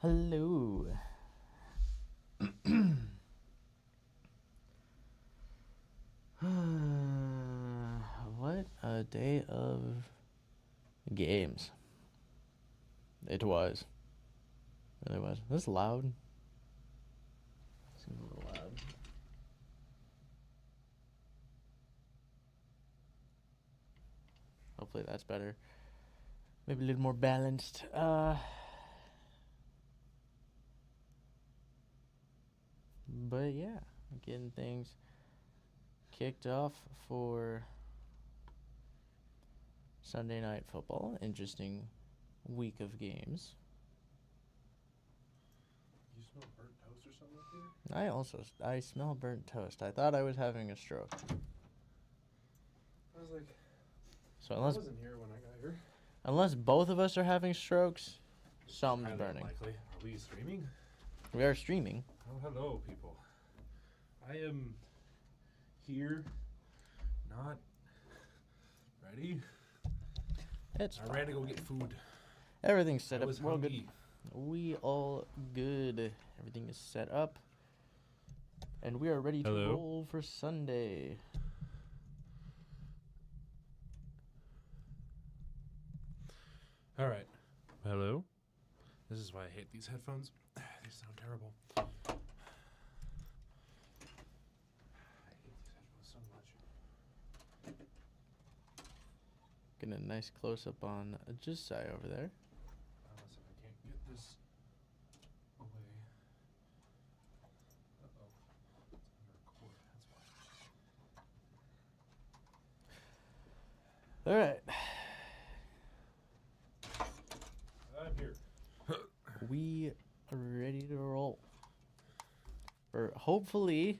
Hello. What a day of games. It was. It really was. Is this loud? Seems a little loud. Hopefully that's better. Maybe a little more balanced. But yeah, getting things kicked off for Sunday Night Football. Interesting week of games. You smell burnt toast or something up here? I smell burnt toast. I thought I was having a stroke. I was like, So I wasn't here when I got here. unless both of us are having strokes, something's Highly burning. unlikely. Are we streaming? We are streaming. Oh, hello, people. I am here, not ready. It's I ran to go get food. Everything's set I up. was We're all good. hungry. We all good. Everything is set up. And we are ready to Hello? roll for Sunday. All right. Hello? This is why I hate these headphones. They sound terrible. I hate these headphones so much. Getting a nice close up on Josiah over there. Unless if I can't get this away. Uh-oh. It's under a cord. That's why. All right. I'm here. We are ready to roll. Or hopefully.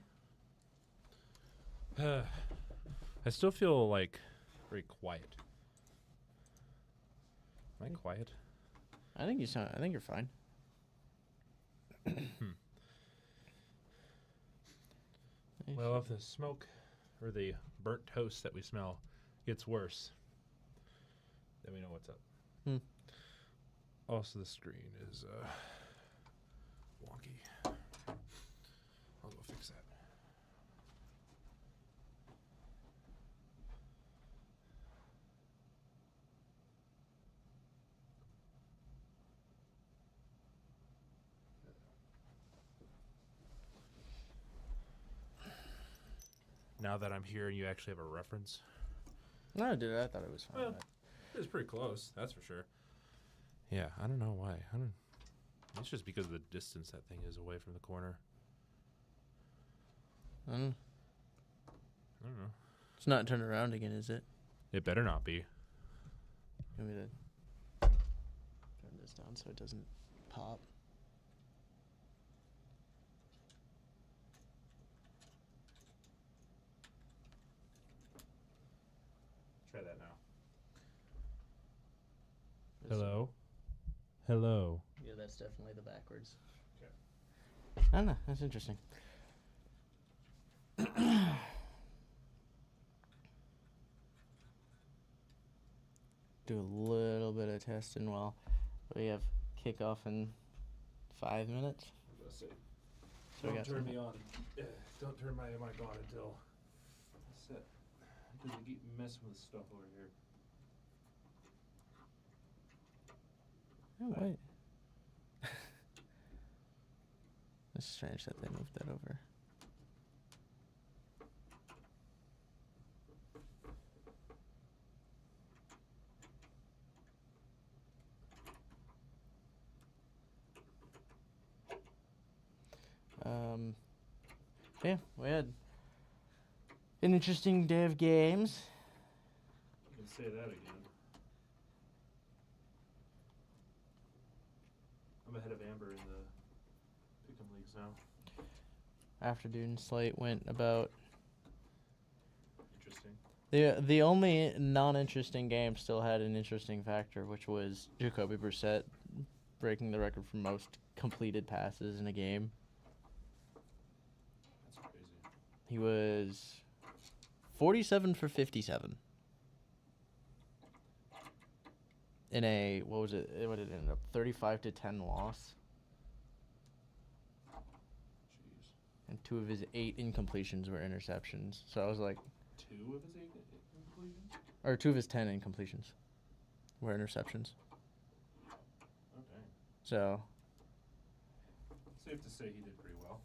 I still feel like very quiet. Am I quiet? I think you're fine. Well, if the smoke or the burnt toast that we smell gets worse, then we know what's up. Hmm. Also, the screen is wonky. I'll go fix that. Now that I'm here and you actually have a reference. No, dude, I thought it was fine. Well, it was pretty close, that's for sure. Yeah, I don't know why. It's just because of the distance that thing is away from the corner. I don't know. It's not turned around again, is it? It better not be. Let me turn this down so it doesn't pop. Try that now. This- Hello. Yeah, that's definitely the backwards. Okay. I don't know. That's interesting. Do a little bit of testing while we have kickoff in 5 minutes. Let's see. So we Don't got turn some- me on. Don't turn my mic on until it's set. Because I keep messing with stuff over here. Oh, wait. It's strange that they moved that over. Yeah, we had an interesting day of games. You can say that again. I'm ahead of Amber in the pick'em leagues now. Afternoon slate went about. Interesting. The only non-interesting game still had an interesting factor, which was Jacoby Brissett breaking the record for most completed passes in a game. That's crazy. He was 47 for 57 in a what did it end up 35-10 loss. and 2 of his 8 incompletions were interceptions. So I was like, 2 of his 8 incompletions? or 2 of his 10 incompletions were interceptions. Okay. So Safe to say he did pretty well.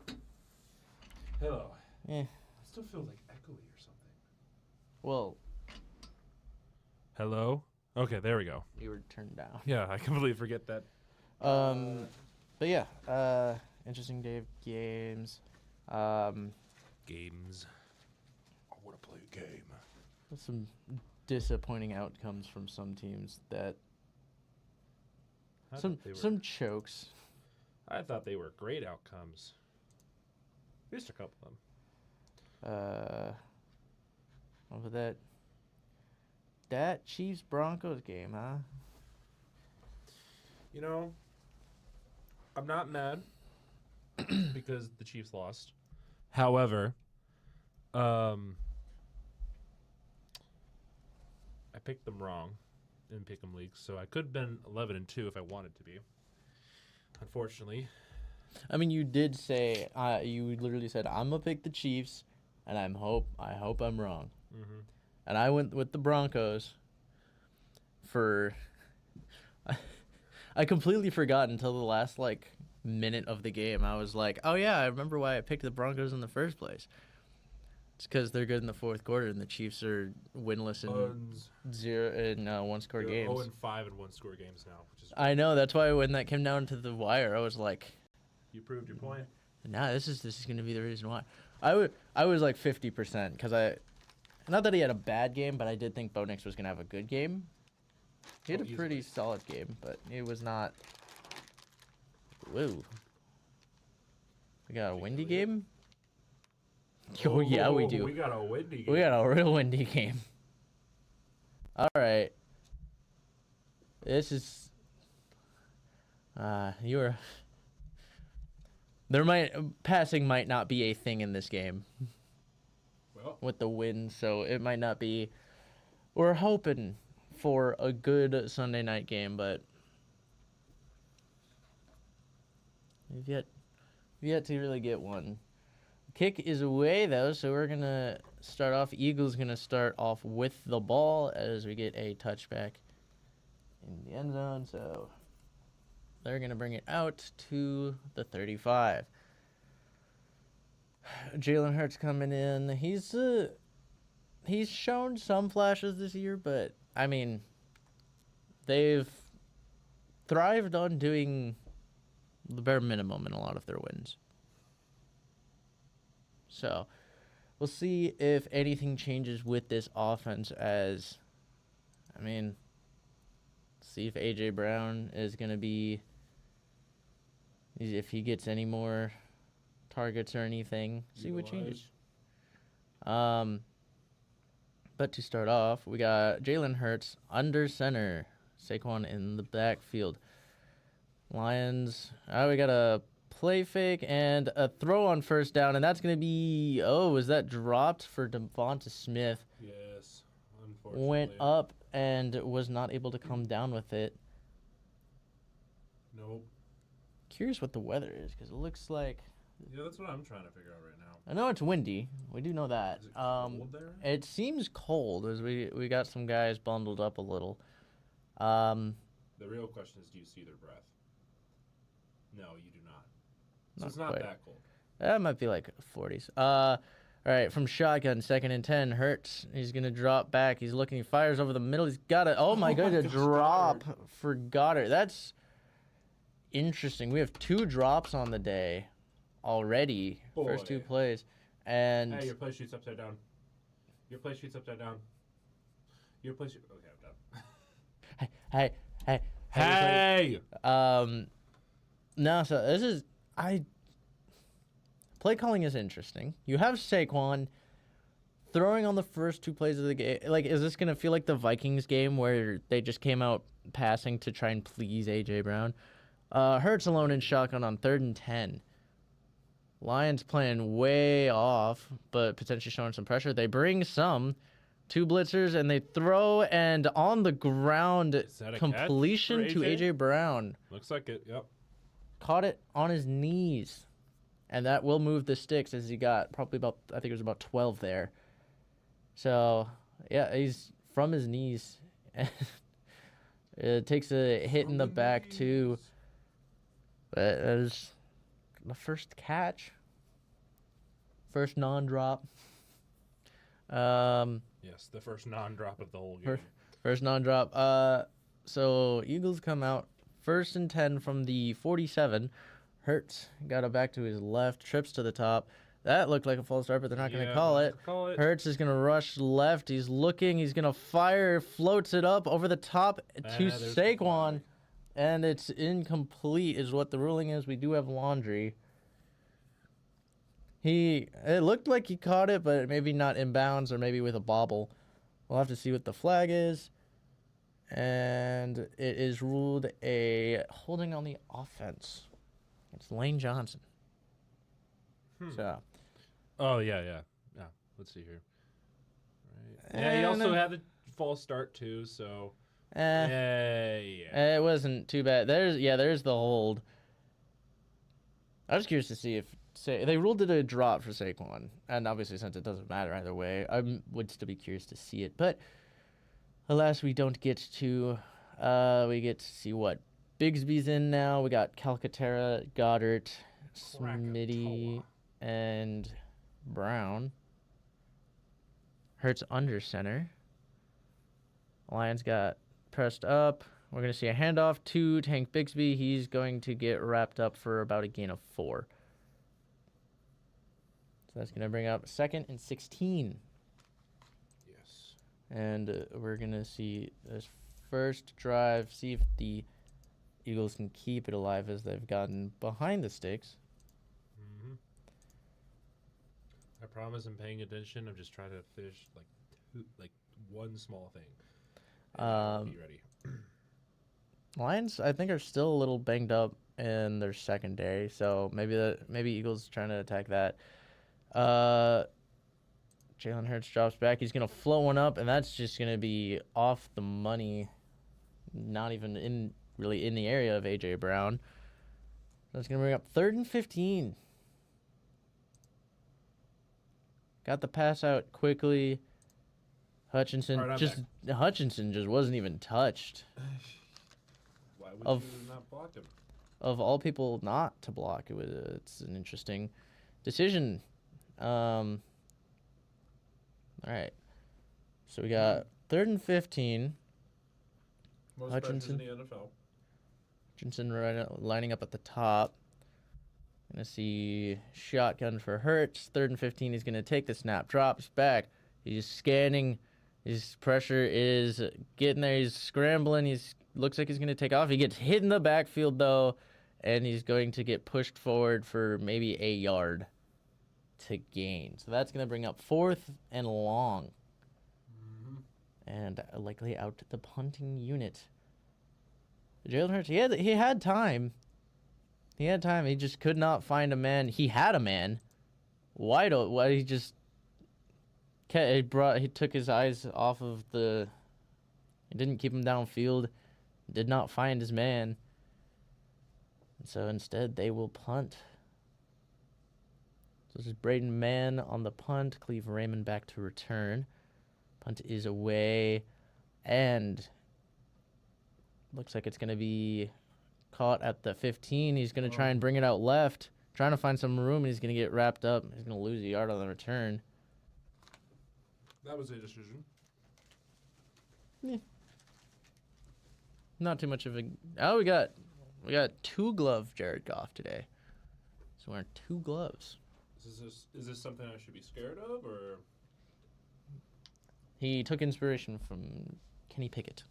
Hello. Yeah. It still feels like echoey or something. Well, hello? Okay, there we go. you were turned down. Yeah, I completely forget that. But yeah, interesting day of games. Games. I want to play a game. Some disappointing outcomes from some teams that some chokes. I thought they were great outcomes. At least a couple of them. Over that Chiefs Broncos game, huh? You know, I'm not mad because the Chiefs lost. However, I picked them wrong in Pick'em leagues, so I could have been 11-2 if I wanted to be. Unfortunately, I mean, you did say you literally said I'm gonna pick the Chiefs, and I hope I'm wrong. mm-hmm. And I went with the Broncos for. I completely forgot until the last minute of the game. I was like, oh yeah, I remember why I picked the Broncos in the first place. It's because they're good in the fourth quarter, and the Chiefs are winless in one-score games. 0-5 in one-score games now, which is. I know, that's why when that came down to the wire, I was like, You proved your point. nah, this is gonna be the reason why. I was like 50% because not that he had a bad game, but I did think Bo Nix was gonna have a good game. He had a pretty solid game, but it was not. Whoa. We got a windy game? Oh, yeah, we do. We got a windy game. We got a real windy game. All right. This is. Passing might not be a thing in this game. Well, with the wind, so it might not be. We're hoping for a good Sunday night game, but we've yet to really get one. Kick is away though, so we're gonna start off. Eagles gonna start off with the ball as we get a touchback in the end zone. So they're gonna bring it out to the 35. Jalen Hurts coming in. He's shown some flashes this year, but I mean, they've thrived on doing the bare minimum in a lot of their wins. So we'll see if anything changes with this offense see if A.J. Brown is going to be, if he gets any more targets or anything, see what changes. But to start off, we got Jalen Hurts under center, Saquon in the backfield. Lions, we got a play fake and a throw on first down, and that's going to be, is that dropped for Devonta Smith? Yes, unfortunately. Went up and was not able to come down with it. Nope. Curious what the weather is, because it looks like... Yeah, that's what I'm trying to figure out right now. I know it's windy. We do know that. Is it cold there? It seems cold, as we got some guys bundled up a little. The real question is, do you see their breath? No, you do not. So it's not quite that cold. That might be like 40s. All right, from shotgun, 2nd and 10. Hurts. He's going to drop back. He's looking. He fires over the middle. He's got it. Oh, my God, a drop for Goddard. That's interesting. We have 2 drops on the day already. Boy. First 2 plays. And hey, your play sheet's upside down. Your play sheet's upside down. Your play sheet... Okay, I'm done. Hey! No, so this is... Play calling is interesting. You have Saquon throwing on the first 2 plays of the game. Like, is this going to feel like the Vikings game where they just came out passing to try and please A.J. Brown? Hurts alone in shotgun on 3rd and 10. Lions playing way off, but potentially showing some pressure. They bring some. 2 blitzers, and they throw, and on the ground, completion to A.J. Brown. Looks like it, yep. Caught it on his knees. and that will move the sticks as he got probably about, I think it was about 12 there. So, yeah, he's from his knees. It takes a hit in the back, too. But that was the first catch. First non-drop. Yes, the first non-drop of the whole game. First non-drop. So Eagles come out 1st and 10 from the 47. Hurts got it back to his left, trips to the top. That looked like a false start, but they're not going to call it. Hurts is going to rush left. He's looking. He's going to fire. Floats it up over the top to Saquon. And it's incomplete is what the ruling is. We do have laundry. It looked like he caught it, but maybe not inbounds or maybe with a bobble. We'll have to see what the flag is. And it is ruled a holding on the offense. It's Lane Johnson. So. Oh, yeah. Let's see here. Right. Yeah, he also had a false start, too, so. It wasn't too bad. There's the hold. I was curious to see if they ruled it a drop for Saquon, and obviously since it doesn't matter either way, I would still be curious to see it. But alas, we don't get to. We get to see what Bigsby's in now. We got Calcaterra, Goddard, Smitty, and Brown. Hurts under center. Lions got pressed up. We're going to see a handoff to Tank Bigsby. He's going to get wrapped up for about a gain of 4. So that's going to bring up 2nd and 16. Yes. And we're going to see this first drive, see if the Eagles can keep it alive as they've gotten behind the sticks. Mm-hmm. I promise I'm paying attention. I'm just trying to finish like one small thing. Be ready. Lions, I think, are still a little banged up in their secondary, so maybe Eagles trying to attack that. Jalen Hurts drops back. He's gonna float one up, and that's just gonna be off the money. Not even really in the area of AJ Brown. That's gonna bring up 3rd and 15. Got the pass out quickly. Hutchinson just wasn't even touched. Why would you not block him? Of all people not to block, it's an interesting decision. All right. So we got 3rd and 15. Most Hutchinson in the NFL. Hutchinson lining up at the top. Gonna see shotgun for Hurts. 3rd and 15. He's gonna take the snap, drops back. He's scanning. His pressure is getting there. He's scrambling. Looks like he's gonna take off. He gets hit in the backfield though, and he's going to get pushed forward for maybe a yard to gain. So that's gonna bring up 4th and long. And likely out the punting unit. Jalen Hurts, he had time. He had time. He just could not find a man. He had a man. Why he just he took his eyes off of he didn't keep him downfield. Did not find his man. So instead they will punt. So this is Braden Mann on the punt. Cleve Raymond back to return. Punt is away, and looks like it's going to be caught at the 15. He's going to try and bring it out left, trying to find some room, and he's going to get wrapped up. He's going to lose a yard on the return. That was a decision. Yeah. Not too much of a... Oh, we got 2-glove Jared Goff today. So wearing 2 gloves. Is this something I should be scared of, or... He took inspiration from Kenny Pickett.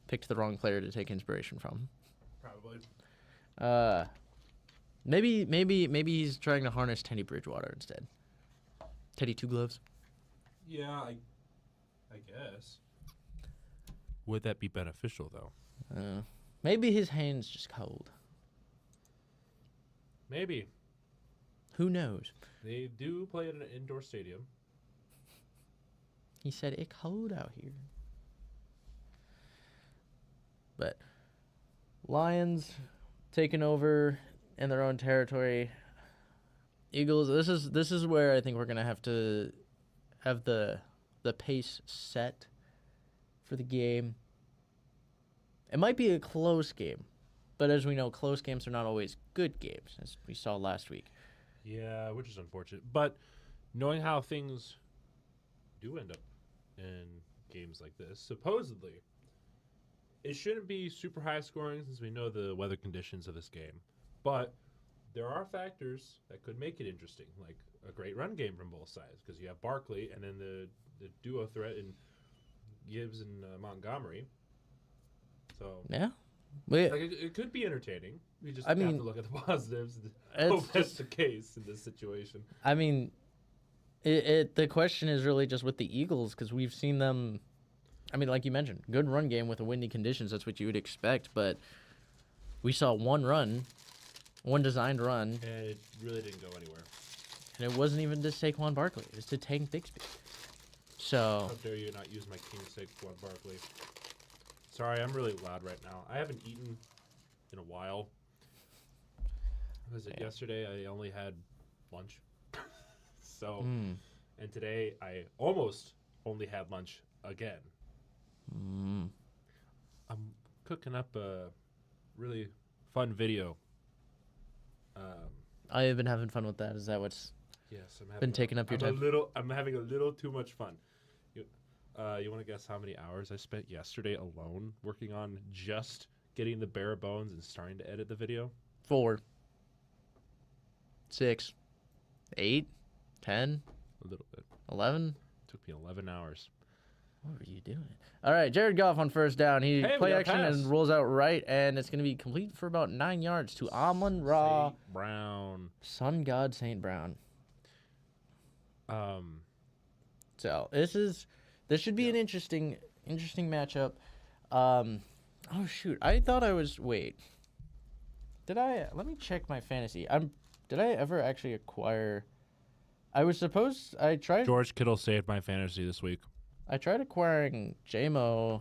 Picked the wrong player to take inspiration from. Probably. Maybe he's trying to harness Teddy Bridgewater instead. Teddy 2 gloves. Yeah, I guess. Would that be beneficial though? Maybe his hand's just cold. Maybe. Who knows? They do play at an indoor stadium. He said it's cold out here. But Lions taking over in their own territory. Eagles. This is where I think we're gonna have to have the pace set for the game. It might be a close game, but as we know, close games are not always good games, as we saw last week. Yeah, which is unfortunate. But knowing how things do end up in games like this, supposedly, it shouldn't be super high scoring since we know the weather conditions of this game. But there are factors that could make it interesting, like a great run game from both sides, because you have Barkley and then the duo threat in Gibbs and Montgomery. So yeah, it could be entertaining. We just have to look at the positives and hope that's the case in this situation. I mean, the question is really just with the Eagles, because we've seen them. I mean, like you mentioned, good run game with the windy conditions. That's what you would expect. But we saw one designed run. And it really didn't go anywhere. And it wasn't even to Saquon Barkley. It was to Tank Bixby. So. How dare you not use my king Saquon Barkley. Sorry, I'm really loud right now. I haven't eaten in a while. Was it yesterday? I only had lunch. So, and today I almost only had lunch again. I'm cooking up a really fun video. I have been having fun with that. Is that what's been taking up your time? I'm having a little too much fun. You want to guess how many hours I spent yesterday alone working on just getting the bare bones and starting to edit the video? 4, 6, 8, 10. A little bit. 11. Took me 11 hours. What were you doing? All right, Jared Goff on first down. He play action and rolls out right, and it's going to be complete for about 9 yards to Amon-Ra St. Brown. Sun God St. Brown. So this should be an interesting matchup. Oh shoot! I thought I was. Wait. Did I? Let me check my fantasy. Did I ever actually acquire? I was supposed. I tried. George Kittle saved my fantasy this week. I tried acquiring JMO,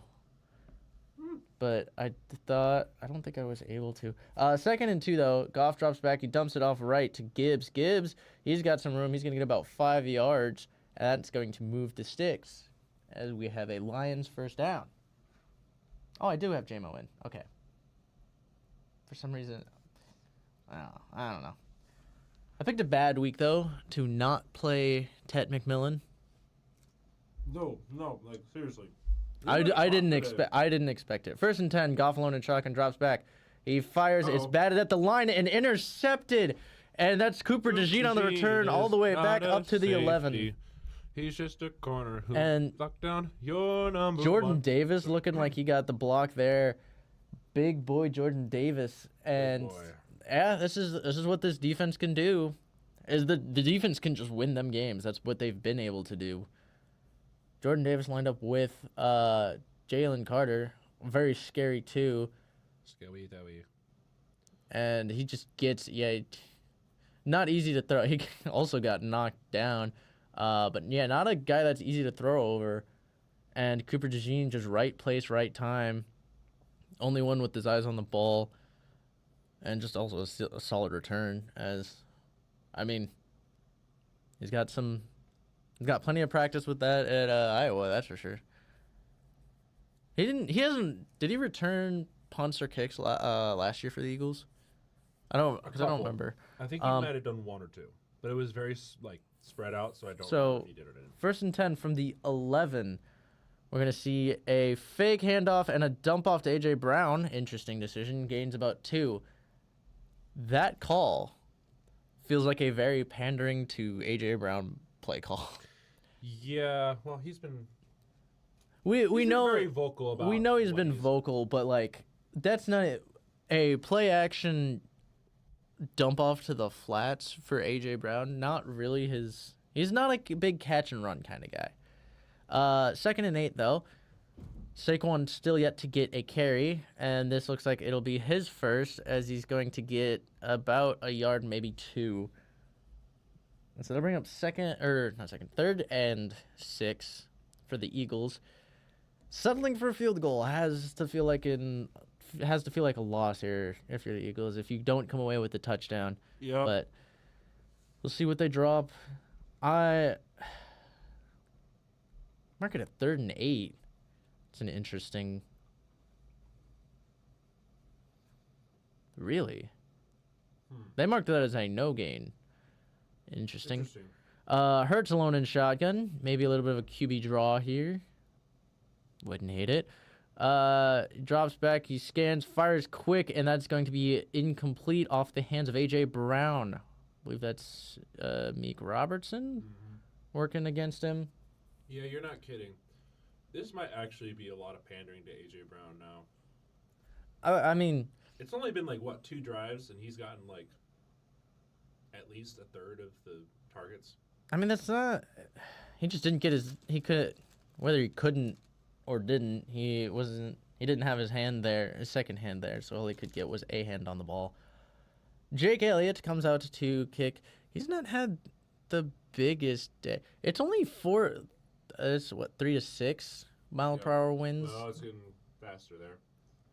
but I don't think I was able to. 2nd and 2 though. Goff drops back. He dumps it off right to Gibbs. Gibbs, he's got some room. He's gonna get about 5 yards, and that's going to move the sticks as we have a Lions first down. Oh, I do have JMO in. Okay. For some reason, I don't know. I picked a bad week though to not play Tet McMillan. No, like seriously. I didn't expect it. 1st and 10, Goff alone in shotgun, drops back. He fires. It's batted at the line and intercepted. And that's Cooper DeJean on the return all the way back up to the 11. He's just a corner who locked down your number Jordan one. Davis looking like he got the block there. Big boy Jordan Davis. And yeah, this is what this defense can do. Is the defense can just win them games. That's what they've been able to do. Jordan Davis lined up with Jalen Carter. Very scary too. Scary. And he just gets not easy to throw. He also got knocked down. But yeah, not a guy that's easy to throw over. And Cooper DeJean just right place, right time. Only one with his eyes on the ball. And just also a solid return. He's got plenty of practice with that at Iowa, that's for sure. Did he return punts or kicks last year for the Eagles? I don't remember. I think he might have done 1 or 2, but it was very spread out, so I don't remember if he did or didn't. 1st and 10 from the 11. We're going to see a fake handoff and a dump off to A.J. Brown. Interesting decision. Gains about 2. That call feels like a very pandering to A.J. Brown play call. Yeah, well, he's been we know very vocal about. We know he's been vocal, but like that's not a play action dump off to the flats for A.J. Brown. Not really his. He's not a big catch and run kind of guy. 2nd and 8 though. Saquon still yet to get a carry, and this looks like it'll be his first, as he's going to get about a yard, maybe 2. And so they'll bring up 3rd and 6 for the Eagles. Settling for a field goal has to feel like in has to feel like a loss here if you're the Eagles if you don't come away with the touchdown. Yeah. But we'll see what they drop. I mark it at 3rd and 8. It's an interesting. Really? They marked that as a no gain. Interesting. Hurts alone in shotgun. Maybe a little bit of a QB draw here. Wouldn't hate it. Drops back. He scans, fires quick, and that's going to be incomplete off the hands of A.J. Brown. I believe that's Meek Robertson working against him. Yeah, you're not kidding. This might actually be a lot of pandering to A.J. Brown now. I mean, it's only been like, what, 2 drives, and he's gotten like at least a third of the targets. I mean, that's not. He just didn't get his. He could, whether he couldn't or didn't. He wasn't. He didn't have his hand there, his second hand there. So all he could get was a hand on the ball. Jake Elliott comes out to kick. He's not had the biggest day. It's only 4. It's what 3 to 6 mile per hour winds. Oh, it's getting faster there.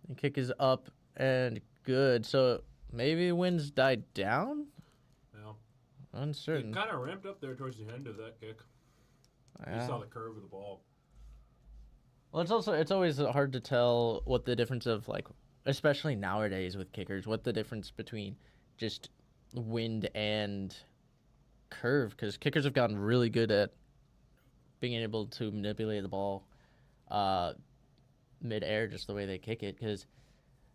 The kick is up and good. So maybe winds died down. No. Uncertain. It kind of ramped up there towards the end of that kick. You saw the curve of the ball. Well, it's always hard to tell what the difference of, like, especially nowadays with kickers, what the difference between just wind and curve, because kickers have gotten really good at being able to manipulate the ball mid-air, just the way they kick it. Because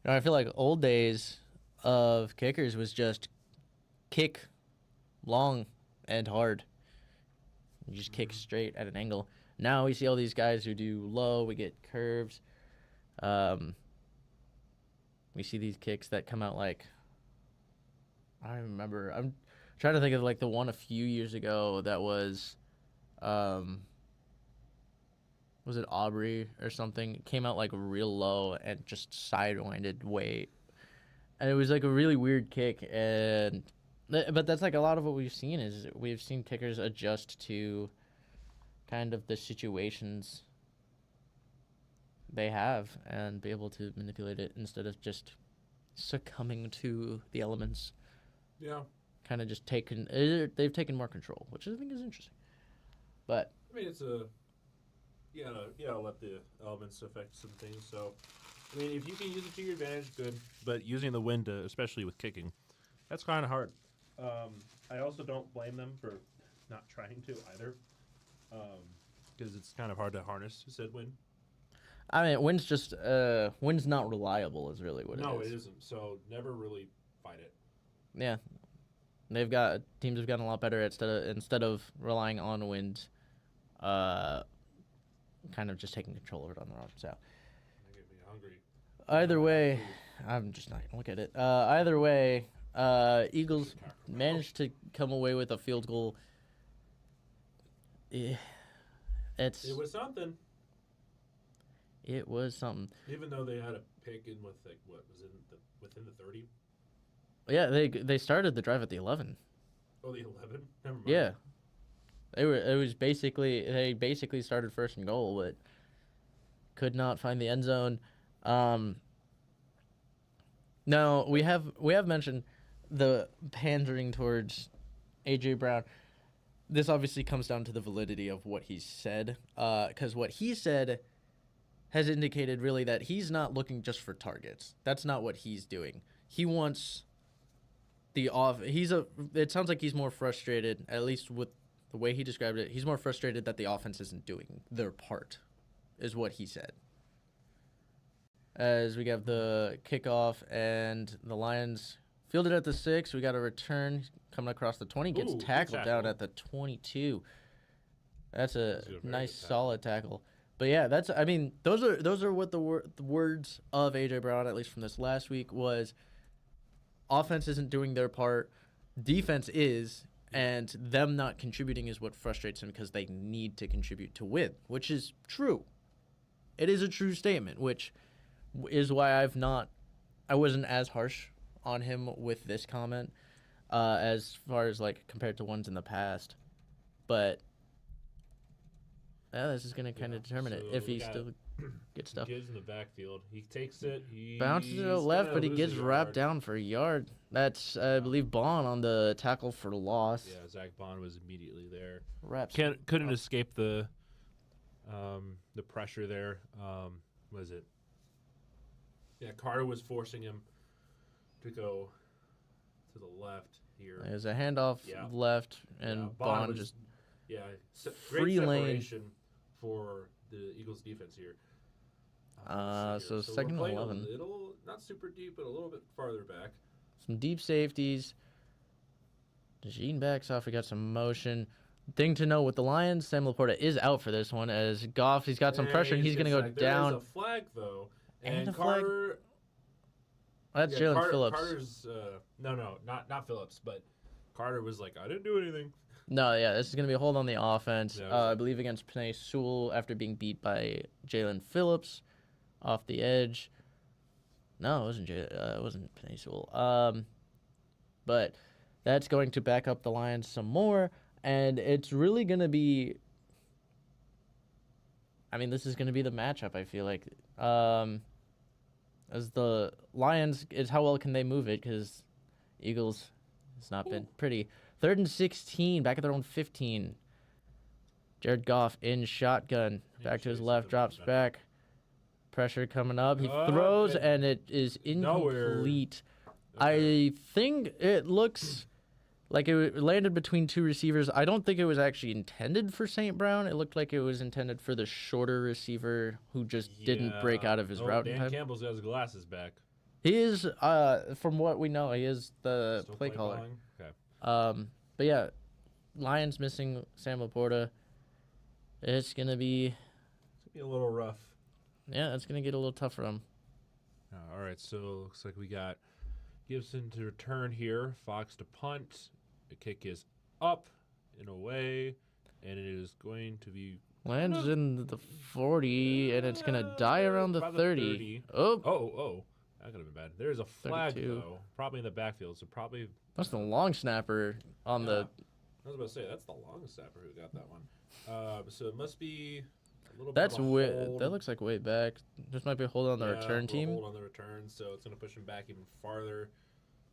I feel like old days of kickers was just kick long and hard. You just kick straight at an angle. Now we see all these guys who do low. We get curves. We see these kicks that come out like, I don't remember. I'm trying to think of like the one a few years ago that was it Aubrey or something? It came out like real low and just sidewinded way. And it was like a really weird kick. But that's like a lot of what we've seen is we've seen kickers adjust to kind of the situations they have and be able to manipulate it instead of just succumbing to the elements. Yeah. Kind of just they've taken more control, which I think is interesting. But I mean, it's let the elements affect some things. So, I mean, if you can use it to your advantage, good. But using the wind, especially with kicking, that's kind of hard. I also don't blame them for not trying to either, because it's kind of hard to harness said wind. I mean, wind's not reliable is really what it is. No, it isn't. So never really fight it. Yeah, teams have gotten a lot better instead of relying on wind, kind of just taking control of it on their own. So, They get me hungry. Either way, I'm just not gonna look at it. Either way, Eagles managed to come away with a field goal. It was something. It was something. Even though they had a pick in with like what was within the 30. Yeah, they started the drive at the 11. Oh, the 11. Never mind. Yeah, they basically started first and goal, but could not find the end zone. Now we have mentioned the pandering towards AJ Brown. This obviously comes down to the validity of what he said, because what he said has indicated really that he's not looking just for targets. That's not what he's doing. He wants it sounds like he's more frustrated, at least with the way he described it. He's more frustrated that the offense isn't doing their part, is what he said. As we have the kickoff and the Lions fielded at the 6, we got a return coming across the 20, gets tackled down at the 22. That's a nice solid tackle. But yeah, those are what the words of AJ Brown, at least from this last week, was. Offense isn't doing their part, defense is, and them not contributing is what frustrates him because they need to contribute to win, which is true. It is a true statement, which is why I wasn't as harsh on him with this comment as far as like compared to ones in the past. But this is going to kind of determine it if he still Good stuff. Gibbs in the backfield. He takes it. Bounces it out left, but he gets wrapped down for a yard. That's, I believe, Bond on the tackle for loss. Yeah, Zach Bond was immediately there. Wraps. Couldn't escape the pressure there. Was it? Yeah, Carter was forcing him to go to the left here. There's a handoff left, and Bond was, just great free lane. separation for the Eagles defense here. So second and 11. A little, not super deep, but a little bit farther back. Some deep safeties. Gene backs off. We got some motion. Thing to know with the Lions, Sam Laporta is out for this one as Goff. He's got some pressure, and he's going to go down. There's a flag though, and Carter. That's Jalen Phillips. Carter's not Phillips, but Carter was like, I didn't do anything. No, yeah, this is going to be a hold on the offense. I believe against Panay Sewell after being beat by Jalen Phillips off the edge. No, it wasn't Panay Sewell. But that's going to back up the Lions some more, and it's really going to be. I mean, this is going to be the matchup. I feel like, as the Lions is how well can they move it, because Eagles has not been pretty. 3rd and 16, back at their own 15. Jared Goff in shotgun. Back to his left, drops back. Pressure coming up. He throws, and it is incomplete. I think it looks like it landed between two receivers. I don't think it was actually intended for St. Brown. It looked like it was intended for the shorter receiver who just didn't break out of his route in time. Dan Campbell's got his glasses back. He is, from what we know, he is the play caller. Okay. But yeah, Lions missing Sam Laporta. It's gonna be a little rough. Yeah, it's gonna get a little tough for him. All right, so looks like we got Gibson to return here, Fox to punt. The kick is up and away, and it is going to be lands in the 40, and it's gonna die around the 30. Oh. That could have been bad. There's a flag, 32. though, probably in the backfield, so probably... That's the long snapper on the... I was about to say, that's the long snapper who got that one. So it must be a little That's bit of a hold. That looks like way back. This might be a hold on the return team. Hold on the return, so it's going to push him back even farther.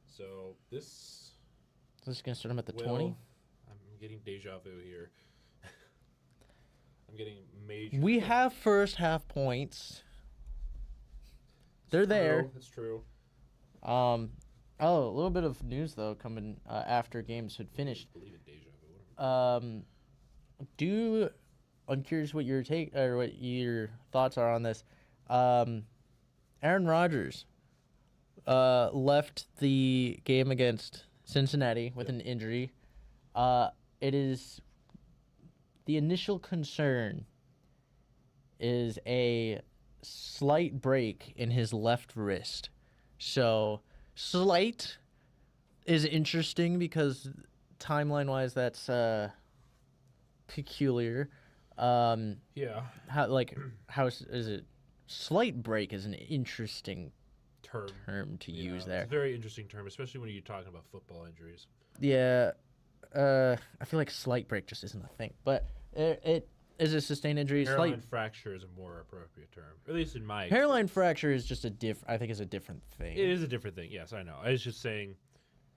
So this... This is going to start him at the 20? I'm getting deja vu here. I'm getting major... We have first half points. They're there. That's true. A little bit of news though coming after games had finished. I believe in deja vu. I'm curious what your what your thoughts are on this. Aaron Rodgers left the game against Cincinnati with an injury. It is the initial concern is a slight break in his left wrist. So slight is interesting because timeline-wise that's peculiar. Yeah. How is it? Slight break is an interesting term to use there. It's a very interesting term, especially when you're talking about football injuries. Yeah. I feel like slight break just isn't a thing, but it is a sustained injury. Hairline fracture is a more appropriate term, at least in my hairline fracture is just I think is a different thing. It is a different thing. Yes, I know. I was just saying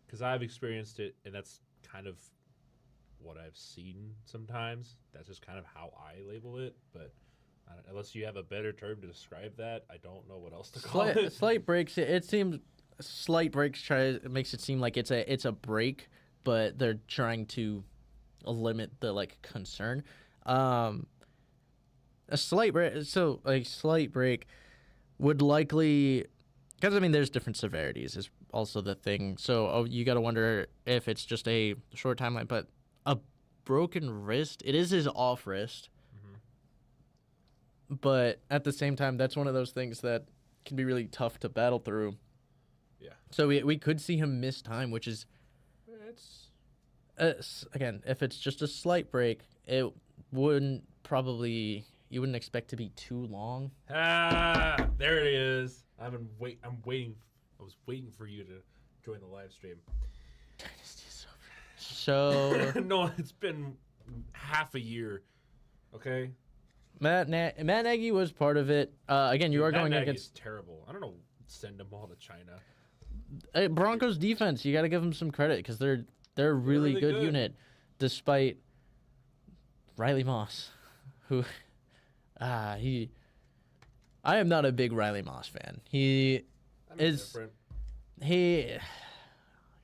because I've experienced it, and that's kind of what I've seen sometimes. That's just kind of how I label it. But unless you have a better term to describe that, I don't know what else to call it. Slight breaks. It seems slight breaks makes it seem like it's a break, but they're trying to limit the concern. A slight break. So a slight break would likely, because I mean, there's different severities is also the thing. So you got to wonder if it's just a short timeline. But a broken wrist, it is his off wrist. Mm-hmm. But at the same time, that's one of those things that can be really tough to battle through. Yeah. So we could see him miss time, which is, again, if it's just a slight break, it wouldn't you wouldn't expect to be too long. There it is. I'm waiting. I was waiting for you to join the live stream. So no, it's been half a year. Okay. Matt Nagy was part of it. Again, you Dude, are Matt going Nagy's against terrible. I don't know. Send them all to China. Broncos defense. You got to give them some credit because they're a really, really good good. unit, despite Riley Moss, who I am not a big Riley Moss fan. He Different. he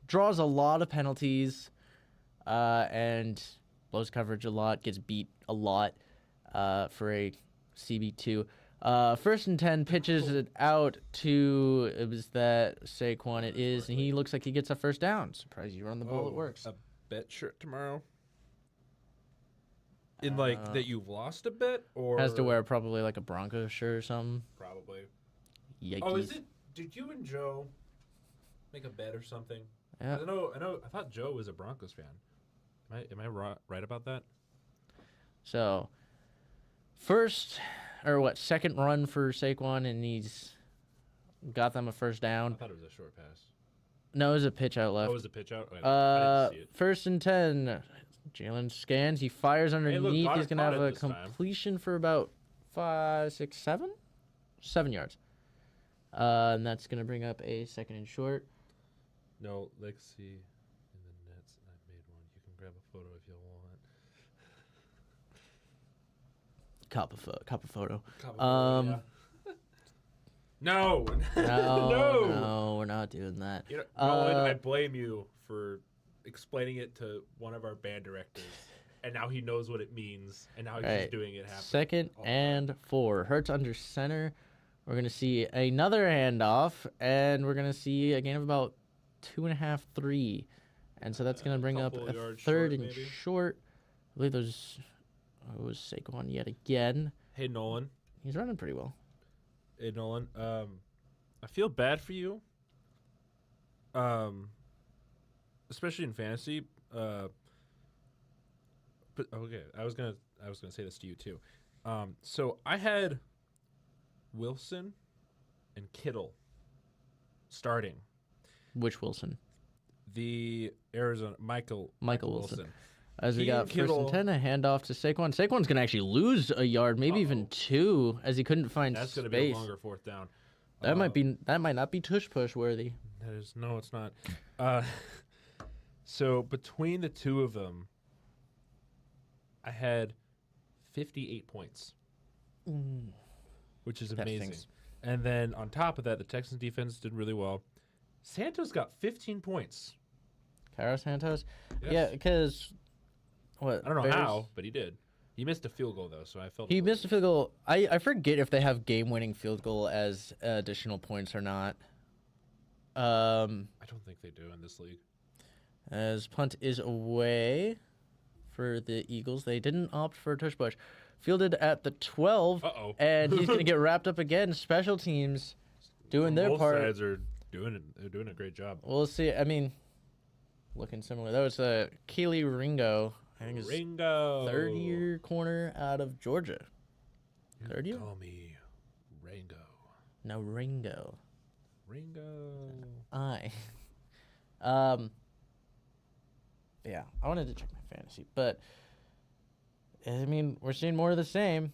draws a lot of penalties, and blows coverage a lot, gets beat a lot, for a CB2. First and 10, pitches it out to, it was that Saquon, it is, and he looks like he gets a first down. Surprised you run the ball, it works. A bet shirt tomorrow. In that you've lost a bet, or Has to wear probably like a Broncos shirt or something. probably. Yikes. Oh, is it? Did you and Joe make a bet or something? Yeah. I know. I thought Joe was a Broncos fan. Am I right about that? So, second run for Saquon, and he's got them a first I down. thought it was a short pass. No, it was a pitch out Oh, left. it was a pitch out. I didn't see it. First and 10. Jalen scans. He fires underneath. Goddard He's going to caught have it a this time. completion for about 7 yards. And that's going to bring up a second and short. No, Lexi in the nets. I made one. You can grab a photo if you want. Cop a photo. No. No, we're not doing that. You know, Nolan, I blame you for explaining it to one of our band directors, and now he knows what it means, and now he's just doing it happen. Second and 4. Hurts under center. We're going to see another handoff, and we're going to see a gain of about 2.5, 3. And so that's going to bring up couple a yards third short, and maybe. short. I believe it was Saquon yet again. Hey, Nolan. He's running pretty well. Hey, Nolan. I feel bad for you. Especially in fantasy. But okay, I was gonna say this to you too. So I had Wilson and Kittle starting. Which Wilson? The Arizona Michael Wilson. As we He and got first Kittle- and 10, a handoff to Saquon. Saquon's going to actually lose a yard, maybe even 2, as he couldn't find That's space. gonna be a longer fourth down. That might not be tush push worthy. That is no, it's not. So between the two of them, I had 58 points, which is That amazing. stinks. And then on top of that, the Texans defense did really well. Santos got 15 points. Cairo Santos? Yes. Yeah, because what? I don't know Bears- how, but he did. He missed a field goal though, so I felt He missed a field goal. I forget if they have game-winning field goal as additional points or not. I don't think they do in this league. As punt is away for the Eagles. They didn't opt for a tush push. Fielded at the 12. Uh-oh. And he's going to get wrapped up again. Special teams doing their Both part. sides are doing it. They're doing a great job. We'll see. I mean, looking similar. That was Keely Ringo. I think it's Ringo. third-year corner out of Georgia. Third year? Call me Ringo. No, Ringo. Ringo. Yeah, I wanted to check my fantasy, but I mean, we're seeing more of the same.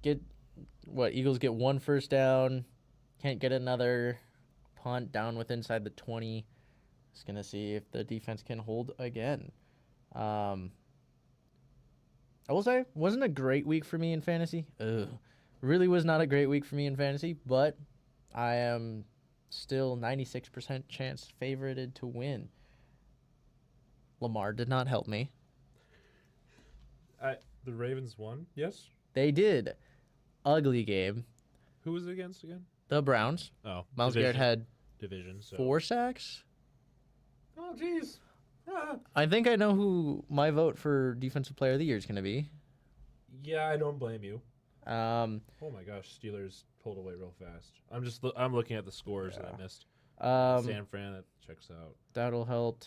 Eagles get one first down, can't get another, punt down with inside the 20. Just gonna see if the defense can hold again. I will say, wasn't a great week for me in fantasy. Really was not a great week for me in fantasy, but I am still 96% chance favorited to win. Lamar did not help me. The Ravens won. Yes. They did. Ugly game. Who was it against again? The Browns. Oh, Miles Garrett had division. So. 4 sacks. Oh, jeez. I think I know who my vote for Defensive Player of the Year is going to be. Yeah, I don't blame you. Um, Oh my gosh, Steelers pulled away real fast. I'm looking at the scores that I missed. San Fran, that checks out. That'll help.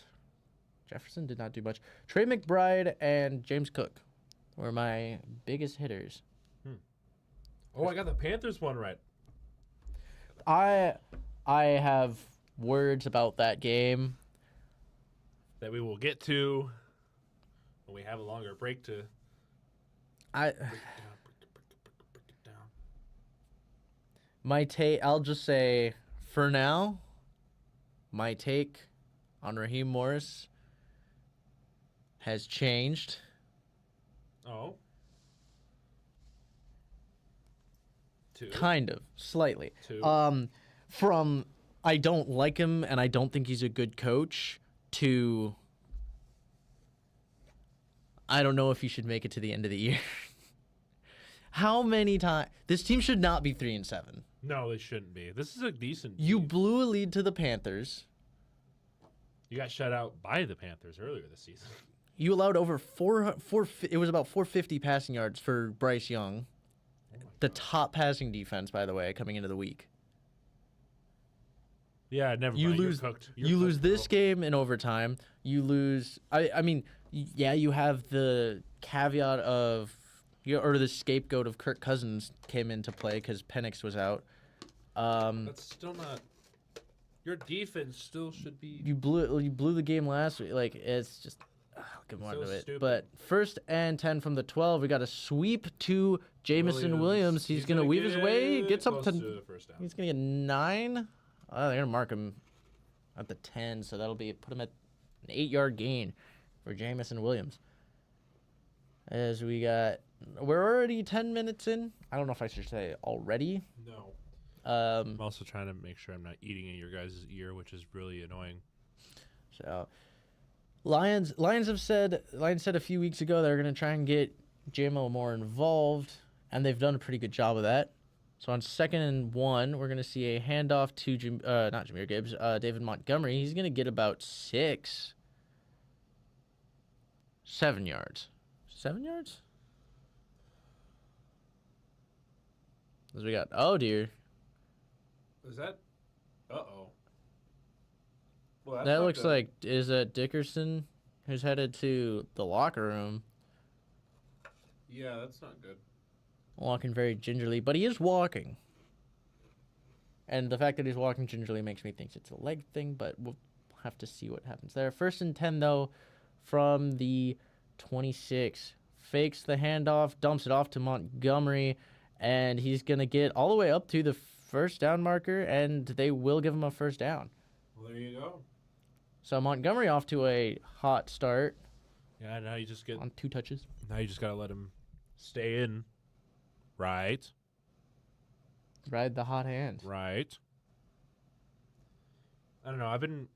Jefferson did not do much. Trey McBride and James Cook were my biggest hitters. Oh, I got the Panthers one right. I have words about that game. That we will get to when we have a longer break to. I My take, I'll just say, for now, my take on Raheem Morris has changed. Oh. Two. Kind of, slightly. Two. From I don't like him and I don't think he's a good coach to I don't know if he should make it to the end of the year. How many times this team should not be 3-7. No, they shouldn't be. This is a decent You team. blew a lead to the Panthers. You got shut out by the Panthers earlier this season. You allowed over it was about 450 passing yards for Bryce Young. The top passing defense, by the way, coming into the week. Yeah, never You mind. lose. You're cooked. You lose this game in overtime. You lose. I mean, yeah, you have the caveat of, or the scapegoat of Kirk Cousins came into play because Penix was out. That's still not. Your defense still should be. You blew the game last week. Like it's just. I'll get more So into it. stupid. But 1st and 10 from the 12. We got a sweep to Jamison Williams. He's gonna weave his way, get close something. to the first down. He's gonna get 9. Oh, they're gonna mark him at the 10, so that'll be put him at an 8-yard gain for Jamison Williams. As we're already 10 minutes in. I don't know if I should say already. No. Um, I'm also trying to make sure I'm not eating in your guys' ear, which is really annoying. So, Lions said a few weeks ago they're gonna try and get JMO more involved, and they've done a pretty good job of that. So on 2nd and 1, we're gonna see a handoff to not Jahmyr Gibbs, David Montgomery. He's gonna get about 7 yards. 7 yards? As we got, oh dear. Is that? Uh-oh. Well, That looks like, is that Dickerson who's headed to the locker room, Yeah, that's not good. walking very gingerly, but he is walking. And the fact that he's walking gingerly makes me think it's a leg thing, but we'll have to see what happens there. 1st and 10, though, from the 26. Fakes the handoff, dumps it off to Montgomery, and he's going to get all the way up to the first down marker, and they will give him a first down. Well, there you go. So Montgomery off to a hot start Yeah, now you just get. on 2 touches. Now you just gotta let him stay in. Right. Ride the hot hand. Right. I don't know.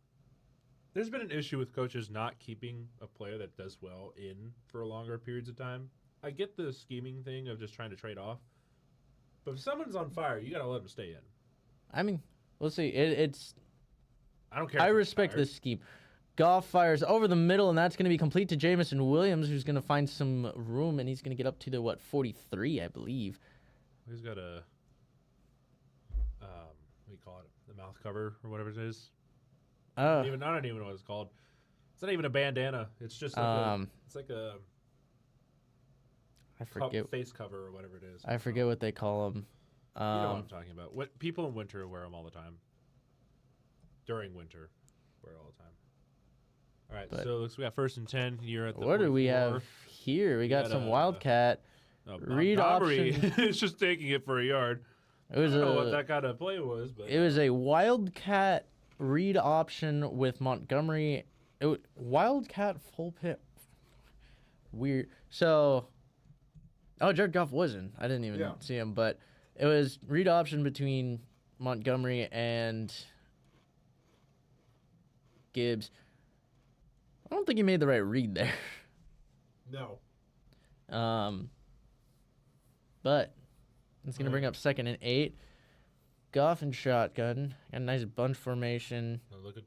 There's been an issue with coaches not keeping a player that does well in for longer periods of time. I get the scheming thing of just trying to trade off, but if someone's on fire, you gotta let them stay in. I mean, we'll see. It's. I don't care. I if he's respect fired. this scheme. Goff fires over the middle, and that's going to be complete to Jamison Williams, who's going to find some room, and he's going to get up to the 43, I believe. He's got a what do you call it? The mouth cover or whatever it is. I don't even know what it's called. It's not even a bandana. It's just like it's like a I forget. face cover or whatever it is. I forget what they call them. You know what I'm talking about. What people in winter wear them all the time. During winter, wear it all the time. All right, But- so looks we got 1st and 10 here at the. What do we 44. have here? We got got some a- Wildcat. Read Montgomery option. is just taking it for a yard. It was I don't know what that kind of play was, but It was a Wildcat read option with Montgomery. Wildcat full pit. Weird. So, Jared Goff wasn't. I didn't even see him, but it was read option between Montgomery and Gibbs. I don't think he made the right read there. no. But it's going to bring up 2nd and 8. Goff and shotgun. Got a nice bunch formation. Look at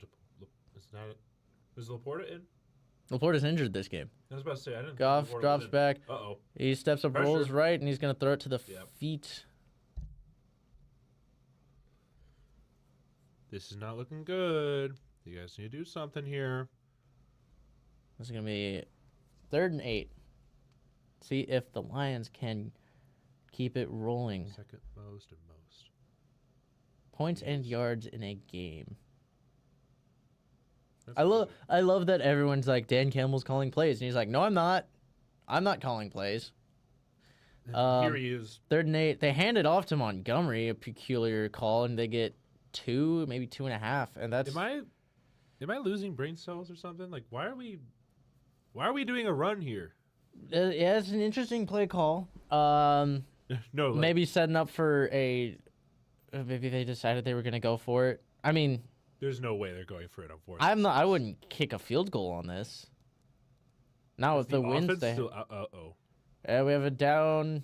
is Laporta in? Laporta's injured this game. I was about to say I didn't. think Goff Laporta drops was in. back. Uh-oh. He steps up, Pressure. rolls right, and he's going to throw it to the Yep. feet. This is not looking good. You guys need to do something here. This is going to be 3rd and 8. See if the Lions can keep it rolling. Second most and most. Points and yards in a game. That's I love that everyone's like, Dan Campbell's calling plays. And he's like, no, I'm not. I'm not calling plays. Here he is. Third and 8. They hand it off to Montgomery, a peculiar call, and they get 2, maybe 2.5, and that's. Am I losing brain cells or something? Like, why are we doing a run here? Yeah, it's an interesting play call. No, like, maybe setting up for a. Maybe they decided they were going to go for it. I mean, there's no way they're going for it. Unfortunately, I wouldn't kick a field goal on this. Now with the wins, we have a down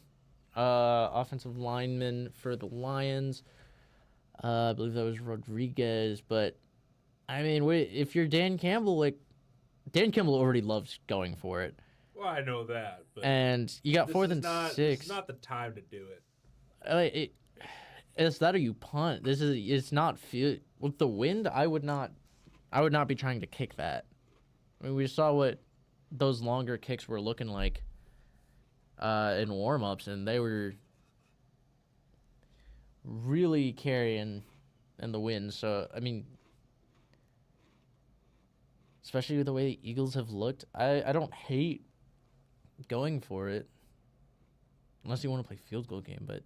offensive lineman for the Lions. I believe that was Rodriguez, but I mean, if you're Dan Campbell, like Dan Campbell already loves going for it. Well, I know that, but and you got 4th and 6. This is not the time to do it. It's that or you punt. It's not with the wind. I would not be trying to kick that. I mean, we saw what those longer kicks were looking like in warm-ups, and they were really carrying in the wind. So, I mean, especially with the way the Eagles have looked, I don't hate going for it unless you want to play field goal game. But,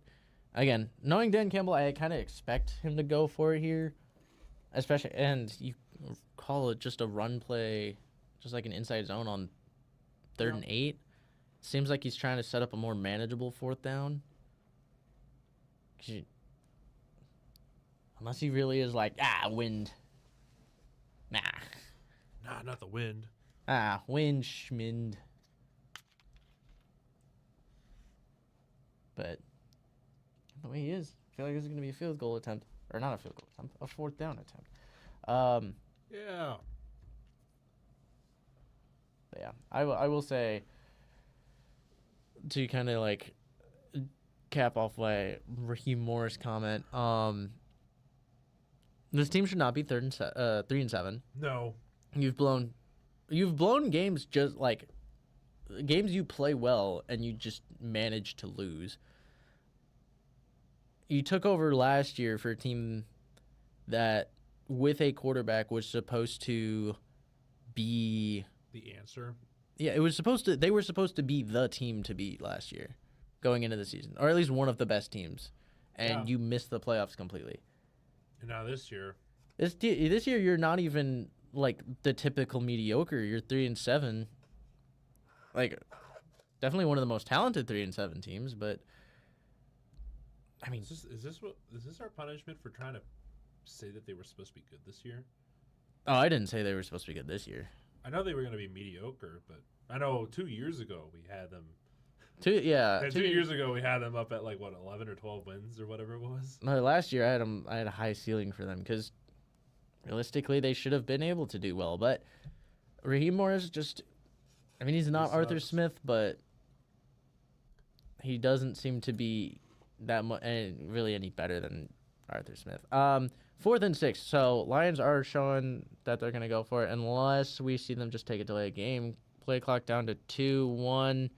again, knowing Dan Campbell, I kind of expect him to go for it here, especially, and you call it just a run play, just like an inside zone on 3rd and 8. Seems like he's trying to set up a more manageable 4th down. Unless he really is like, wind. Nah, not the wind. Wind, schmind. But the way he is, I feel like this is going to be a field goal attempt. Or not a field goal attempt, a 4th down attempt. Yeah. But yeah, I will say, to kind of like cap off my Raheem Morris comment, this team should not be 3 and 7. No. You've blown games, just like games you play well and you just manage to lose. You took over last year for a team that with a quarterback was supposed to be the answer. Yeah, they were supposed to be the team to beat last year going into the season, or at least one of the best teams, and you missed the playoffs completely. And now this year you're not even like the typical mediocre. You're 3 and 7. Like, definitely one of the most talented 3 and 7 teams, but I mean, is this our punishment for trying to say that they were supposed to be good this year? Oh, I didn't say they were supposed to be good this year. I know they were going to be mediocre, but I know 2 years ago we had them. 2 years ago we had them up at 11 or 12 wins or whatever it was. No, last year I had a high ceiling for them because realistically they should have been able to do well. But Raheem Morris he's not Arthur Smith, but he doesn't seem to be that much really any better than Arthur Smith. 4th and 6. So Lions are showing that they're gonna go for it unless we see them just take a delay game. Play clock down to 2-1.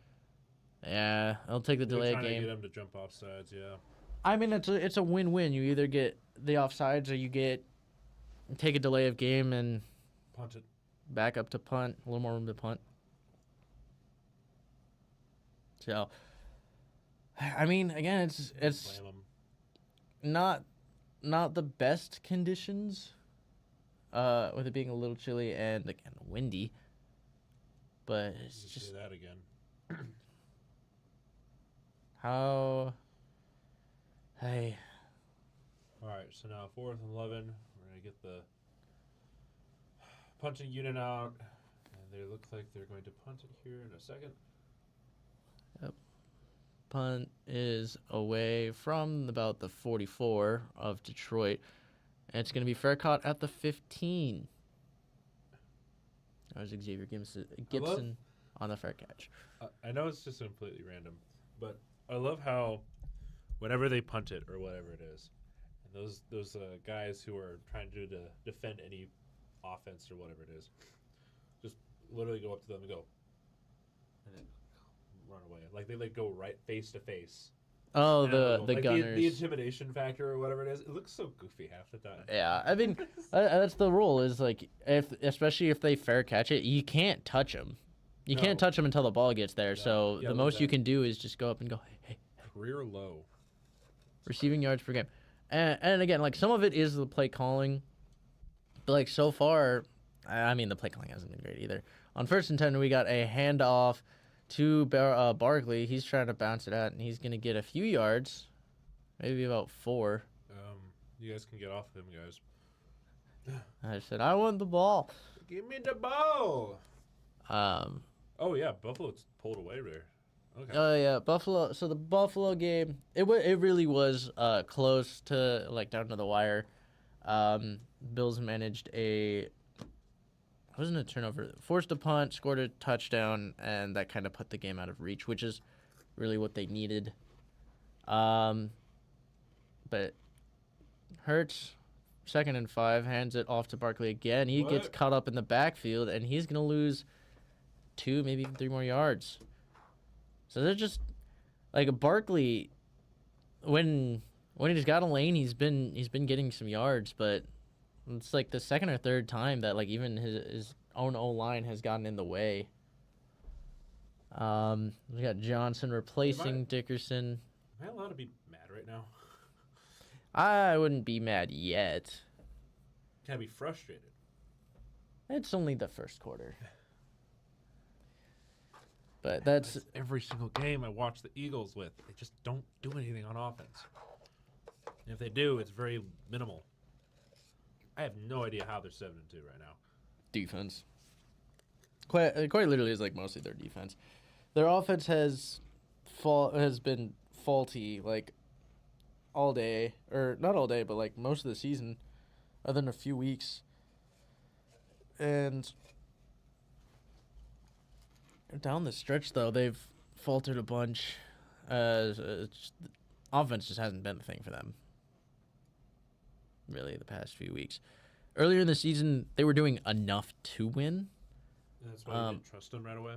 Yeah, I'll take the delay game. Trying to get them to jump off sides, yeah. I mean, it's a win-win. You either get the offsides or you take a delay of game and punt it back up to punt. A little more room to punt. So, I mean, again, it's not the best conditions, with it being a little chilly and again windy. But it's just say that again. How? Hey. All right, so now 4th and 11. We're gonna get the punting unit out, and they look like they're going to punt it here in a second. Yep. Punt is away from about the 44 of Detroit, and it's gonna be fair caught at the 15. That was Xavier Gibson on the fair catch. I know it's just completely random, but I love how whenever they punt it or whatever it is, and those guys who are trying to defend any offense or whatever it is, just literally go up to them and go, and then run away. Like they go right face to face. Oh, the gunners. The intimidation factor or whatever it is. It looks so goofy half the time. Yeah, I mean, that's the rule is like especially if they fair catch it, you can't touch them. You No. can't touch him until the ball gets there. Yeah. So Yeah, the look most at you that. can do is just go up and go, hey, Career low. receiving yards per game. And again, like some of it is the play calling. But like so far, I mean the play calling hasn't been great either. On 1st and 10, we got a handoff to Barkley. He's trying to bounce it out, and he's gonna get a few yards, maybe about 4. You guys can get off of him, guys. I said I want the ball. Give me the ball. Um. Oh yeah, Buffalo's pulled away there. Okay. Oh yeah, Buffalo. So the Buffalo game, it really was close to like down to the wire. Bills managed wasn't a turnover, forced a punt, scored a touchdown, and that kind of put the game out of reach, which is really what they needed. But Hurts, 2nd and 5, hands it off to Barkley again. He gets What? caught up in the backfield, and he's gonna lose 2, maybe even 3 more yards. So they're just like Barkley. When he's got a lane, he's been getting some yards, but it's like the 2nd or 3rd time that like even his own O-line has gotten in the way. We got Johnson replacing Dickerson. Am I allowed to be mad right now? I wouldn't be mad yet. Can I be frustrated? It's only the 1st quarter. But that's every single game I watch the Eagles with. They just don't do anything on offense. And if they do, it's very minimal. I have no idea how they're 7-2 right now. defense. Quite literally is like mostly their defense. Their offense has been faulty like all day, or not all day, but like most of the season, other than a few weeks. And down the stretch, though, they've faltered a bunch. Offense just hasn't been the thing for them, really, the past few weeks. Earlier in the season, they were doing enough to win. That's why you didn't trust them right away.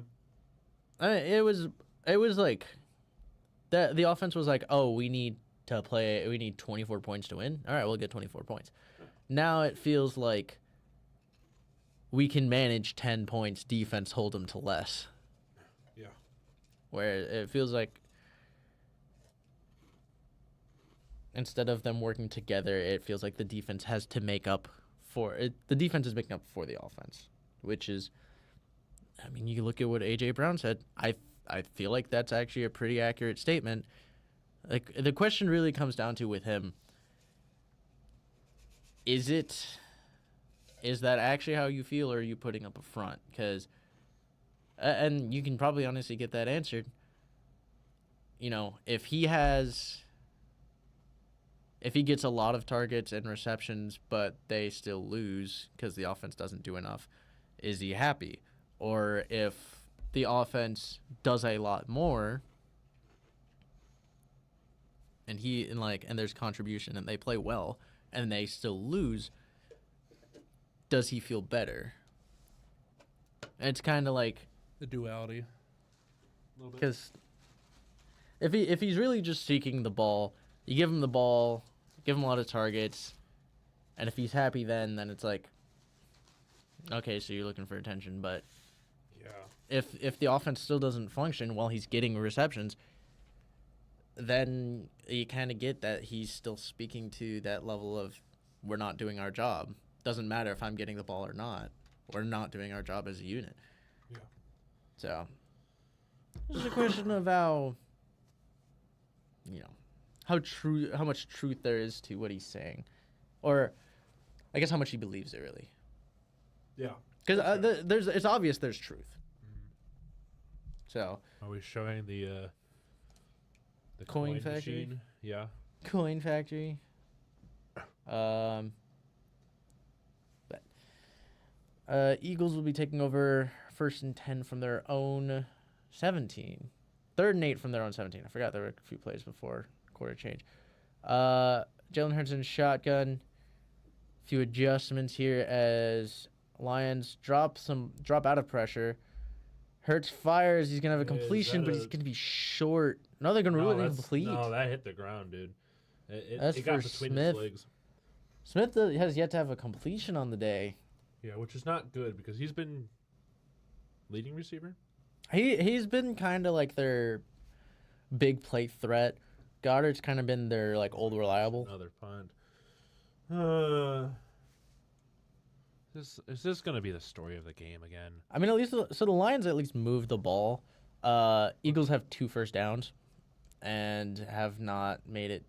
It was like that. The offense was like, oh, we need 24 points to win. All right, we'll get 24 points. Now it feels like we can manage 10 points. Defense hold them to less. Yeah. Where it feels like instead of them working together, it feels like the defense has to make up for it. The defense is making up for the offense, which is, I mean, you look at what A.J. Brown said. I feel like that's actually a pretty accurate statement. Like, the question really comes down to with him, is that actually how you feel, or are you putting up a front? Because, and you can probably honestly get that answered. You know, if he gets a lot of targets and receptions, but they still lose because the offense doesn't do enough, is he happy? Or if the offense does a lot more, and there's contribution and they play well and they still lose, does he feel better? And it's kind of like The duality. because if he's really just seeking the ball, you give him the ball, give him a lot of targets, and if he's happy, then it's like, okay, so you're looking for attention. But Yeah. if the offense still doesn't function while he's getting receptions, then you kind of get that he's still speaking to that level of, we're not doing our job. Doesn't matter if I'm getting the ball or not. We're not doing our job as a unit. Yeah. So it's just a question of how, how much truth there is to what he's saying, or I guess how much he believes it really. Yeah. Because it's obvious there's truth. So Are we showing the Coin factory? machine? Yeah. Coin factory. Eagles will be taking over 1st and 10 from their own 17. 3rd and 8 from their own 17. I forgot there were a few plays before quarter change. Jalen Hurts in shotgun. A few adjustments here as Lions drop out of pressure. Hurts fires. He's gonna have a completion, but he's gonna be short. No, they're gonna rule it incomplete. No, that hit the ground, dude. That's it got for between Smith. his legs. Smith has yet to have a completion on the day. Yeah, which is not good because he's been leading receiver. He's been kind of like their big play threat. Goddard's kind of been their like old reliable. Another punt. Is this going to be the story of the game again? I mean, at least so the Lions at least move the ball. Eagles have 2 first downs, and have not made it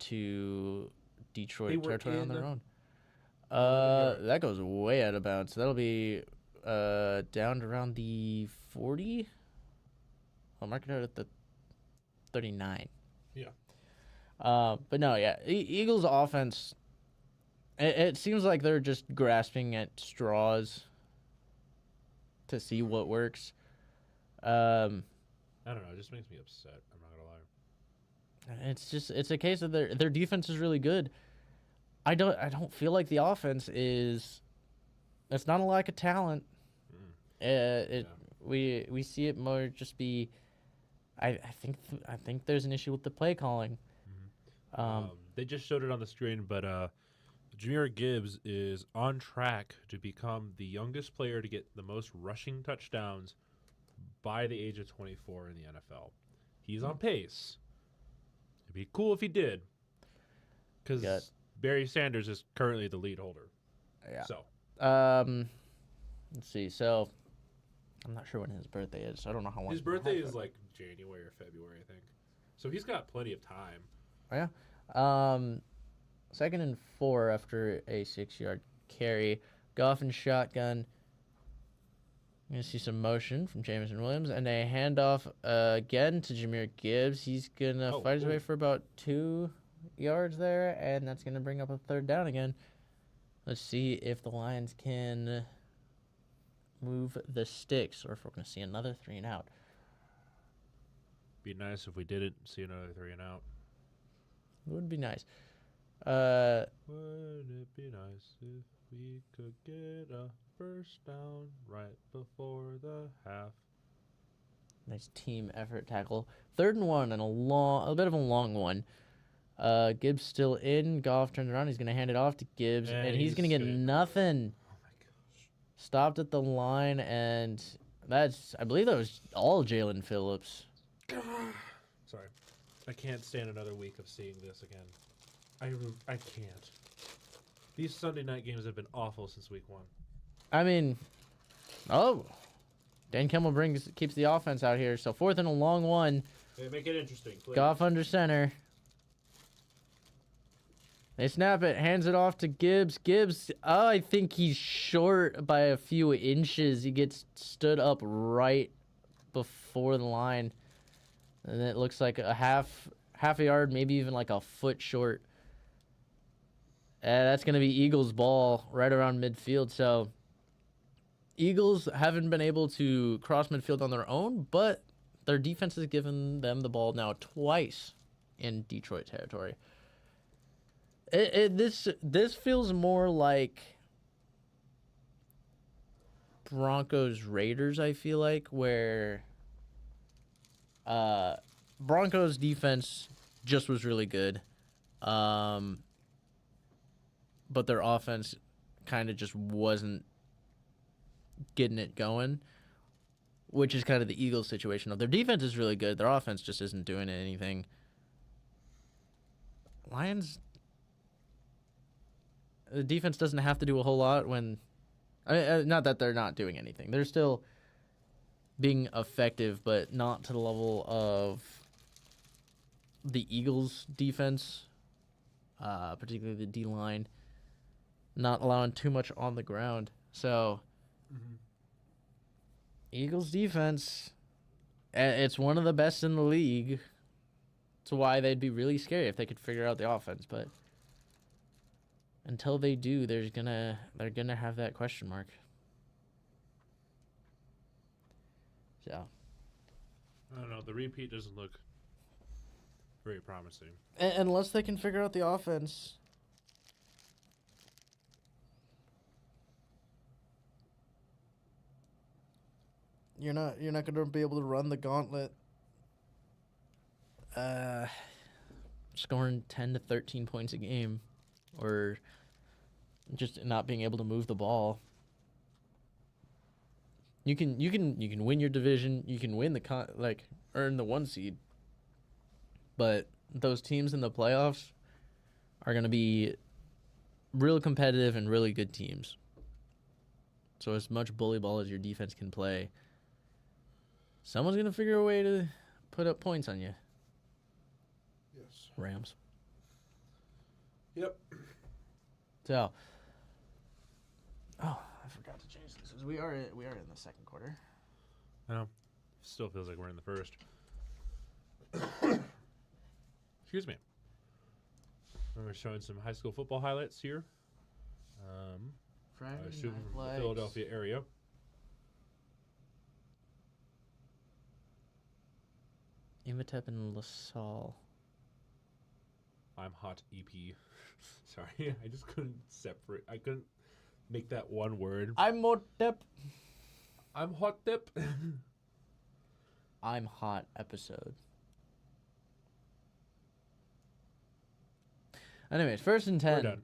to Detroit territory on their own. That goes way out of bounds. That'll be down to around the 40. I'll mark it out at the 39. Yeah. But no, yeah, Eagles offense. It seems like they're just grasping at straws to see what works. I don't know. It just makes me upset. I'm not gonna lie. It's a case of their defense is really good. I don't feel like the offense is. It's not a lack of talent. We see it more just be. I think there's an issue with the play calling. They just showed it on the screen, but Jahmyr Gibbs is on track to become the youngest player to get the most rushing touchdowns by the age of 24 in the NFL. He's on pace. It'd be cool if he did, because Barry Sanders is currently the lead holder. Yeah. So, let's see. So, I'm not sure when his birthday is. So I don't know how long. His birthday is like January or February, I think. So he's got plenty of time. Oh, yeah. 2nd and 4 after a 6-yard carry. Goff and shotgun. You're going to see some motion from Jameson Williams. And a handoff again to Jahmyr Gibbs. He's going to fight his way for about 2 yards there. And that's going to bring up a 3rd down again. Let's see if the Lions can move the sticks, or if we're going to see another 3 and out. Be nice if we didn't see another 3 and out. It would be nice. Would it be nice if we could get a first down right before the half? Nice team effort tackle. 3rd and 1 and a bit of a long one. Gibbs still in. Goff turned around. He's going to hand it off to Gibbs, and he's going to get nothing. Oh my gosh! Stopped at the line, and I believe that was all Jalen Phillips. Sorry, I can't stand another week of seeing this again. I can't. These Sunday night games have been awful since week 1. I mean, Dan Kimmel keeps the offense out here. So 4th and a long one. Hey, make it interesting, please. Goff under center. They snap it, hands it off to Gibbs. Gibbs, I think he's short by a few inches. He gets stood up right before the line. And it looks like a half a yard, maybe even like a foot short. That's going to be Eagles' ball right around midfield. So Eagles haven't been able to cross midfield on their own, but their defense has given them the ball now twice in Detroit territory. This feels more like Broncos Raiders, I feel like, where Broncos defense just was really good. But their offense kind of just wasn't getting it going, which is kind of the Eagles situation. Of their defense is really good, their offense just isn't doing anything. Lions, the defense doesn't have to do a whole lot when, not that they're not doing anything. They're still being effective, but not to the level of the Eagles defense, particularly the D-line, not allowing too much on the ground. So, Eagles defense, it's one of the best in the league. It's why they'd be really scary if they could figure out the offense, but until they do, they're gonna have that question mark. So, I don't know. The repeat doesn't look very promising. Unless they can figure out the offense. You're not going to be able to run the gauntlet. Scoring 10 to 13 points a game, or just not being able to move the ball. You can win your division. You can win earn the 1 seed. But those teams in the playoffs are going to be real competitive and really good teams. So as much bully ball as your defense can play, someone's going to figure a way to put up points on you. Yes. Rams. Yep. So, I forgot to change this. We are in the second quarter. Still feels like we're in the first. Excuse me. We're showing some high school football highlights here. I assume from the Philadelphia area. Imatep and LaSalle. I'm hot EP. Sorry, I just couldn't separate. I couldn't make that one word. I'm Motep. I'm hot dip. I'm hot episode. Anyways, 1st and 10. We're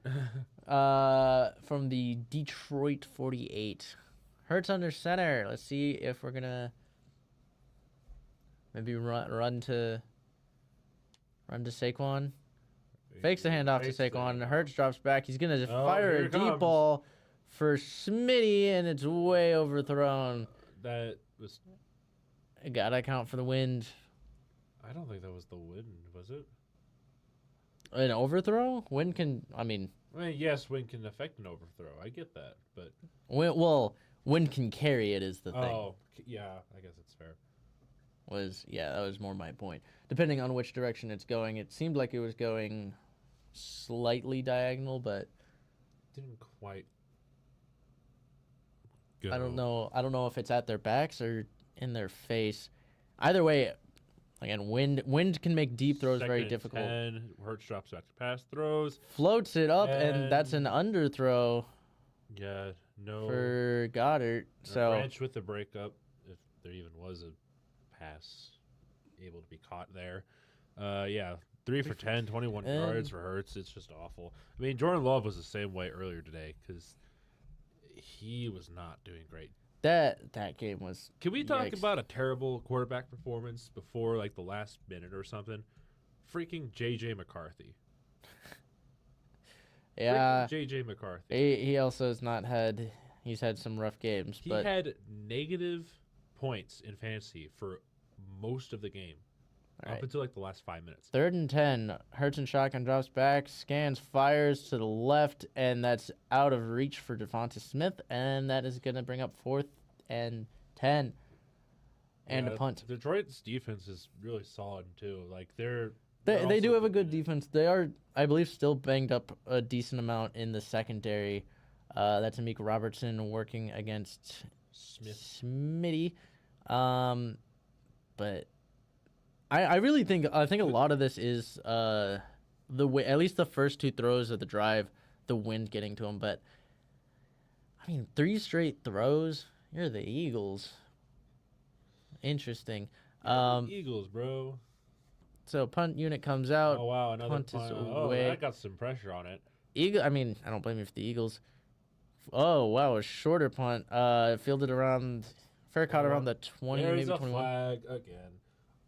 done. From the Detroit 48. Hurts under center. Let's see if we're gonna maybe run to Saquon. Fakes the handoff to Saquon. Hurts drops back. He's gonna fire a deep ball for Smitty, and it's way overthrown. That was. Gotta account for the wind. I don't think that was the wind, was it? An overthrow? Wind can. I mean, yes, wind can affect an overthrow. I get that, but wind can carry it is the thing. oh, yeah, I guess it's fair. That was more my point. Depending on which direction it's going, it seemed like it was going slightly diagonal, but Didn't quite. Go. I don't know if it's at their backs or in their face. Either way, again, wind can make deep throws very difficult. 10, Hurts drops back to pass throws. Floats it up, and that's an underthrow. Yeah, no. For Goddard. So Branch with the breakup, if there even was a pass able to be caught there. 3 for 10, 21 yards for Hurts. It's just awful. I mean, Jordan Love was the same way earlier today because he was not doing great. that game was. Can we talk about a terrible quarterback performance before like the last minute or something? Freaking J.J. McCarthy. Yeah. J.J. McCarthy. He also has not had. He's had some rough games. He had negative points in fantasy for most of the game. Up until like the last 5 minutes. 3rd and 10. Hurts and shotgun drops back, scans, fires to the left, and that's out of reach for Devonta Smith, and that is going to bring up 4th and 10. And a punt. Detroit's defense is really solid too. Like they do have a good defense. They are, I believe, still banged up a decent amount in the secondary. That's Amik Robertson working against Smitty. But I really think a lot of this is the way, at least the first 2 throws of the drive, the wind getting to him. But I mean, 3 straight throws. You're the Eagles. Interesting. Eagles, bro. So punt unit comes out. Oh wow, another punt is Oh, away. that got some pressure on it. I mean, I don't blame you for the Eagles. Oh wow, a shorter punt. Fielded around, fair caught around the 20, There's maybe a 21. flag again.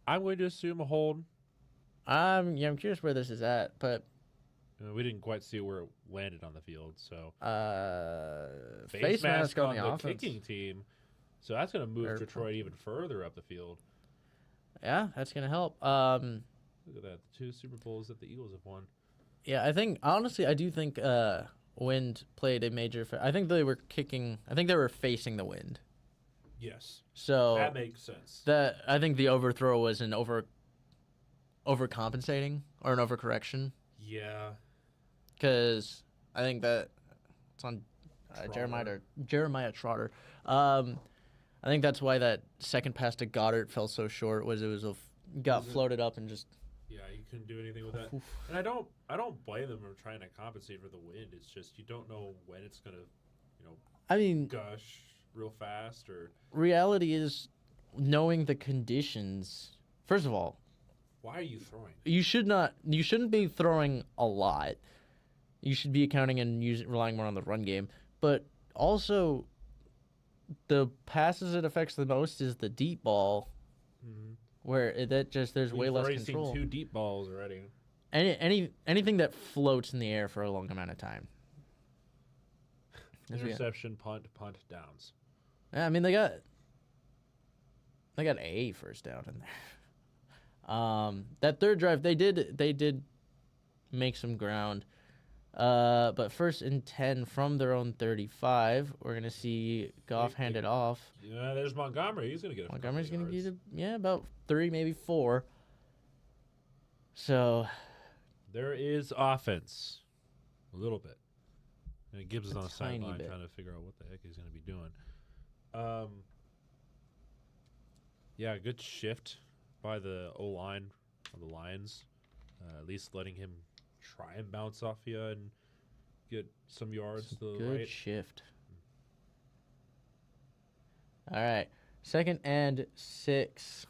I'm going to assume a hold. I'm curious where this is at, but We didn't quite see where it landed on the field, so face mask on the offense. kicking team. So that's going to move Detroit even further up the field. Yeah, that's gonna help. Look at that, the 2 Super Bowls that the Eagles have won. Yeah, I think honestly, I do think wind played a major. I think they were kicking. I think they were facing the wind. Yes. So that makes sense. I think the overthrow was an overcompensating or an overcorrection. Yeah. Because I think that it's on Jeremiah Trotter. I think that's why that second pass to Goddard fell so short. Got floated up and just. Yeah, you couldn't do anything with that. And I don't blame them for trying to compensate for the wind. It's just you don't know when it's gonna, gush real fast or. Reality is, knowing the conditions. First of all, why are you throwing? You shouldn't be throwing a lot. You should be accounting and relying more on the run game. But also, the passes it affects the most is the deep ball, Mm-hmm. where there's way less already control. seen 2 deep balls already. Anything that floats in the air for a long amount of time. Interception, punt, downs. Yeah, I mean they got a first down in there. That third drive they did make some ground. But first and 10 from their own 35, we're gonna see Goff hand it off. Yeah, there's Montgomery. He's gonna get. Montgomery's gonna get about 3, maybe 4. So there is offense, a little bit. And Gibbs is on the sideline bit. trying to figure out what the heck he's gonna be doing. Yeah, good shift by the O-line of the Lions. At least letting him try and bounce off you and get some yards to the good right. shift. All right, 2nd and 6.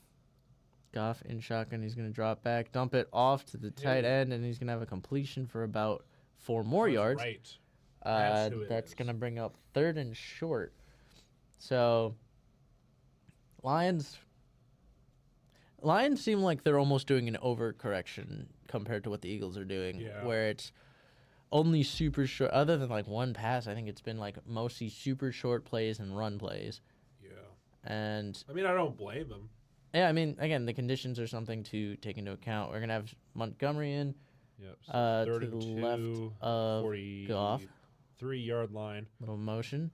Goff in shotgun. He's going to drop back, dump it off to the tight end, and he's going to have a completion for about 4 more yards. Right. That's going to bring up 3rd and short. So, Lions seem like they're almost doing an overcorrection compared to what the Eagles are doing, where it's only super short. Other than like one pass, I think it's been like mostly super short plays and run plays. Yeah. And I mean, I don't blame them. Yeah, I mean, again, the conditions are something to take into account. We're gonna have Montgomery in, Yep. So to the left of Goff. 3-yard line. Little motion.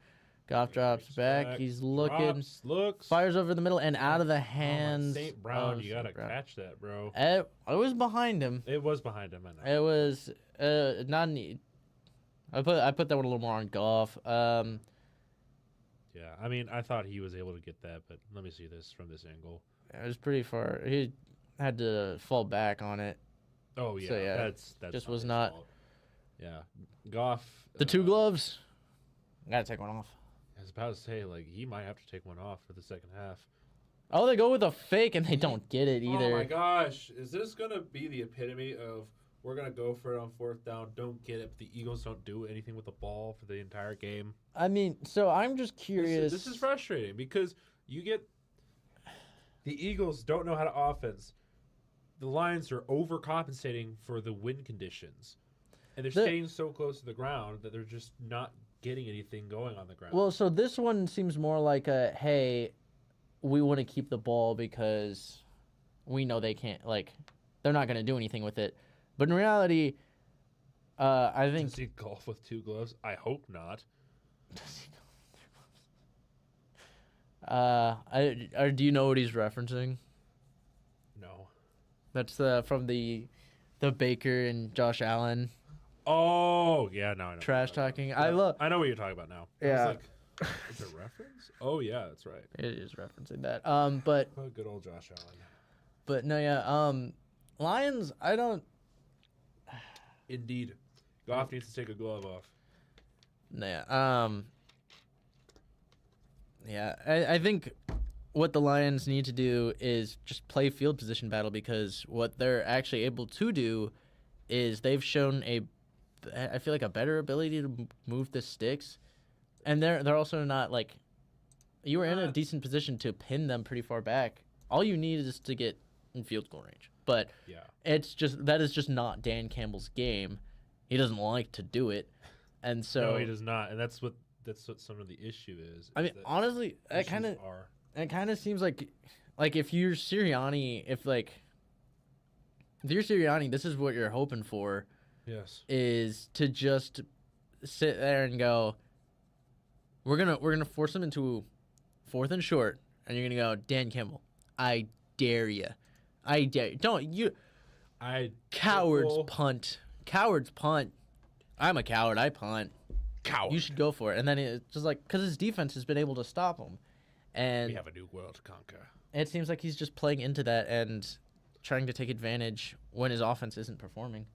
Goff drops back. He's looking. Looks. Fires over the middle and out of the hands. St. Brown, of you gotta St. Brown. catch that, bro. It was behind him. It was behind him. I know. It was not neat. I put that one a little more on Goff. Yeah, I mean, I thought he was able to get that, but let me see this from this angle. It was pretty far. He had to fall back on it. Oh yeah, So, yeah, that's just not was his not- fault. Yeah, Goff. The 2 gloves. Gotta take one off. I was about to say, like, he might have to take one off for the second half. Oh, they go with a fake and they don't get it either. Oh my gosh, is this gonna be the epitome of we're gonna go for it on 4th down, don't get it, but the Eagles don't do anything with the ball for the entire game? I mean, so I'm just curious. This is frustrating because you get the Eagles don't know how to offense. The Lions are overcompensating for the wind conditions, and they're staying so close to the ground that they're just not getting anything going on the ground. Well, so this one seems more like a, hey, we want to keep the ball because we know they can't, like, they're not going to do anything with it. But in reality, I think... Does he golf with 2 gloves? I hope not. Do you know what he's referencing? No. That's from the Baker and Josh Allen Oh, yeah, no, I know. trash talking. Yeah, I know what you're talking about now. Yeah. I was like, is it a reference? Oh, yeah, that's right. It is referencing that. But Oh, good old Josh Allen. But no, yeah. Lions, I don't. Indeed. Goff needs to take a glove off. Yeah. Yeah. I think what the Lions need to do is just play field position battle, because what they're actually able to do is they've shown I feel like a better ability to move the sticks, and they're also not like, you were in a decent position to pin them pretty far back. All you need is to get in field goal range. But Yeah. that is just not Dan Campbell's game. He doesn't like to do it, and so No, he does not, and that's what some of the issue is. I mean, that honestly, it issues kind of are. seems like if you're Sirianni, if you're Sirianni, this is what you're hoping for, Yes. is to just sit there and go, we're gonna force them into 4th and short, and you're gonna go, Dan Campbell, I dare you, don't you, cowards punt. I'm a coward. I punt. Coward. You should go for it. And then it's just like, because his defense has been able to stop him, and We have a new world to conquer. it seems like he's just playing into that and trying to take advantage when his offense isn't performing.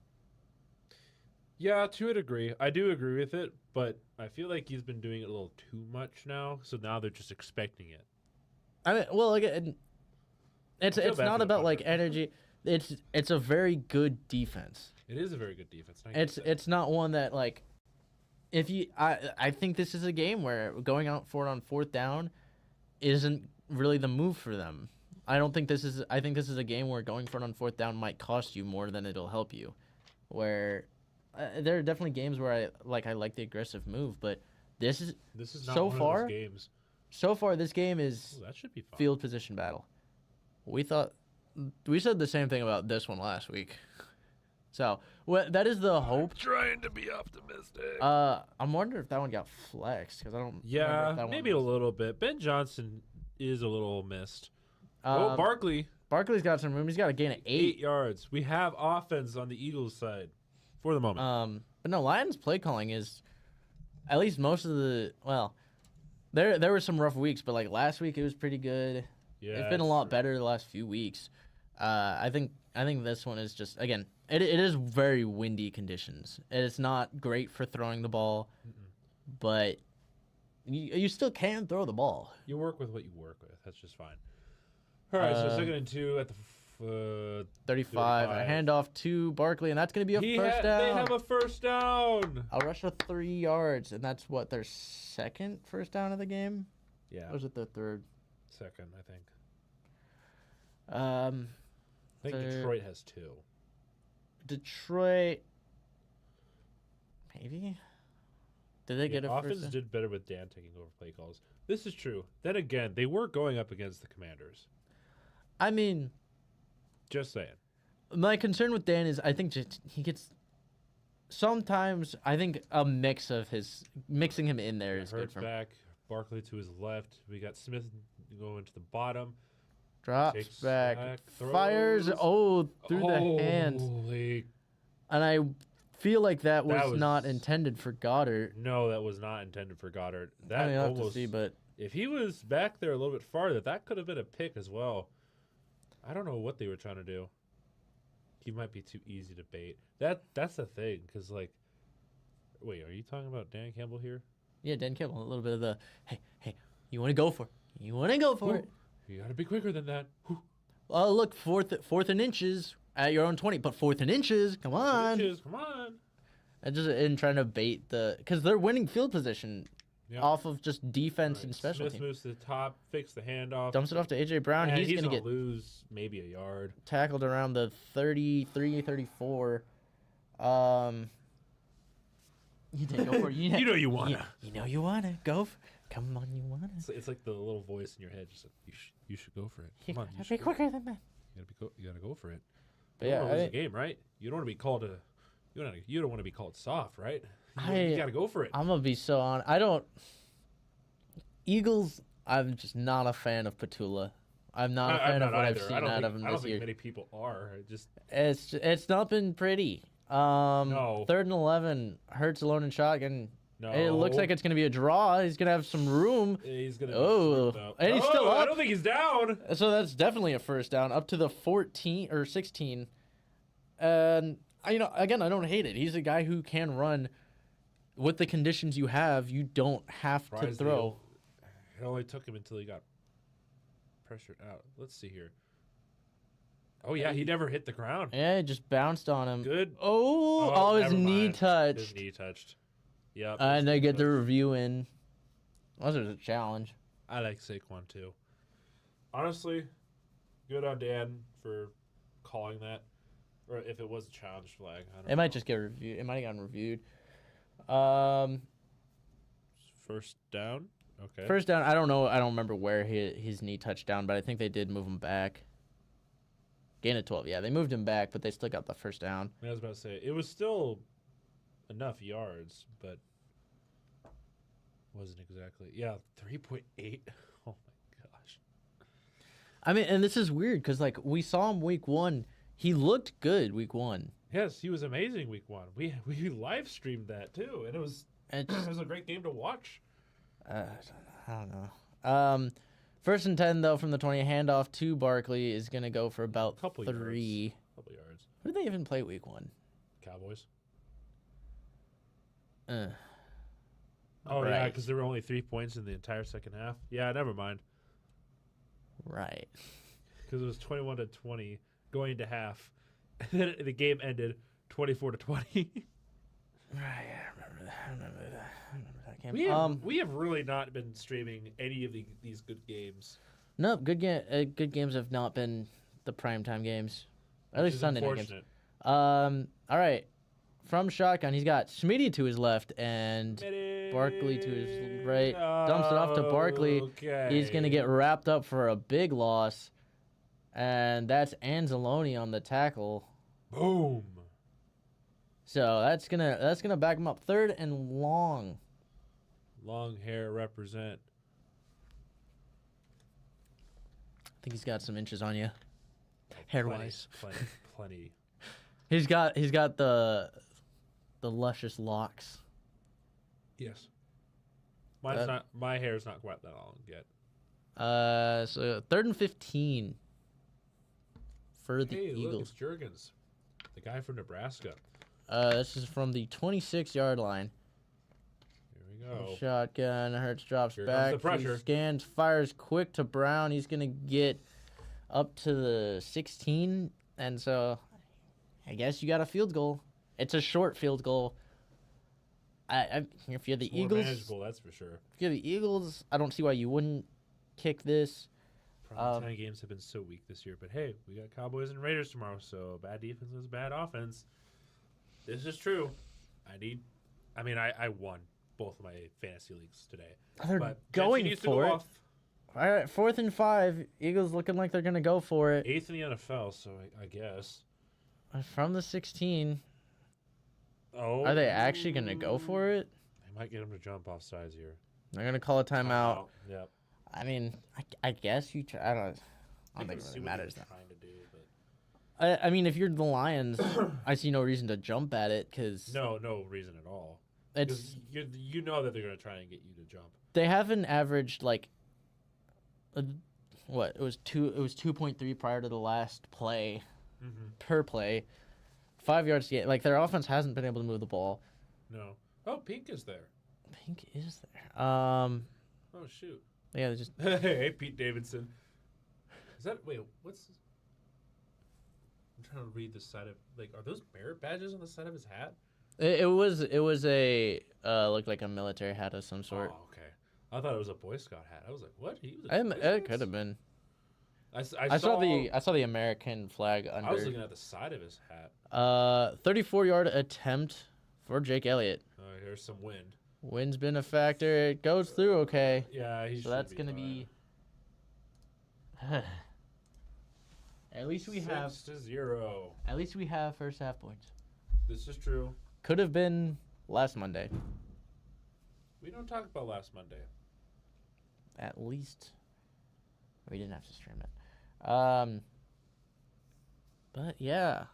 Yeah, to a degree. I do agree with it, but I feel like he's been doing it a little too much now, so now they're just expecting it. I mean, well, again, it's bad not for the about like punter. energy. It's a very good defense. It is a very good defense. It's not one that like I think this is a game where going out for it on fourth down isn't really the move for them. I don't think this is. I think this is a game where going for it on fourth down might cost you more than it'll help you. Where there are definitely games where I like the aggressive move, but this is not so one far. of those games. So far, this game is That should be fun. field position battle. We said the same thing about this one last week. So that is the hope. Trying to be optimistic. I'm wondering if that one got flexed because I don't. remember Yeah, if that maybe a one was. little bit. Ben Johnson is a little missed. Um, Barkley, Barkley's got some room. He's got a gain of 8 yards. We have offense on the Eagles side for the moment. But no, Lions play calling is at least most of the there were some rough weeks, but like last week it was pretty good. Yeah, It's been a lot better the last few weeks. I think this one is just again it is very windy conditions. It's not great for throwing the ball, but you still can throw the ball. You work with what you work with. That's just fine. All right, so 2nd and 2 at the 35. A handoff to Barkley, and that's going to be a first down. They have a first down. A rush of 3 yards, and that's what their second first down of the game. Yeah, Or was it their third? second, I think. Um, I think the- Detroit has 2. Detroit. Maybe. Did they get a offense first down? did better with Dan taking over play calls. This is true. Then again, they were going up against the Commanders. I mean, Just saying. my concern with Dan is I think just he gets. Sometimes I think a mix of mixing him in there is good Hurts for him. back. Barkley to his left. We got Smith going to the bottom. Drops Takes back, back, fires. throws. Oh, through the hands. Holy. And I feel like that That was not was- intended for Goddard. No, that was not intended for Goddard. I That mean, I'll have to almost. see, but If he was back there a little bit farther, that could have been a pick as well. I don't know what they were trying to do. He might be too easy to bait. That's the thing, because like, wait, are you talking about Dan Campbell here? yeah, Dan Campbell, a little bit of the hey, you want to go for it? You want to go for Ooh, it? You got to be quicker than that. Ooh, Oh, look, fourth and inches at your own 20, but fourth and inches, come on. inches, come on. And just in trying to bait because they're winning field position Yep. off of just defense Right, and special Smith teams. moves to the top, fix the handoff. Dumps it off to AJ Brown. And He's he's gonna gonna get lose maybe a yard. tackled around the 33, 34. You did go for it. You know you wanna. You know you wanna go. Come on, you wanna. It's like the little voice in your head, just like you should go for it. You Come on, gotta you be should go. quicker than that. You gotta go for it. But You yeah, don't wanna lose the game, right? You don't want to be called you don't want to be called soft, right? You gotta go for it. I'm gonna be so on. I don't. Eagles. I'm just not a fan of Petula. I'm not a fan of what I've seen out of him I don't this think year. many people are. It's not been pretty. No. 3rd and 11. Hurts alone in shotgun. No. It looks like it's gonna be a draw. He's gonna have some room. He's gonna. Oh, and he's still I up. don't think he's down. So that's definitely a first down up to the 14 or 16. And again, I don't hate it. He's a guy who can run. With the conditions you have, you don't have to throw. It only took him until he got pressured out. Let's see here. Oh yeah, he never hit the ground. Yeah, it just bounced on him. Good. Oh, his never knee mind. touched. His knee touched. Yep. And they get the review in. That was a challenge. I like Saquon too. Honestly, good on Dan for calling that. Or if it was a challenge flag, I don't know. It might just get reviewed. It might have gotten reviewed. First down. Okay. First down. I don't know. I don't remember where his knee touched down, but I think they did move him back. Gain of 12. Yeah, they moved him back, but they still got the first down. I was about to say it was still enough yards, but wasn't exactly. Yeah, 3.8. Oh my gosh. I mean, and this is weird because like we saw him week 1. He looked good week 1. Yes, he was amazing week 1. We live streamed that too, and it was It's, it was a great game to watch. I don't know. First and 10 though from the 20, handoff to Barkley is gonna go for about Couple 3. Couple yards. Who did they even play week 1? Cowboys. Uh, Oh yeah, right. because there were only 3 points in the entire second half. Yeah, never mind. Right. Because it was 21-20 going to half, and then the game ended 24-20. Right, yeah, I remember that. I remember that game. We have really not been streaming any of these good games. No, good games have not been the primetime games. At Which least is Sunday night games. unfortunate. All right. From Shotgun, he's got Smitty to his left and Smitty. Barkley to his right. Dumps it off to Barkley. Okay. He's going to get wrapped up for a big loss. And that's Anzalone on the tackle. Boom. So that's gonna back him up. Third and long. Long hair represent. I think he's got some inches on you. Hair wise. Plenty. He's got the luscious locks. Yes. My hair's not quite that long yet. So 3rd and 15 for the Hey, look, Eagles. it's Jurgens, the guy from Nebraska. This is from the 26-yard line. Here we go. Shotgun. Hurts drops Here comes back. the pressure. He scans, fires quick to Brown. He's gonna get up to the 16, and so I guess you got a field goal. It's a short field goal. If you're the It's more Eagles, manageable, that's for sure. if you're the Eagles, I don't see why you wouldn't kick this. Probably 10 games have been so weak this year, but hey, we got Cowboys and Raiders tomorrow, so bad defense is bad offense. This is true. I won both of my fantasy leagues today. They're But going Jesse needs to for go it. off All right, 4th and 5. Eagles looking like they're gonna go for it 8th in the NFL, so I guess. from the 16. Oh, Are they actually gonna go for it? I might get him to jump off sides here. They're gonna call a timeout. Yep. I mean, I guess you try. I don't think it see really what matters they're that. trying to do, but I mean, if you're the Lions, I see no reason to jump at it because no reason at all. it's 'Cause you know that they're gonna try and get you to jump. they haven't averaged like what it was 2.3 prior to the last play per play, 5 yards to get like their offense hasn't been able to move the ball. No. Oh, Pink is there. Pink is there. Oh shoot. Yeah, they just Hey, Pete Davidson. Is that what's? I'm trying to read the side of are those merit badges on the side of his hat? it was a looked like a military hat of some sort. Oh, okay. I thought it was a Boy Scout hat. I was like, what? He was a Boy It Scouts? could have been. I I saw the American flag under. I was looking at the side of his hat. 34-yard attempt for Jake Elliott. Oh, here's some wind. Wind's been a factor. It goes through okay. Yeah, So that's gonna be. At least we have. 6-0. At least we have first half points. This is true. Could have been last Monday. We don't talk about last Monday. At least we didn't have to stream it. But yeah,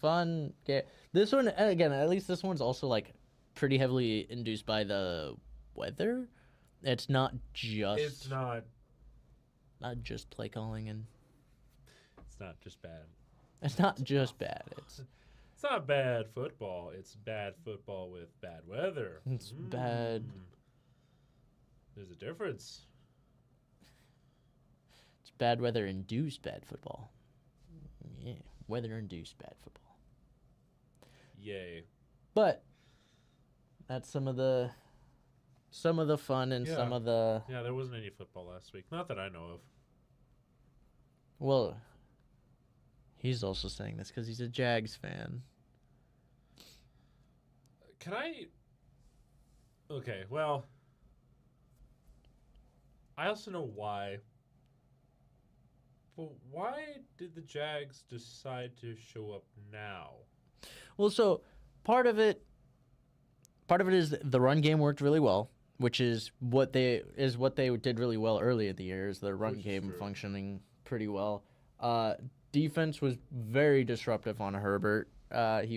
fun game. This one again. At least this one's also like pretty heavily induced by the weather. It's not just. It's not play calling and. It's not just bad. It's not just bad. It's not bad football. It's bad football with bad weather. It's bad. There's a difference. It's bad weather induced bad football. Yeah, weather induced bad football. Yay. But that's some of the fun and some of the Yeah, there wasn't any football last week. Not that I know of. well. He's also saying this because he's a Jags fan. Can I? Okay, well, I also know why. But why did the Jags decide to show up now? Well, so part of it is the run game worked really well, which is what they did really well early in the year. Is the run Which is game true. functioning pretty well. Defense was very disruptive on Herbert. He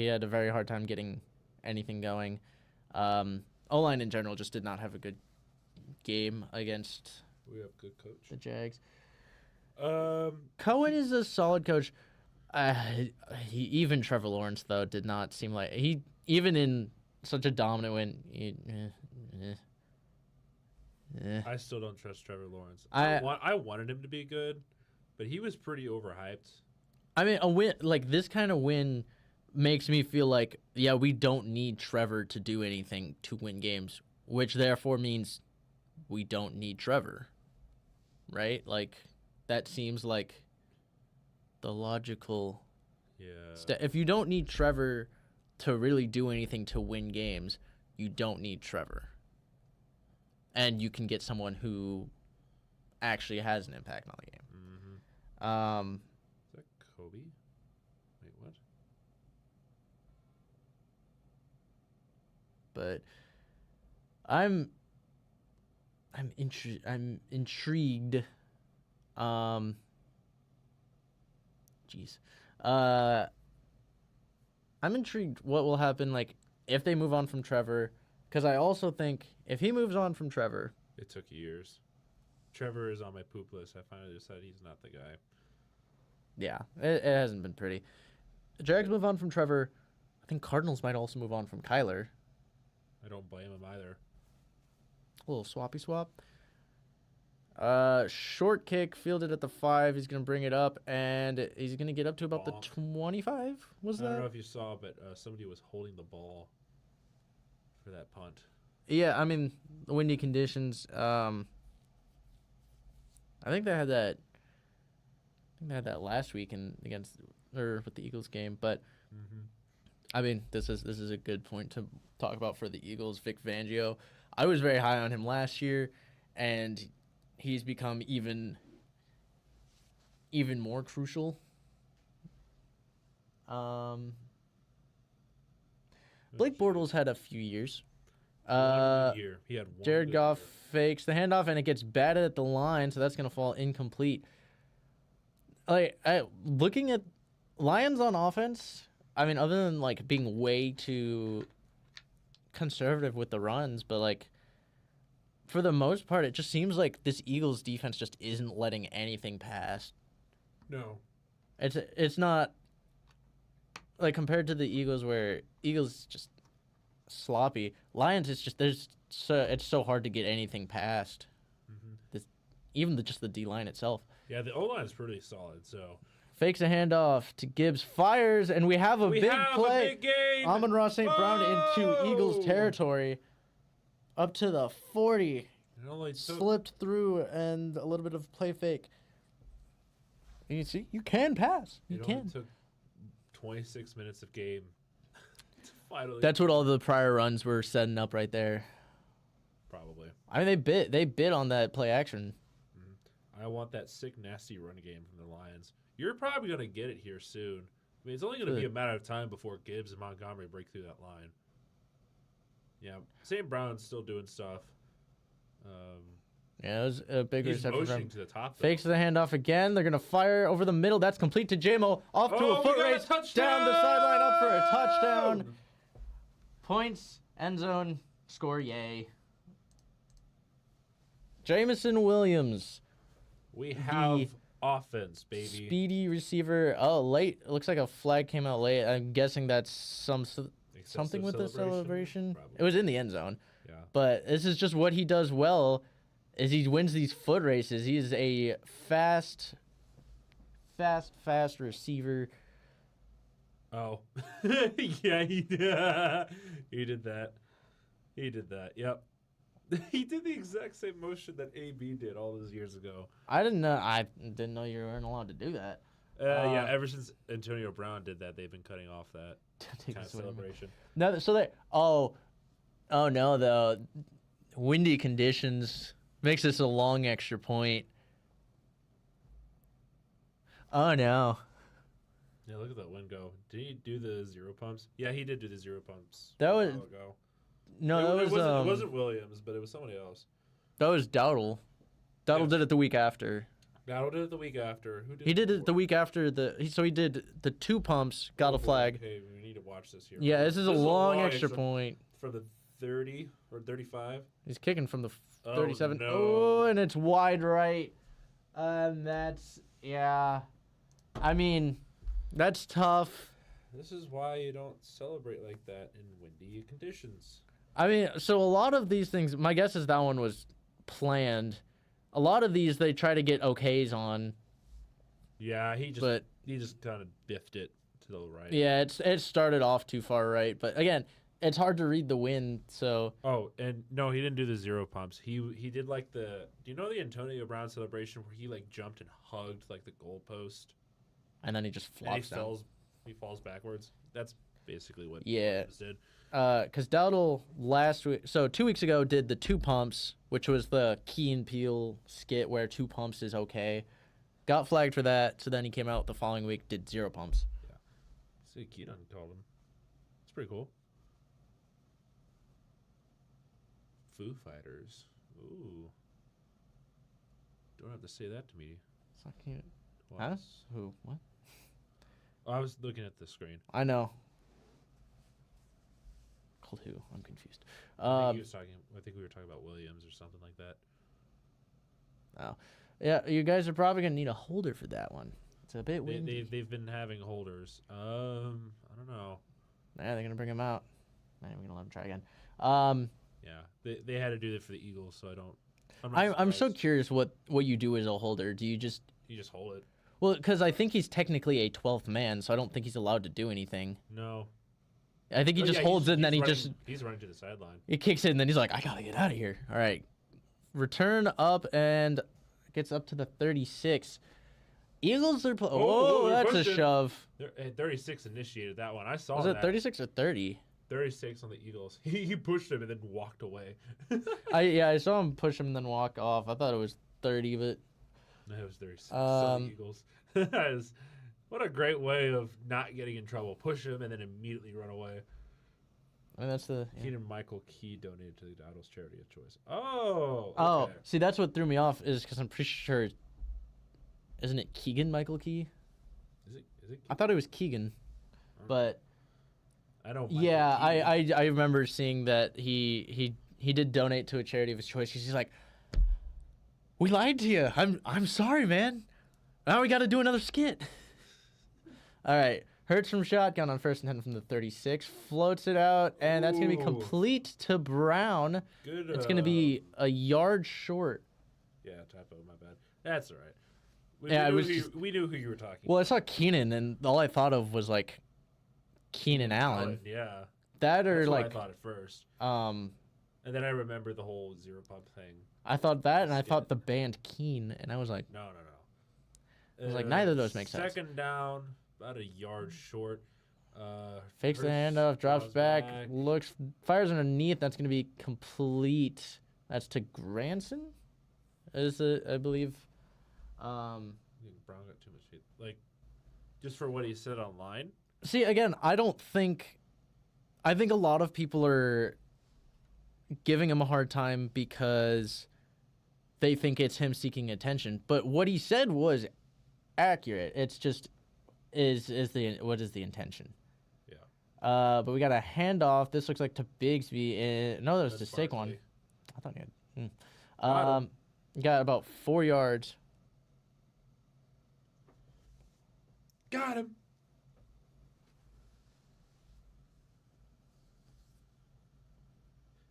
had a very hard time getting anything going. O-line in general just did not have a good game against We have good coach. the Jags. Um, Cohen is a solid coach. Even Trevor Lawrence though did not seem like even in such a dominant win. I still don't trust Trevor Lawrence. I wanted him to be good, but he was pretty overhyped. I mean, a win like this kind of win makes me feel like, yeah, we don't need Trevor to do anything to win games, which therefore means we don't need Trevor, right? Like, that seems like the logical step. If you don't need Trevor to really do anything to win games, you don't need Trevor. And you can get someone who actually has an impact on the game. Mm-hmm. Is that Kobe? Wait, what? But I'm intrigued. Jeez. I'm intrigued what will happen, like, if they move on from Trevor, because I also think if he moves on from Trevor, it took years. Trevor is on my poop list. I finally decided he's not the guy. Yeah, it hasn't been pretty. Jags move on from Trevor. I think Cardinals might also move on from Kyler. I don't blame him either. A little swappy swap. Short kick fielded at the 5. He's gonna bring it up, and he's gonna get up to about Bonk. the 25. Was that? I don't know if you saw, but somebody was holding the ball for that punt. Yeah, I mean, windy conditions. I think they had that. Last week against with the Eagles game, but I mean, this is a good point to talk about for the Eagles. Vic Fangio, I was very high on him last year, and he's become even more crucial. Blake Bortles had a few years. One good year. He had one Jared good Goff year. fakes the handoff, and it gets batted at the line, so that's going to fall incomplete. Like, looking at Lions on offense, I mean, other than, like, being way too conservative with the runs, but, like, for the most part, it just seems like this Eagles defense just isn't letting anything pass. No. It's not, like, compared to the Eagles, where Eagles just sloppy. Lions, it's so hard to get anything past. Even just the D line itself. Yeah, the O line is pretty solid. So fakes a handoff to Gibbs, fires, and we have a big play. A big gain. Amon-Ra St. Brown into Eagles territory, up to the 40. It only took... Slipped through, and a little bit of play fake. And you see, you can pass. You can. It took 26 minutes of game. Finally. That's what all the prior runs were setting up right there. Probably. I mean, they bit on that play action. I want that sick, nasty run game from the Lions. You're probably going to get it here soon. I mean, it's only going to be a matter of time before Gibbs and Montgomery break through that line. Yeah, St. Brown's still doing stuff. Yeah, it was a big reception from him. To the top. Fakes the handoff again. They're going to fire over the middle. That's complete to JMO. Off to a foot race. Down the sideline, up for a touchdown. Points, end zone, score, yay. Jameson Williams. We have offense, baby. Speedy receiver. Oh, late. It looks like a flag came out late. I'm guessing that's something with the celebration. Probably. It was in the end zone. Yeah. But this is just what he does well, is he wins these foot races. He is a fast receiver. Oh. Yeah, he did. He did that. Yep. He did the exact same motion that AB did all those years ago. I didn't know you weren't allowed to do that. Yeah, ever since Antonio Brown did that, they've been cutting off that kind of celebration. No, so they oh no, though. Windy conditions makes this a long extra point. Oh no. Yeah, look at that wind go. Did he do the zero pumps? Yeah, he did do the zero pumps. That was a while ago. No, it wasn't Williams, but it was somebody else. That was Dowdle. Dowdle did it the week after. Dowdle did it the week after. Who did he did it the week after so he did the 2 pumps, got a flag. Okay, we need to watch this here. Yeah, this is a long extra point. For the 30 or 35. He's kicking from the 37. No. Oh, and it's wide right. That's, yeah. I mean, that's tough. This is why you don't celebrate like that in windy conditions. I mean, so a lot of these things, my guess is that one was planned. A lot of these they try to get okays on. Yeah, he just kind of biffed it to to the right. Yeah, it started off too far right, but again, it's hard to read the wind. So Oh, and no, he didn't do the zero pumps. He did like the. Do you know the Antonio Brown celebration where he like jumped and hugged like the goalpost and then he just and he flops down. falls backwards? That's basically what Yeah. Williams did. Because Dowdle last week, so 2 weeks ago, did the 2 pumps, which was the Key and Peele skit where 2 pumps is okay. Got flagged for that, so then he came out the following week, did 0 pumps. Yeah. See, Keaton called him. It's pretty cool. Foo Fighters. Ooh. Don't have to say that to me. It's not cute. Once. Huh? Who? What? Oh, I was looking at the screen. I know. Called who? I'm confused. I think we were talking about Williams or something like that. Oh. Yeah, you guys are probably going to need a holder for that one. It's a bit windy. They've been having holders. I don't know. Yeah, they're going to bring him out. Man, we're going to let him try again. Yeah, they had to do that for the Eagles, so I don't. I'm so curious what you do as a holder. Do you just hold it? Well, because I think he's technically a 12th man, so I don't think he's allowed to do anything. No. I think he just holds it, and then he's running to the sideline. He kicks it, and then he's like, I gotta get out of here. All right. Return up, and gets up to the 36. Eagles are... that's a shove. 36 initiated that one. I saw that. Was it 36 or 30? 36 on the Eagles. He pushed him and then walked away. I saw him push him and then walk off. I thought it was 30, but... No, it was 36 on the Eagles. What a great way of not getting in trouble. Push him and then immediately run away. I mean, that's the... Yeah. Keenan Michael Key donated to the Dowdle's charity of choice. Oh, okay. Oh, see, that's what threw me off is because I'm pretty sure... Isn't it Keegan Michael Key? Is it? I thought it was Keegan, but... I don't. Yeah, I remember seeing that he did donate to a charity of his choice. He's like, we lied to you. I'm sorry, man. Now we got to do another skit. All right, Hurts from shotgun on 1st and 10 from the 36, floats it out, and that's gonna be complete to Brown. Good. It's gonna be a yard short. Yeah, typo. My bad. That's all right. We knew who you were talking. Well, I saw Keenan, and all I thought of was like Keenan Allen. Yeah. That or That's like what I thought at first. And then I remembered the whole zero pump thing. I thought that, and I thought the band Keen, and I was like, No. I was like, neither of those make sense. Second down, about a yard short. Fakes the handoff, drops back, fires underneath. That's going to be complete. That's to Granson, I believe. Brown got too much hate. Like, just for what he said online. See, again, I think a lot of people are giving him a hard time because they think it's him seeking attention. But what he said was accurate. It's just what is the intention? Yeah. But we got a handoff. This looks like to Bigsby. No, that was to Saquon. Barkley. I thought he had. Got about 4 yards. Got him.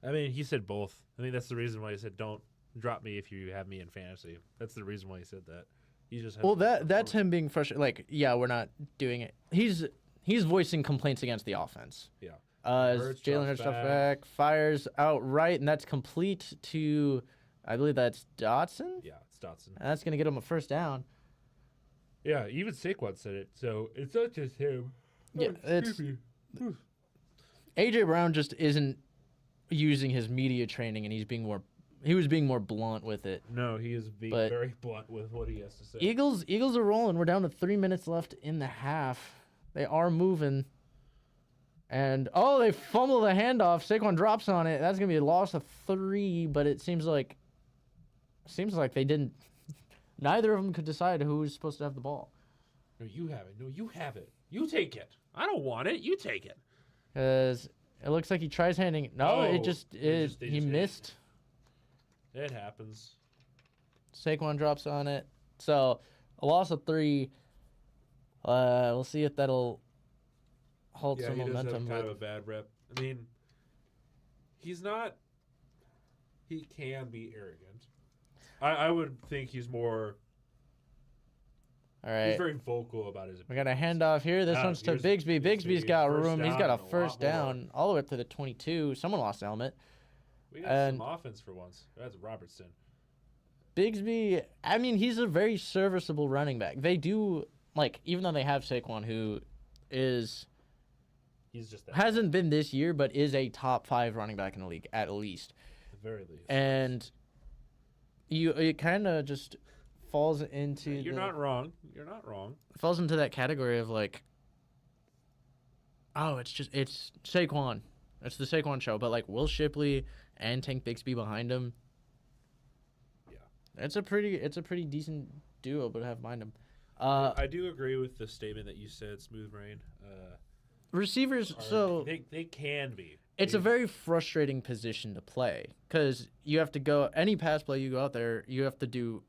I mean, he said both. I think that's the reason why he said, "Don't drop me if you have me in fantasy." That's the reason why he said that. He just that's him being frustrated. Like, yeah, we're not doing it. He's voicing complaints against the offense. Yeah. Jalen Hurts drops back, fires outright, and that's complete to, I believe that's Dotson. Yeah, it's Dotson. And that's gonna get him a first down. Yeah, even Saquon said it, so it's not just him. Yeah, AJ Brown just isn't using his media training, and he was being more blunt with it. No, he is being very blunt with what he has to say. Eagles are rolling. We're down to 3 minutes left in the half. They are moving. And they fumble the handoff. Saquon drops on it. That's gonna be a loss of 3, but it seems like they didn't. Neither of them could decide who was supposed to have the ball. No, you have it. No, you have it. You take it. I don't want it. You take it. Because it looks like he tries handing it. No, he missed. It happens. Saquon drops on it. So, a loss of 3. We'll see if that'll hold some momentum. He does have kind of a bad rep. I mean, he's not... He can be arrogant. I would think he's more All He's right. very vocal about his We got a opinions. handoff here. This Now, one's to here's Bigsby. Bigsby's got first room. He's down got a and lot first more. down all the way up to the 22. Someone lost the helmet. We got And some offense for once. That's Robertson. Bigsby, I mean, he's a very serviceable running back. They do, like, even though they have Saquon, who is He's just that hasn't been this year, but is a top 5 running back in the league at least. at the very least. And it kind of just falls into You're not wrong. You're not wrong. falls into that category of like, oh, it's Saquon. It's the Saquon show, but like Will Shipley and Tank Bixby behind him. Yeah. It's a pretty decent duo, but have behind him. I do agree with the statement that you said, Smooth Brain. Receivers, so they can be. it's a very frustrating position to play because you have to go any pass play you go out there, you have to do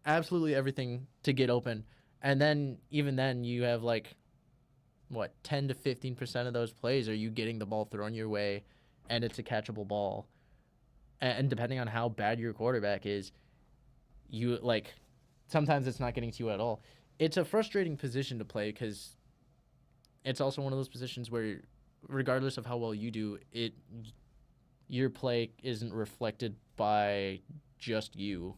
absolutely everything to get open, and then even then you have like what 10 to 15% of those plays are you getting the ball thrown your way, and it's a catchable ball, and depending on how bad your quarterback is, you like sometimes it's not getting to you at all. It's a frustrating position to play because it's also one of those positions where, regardless of how well you do, your play isn't reflected by just you,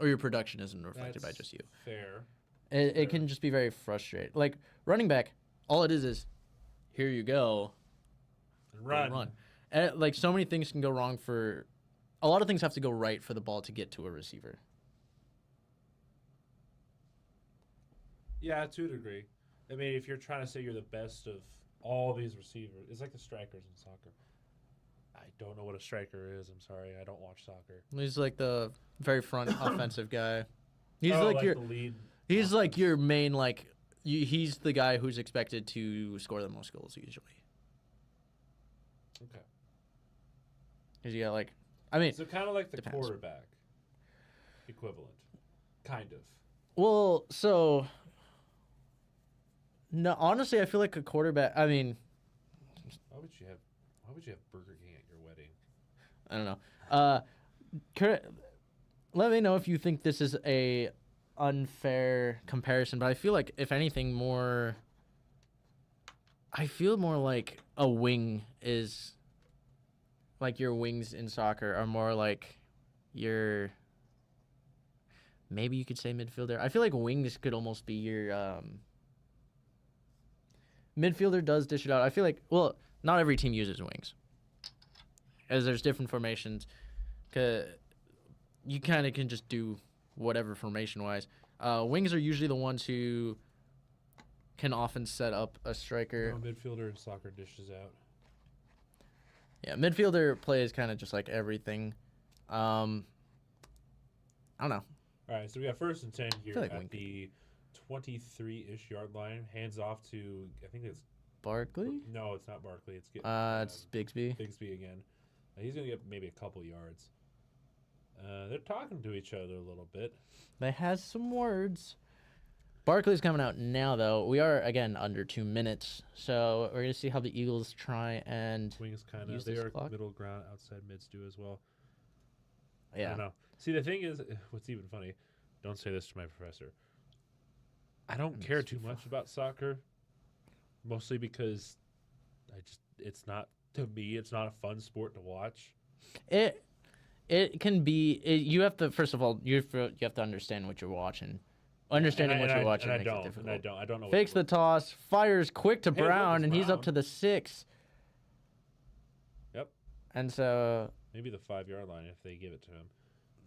or your production isn't reflected by just you. Fair. It can just be very frustrating. Like running back, all it is here you go, Run. run. And, like so many things can go wrong for, a lot of things have to go right for the ball to get to a receiver. Yeah, to a degree. I mean, if you're trying to say you're the best of all these receivers, it's like the strikers in soccer. I don't know what a striker is. I'm sorry, I don't watch soccer. He's like the very front offensive guy. He's like your the lead. He's like your main, like, he's the guy who's expected to score the most goals usually. Okay. Because you got, like, I mean. So kind of like the depends. quarterback equivalent. Kind of. Well, so. No, honestly, I feel like a quarterback. I mean. Why would you have Burger King at your wedding? I don't know. Let me know if you think this is a unfair comparison, but I feel like if anything I feel more like a wing is like your wings in soccer are more like your, maybe you could say midfielder. I feel like wings could almost be your midfielder does dish it out. I feel like, well, not every team uses wings, as there's different formations. 'Cause you kind of can just do whatever formation-wise. Wings are usually the ones who can often set up a striker. No, midfielder in soccer dishes out. Yeah, midfielder plays kind of just like everything. I don't know. All right, so we got 1st and 10 here like at wing. the 23-ish yard line. Hands off to, I think it's... Barkley? No, it's not Barkley. It's It's Bigsby. Bigsby again. He's going to get maybe a couple yards. They're talking to each other a little bit. They has some words. Barkley's coming out now, though. We are, again, under 2 minutes. So we're going to see how the Eagles try and Wings kind use of, they this are clock. middle ground, outside mids do as well. I Yeah. don't know. See, the thing is, what's even funny, don't say this to my professor. I don't care too much about soccer, mostly because it's not, to me, it's not a fun sport to watch. It can be. You have to, first of all, you have to understand what you're watching. Understanding what you're watching makes it difficult. I don't know. Fakes the toss, fires quick to Hey, look, Brown, it's and he's up Brown. to the 6. Yep. And so Maybe the 5-yard line if they give it to him.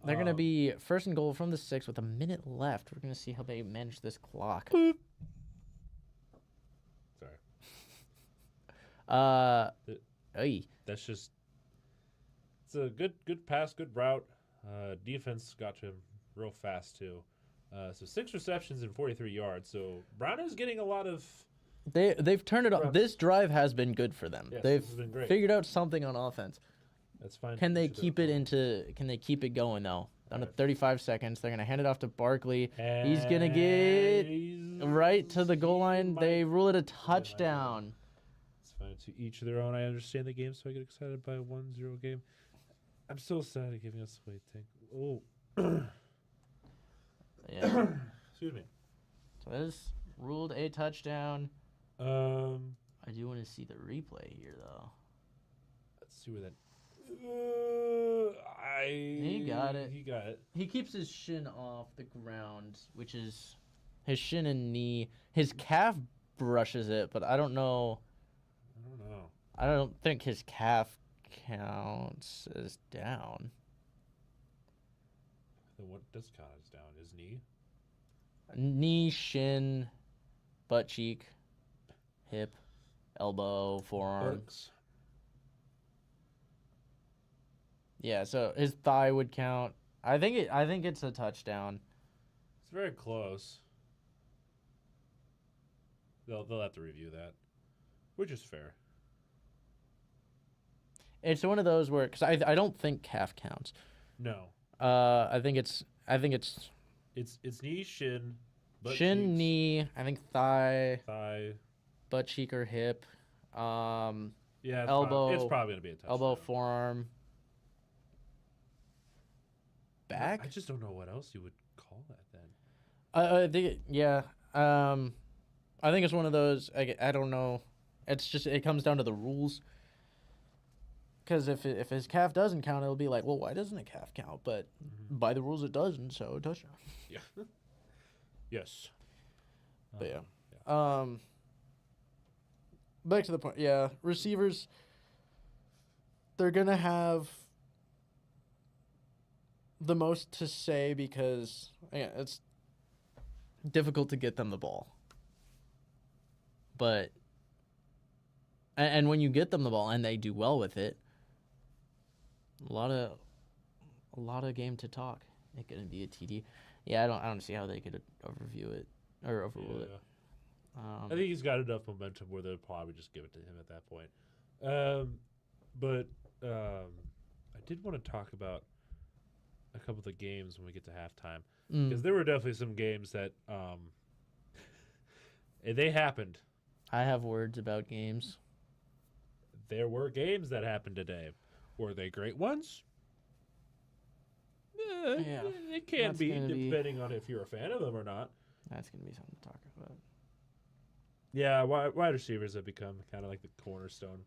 they're going to be 1st and goal from the 6 with a minute left. We're going to see how they manage this clock. Sorry. That's just. It's a good pass, good route. Defense got to him real fast too. So 6 receptions and 43 yards. So Brown is getting a lot of. They've turned it up. Reps. This drive has been good for them. Yes, They've this has been great. figured out something on offense. That's fine. Can they Should do keep it into? Can they keep it going though? Down to Alright. 35 seconds. They're gonna hand it off to Barkley. And He's gonna get he's- right to the goal line. might- They rule it a touchdown. It's fine. To each their own. I understand the game, so I get excited by a 1-0 game. I'm so sad at giving us away, Tank. Oh. was ruled a touchdown. I do want to see the replay here, though. Let's see where that. He got it. He got it. He keeps his shin off the ground, which is his shin and knee. His calf brushes it, but I don't know. I don't know. I don't think his calf counts as down. Then what does count as down? His knee? Knee, shin, butt cheek, hip, elbow, forearm. Buttocks. Yeah, so his thigh would count. I think it's a touchdown. It's very close. They'll have to review that, which is fair. It's one of those where, because I don't think calf counts. No. I think it's It's knee, shin, butt shin, cheeks, knee. I think thigh, thigh. butt cheek or hip. Yeah, it's Elbow. It's probably gonna be a touchdown. Elbow, forearm, back. I just don't know what else you would call that then. I think yeah. I think it's one of those. I don't know. It's just it comes down to the rules. Because if his calf doesn't count, it'll be like, well, why doesn't a calf count? But by the rules, it doesn't. So a touchdown. Yeah. Yes. But yeah. Back to the point. Yeah, receivers. They're gonna have the most to say because it's difficult to get them the ball. But and when you get them the ball and they do well with it, a lot of game to talk. It's gonna be a TD. Yeah, I don't see how they could overview it or overrule it. I think he's got enough momentum where they'll probably just give it to him at that point. But I did want to talk about a couple of the games when we get to halftime because there were definitely some games that they happened. I have words about games. There were games that happened today. Were they great ones? Yeah, it can that's be gonna be- depending on if you're a fan of them or not. That's gonna be something to talk about. Yeah, wide receivers have become kind of like the cornerstone.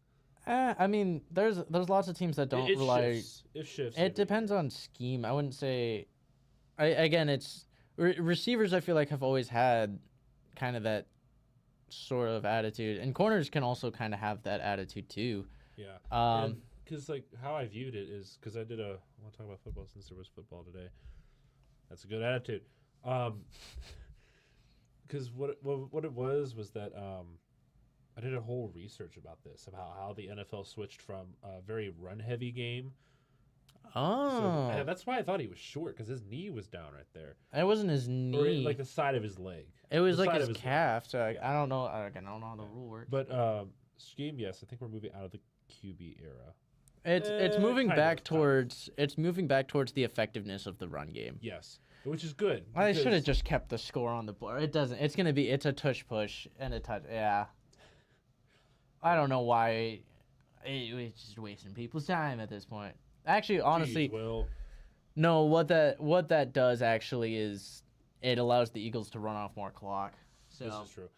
I mean, there's lots of teams that don't It rely. shifts. It shifts. It depends on scheme. I wouldn't say. Again, it's receivers. I feel like have always had kind of that sort of attitude, and corners can also kind of have that attitude too. Yeah. Because like how I viewed it is because I want to talk about football since there was football today. That's a good attitude. Because what it was that I did a whole research about this about how the NFL switched from a very run heavy game. Oh, So, that's why I thought he was short because his knee was down right there, it wasn't his knee. or like the side of his leg. It was the like side his of his calf. So Yeah. I don't know. I don't know how the rule works. But scheme, yes, I think we're moving out of the QB era. It's moving kind back of. towards the effectiveness of the run game. Yes, which is good. I should have because- just kept the score on the board. It doesn't. It's a tush push and a touch. Yeah. I don't know why. It's just wasting people's time at this point. Actually, honestly, Jeez, Will. no. What that does actually is it allows the Eagles to run off more clock. So This is true.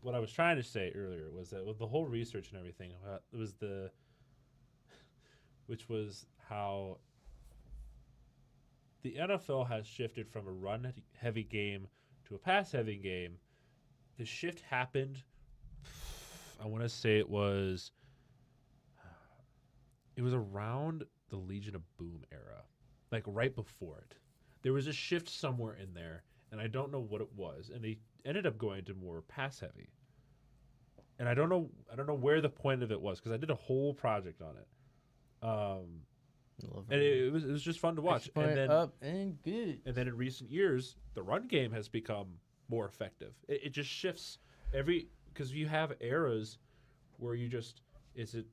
What I was trying to say earlier was that with the whole research and everything, which was how the NFL has shifted from a run-heavy game to a pass-heavy game. The shift happened. I want to say it was around the Legion of Boom era, like right before it. There was a shift somewhere in there, and I don't know what it was, and they ended up going to more pass heavy. And I don't know where the point of it was because I did a whole project on it. And it was just fun to watch. And then up and good. And then in recent years, the run game has become more effective. It just shifts because you have eras where is it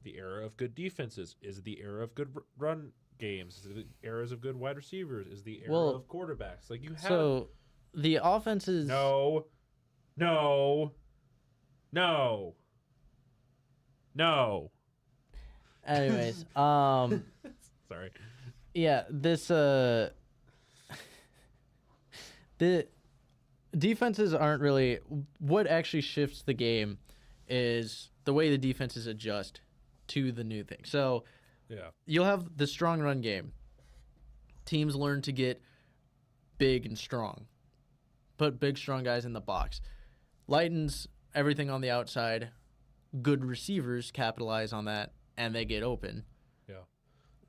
the era of good defenses? Is it the era of good run games? Is it the eras of good wide receivers? Is the era of quarterbacks? Like you have. So the offenses. No. Anyways, Sorry. yeah, this defenses aren't really what actually shifts the game is the way the defenses adjust to the new thing. So Yeah. you'll have the strong run game. Teams learn to get big and strong. Put big, strong guys in the box. Lightens everything on the outside. Good receivers capitalize on that, and they get open. Yeah.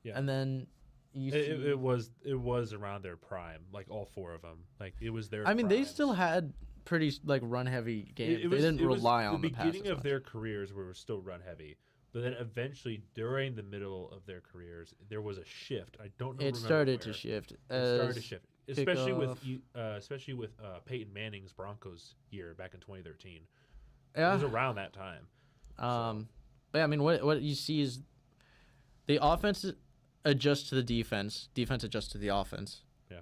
Yeah. And then you see... It was around their prime, like all four of them. Like it was their. I mean, they primes. still had pretty like run heavy games. It was, they didn't rely on the the pass beginning as of much. their careers where it was still run heavy, but then eventually during the middle of their careers there was a shift. I don't know. It started to shift. It started to shift, especially with Peyton Manning's Broncos year back in 2013. Yeah. It was around that time. But yeah, I mean, what you see is the offense adjusts to the defense. Defense adjusts to the offense. Yeah.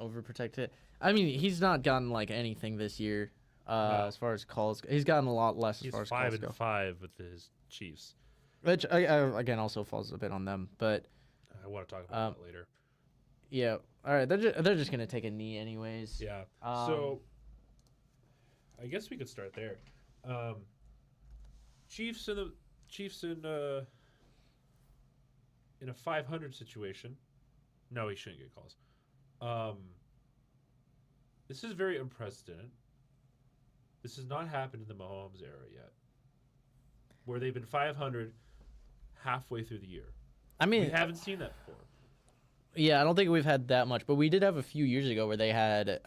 Overprotect it. I mean, he's not gotten like anything this year. No. As far as calls, he's gotten a lot less He's as far as calls go. 5-5 with his Chiefs. Which again also falls a bit on them. But I want to talk about that later. yeah, all right. They're just gonna take a knee anyways. Yeah. So I guess we could start there. Chiefs in a 500 situation. No, he shouldn't get calls. This is very unprecedented. This has not happened in the Mahomes era yet, where they've been 500 halfway through the year. I mean, We haven't seen that before. yeah, I don't think we've had that much, but we did have a few years ago where they had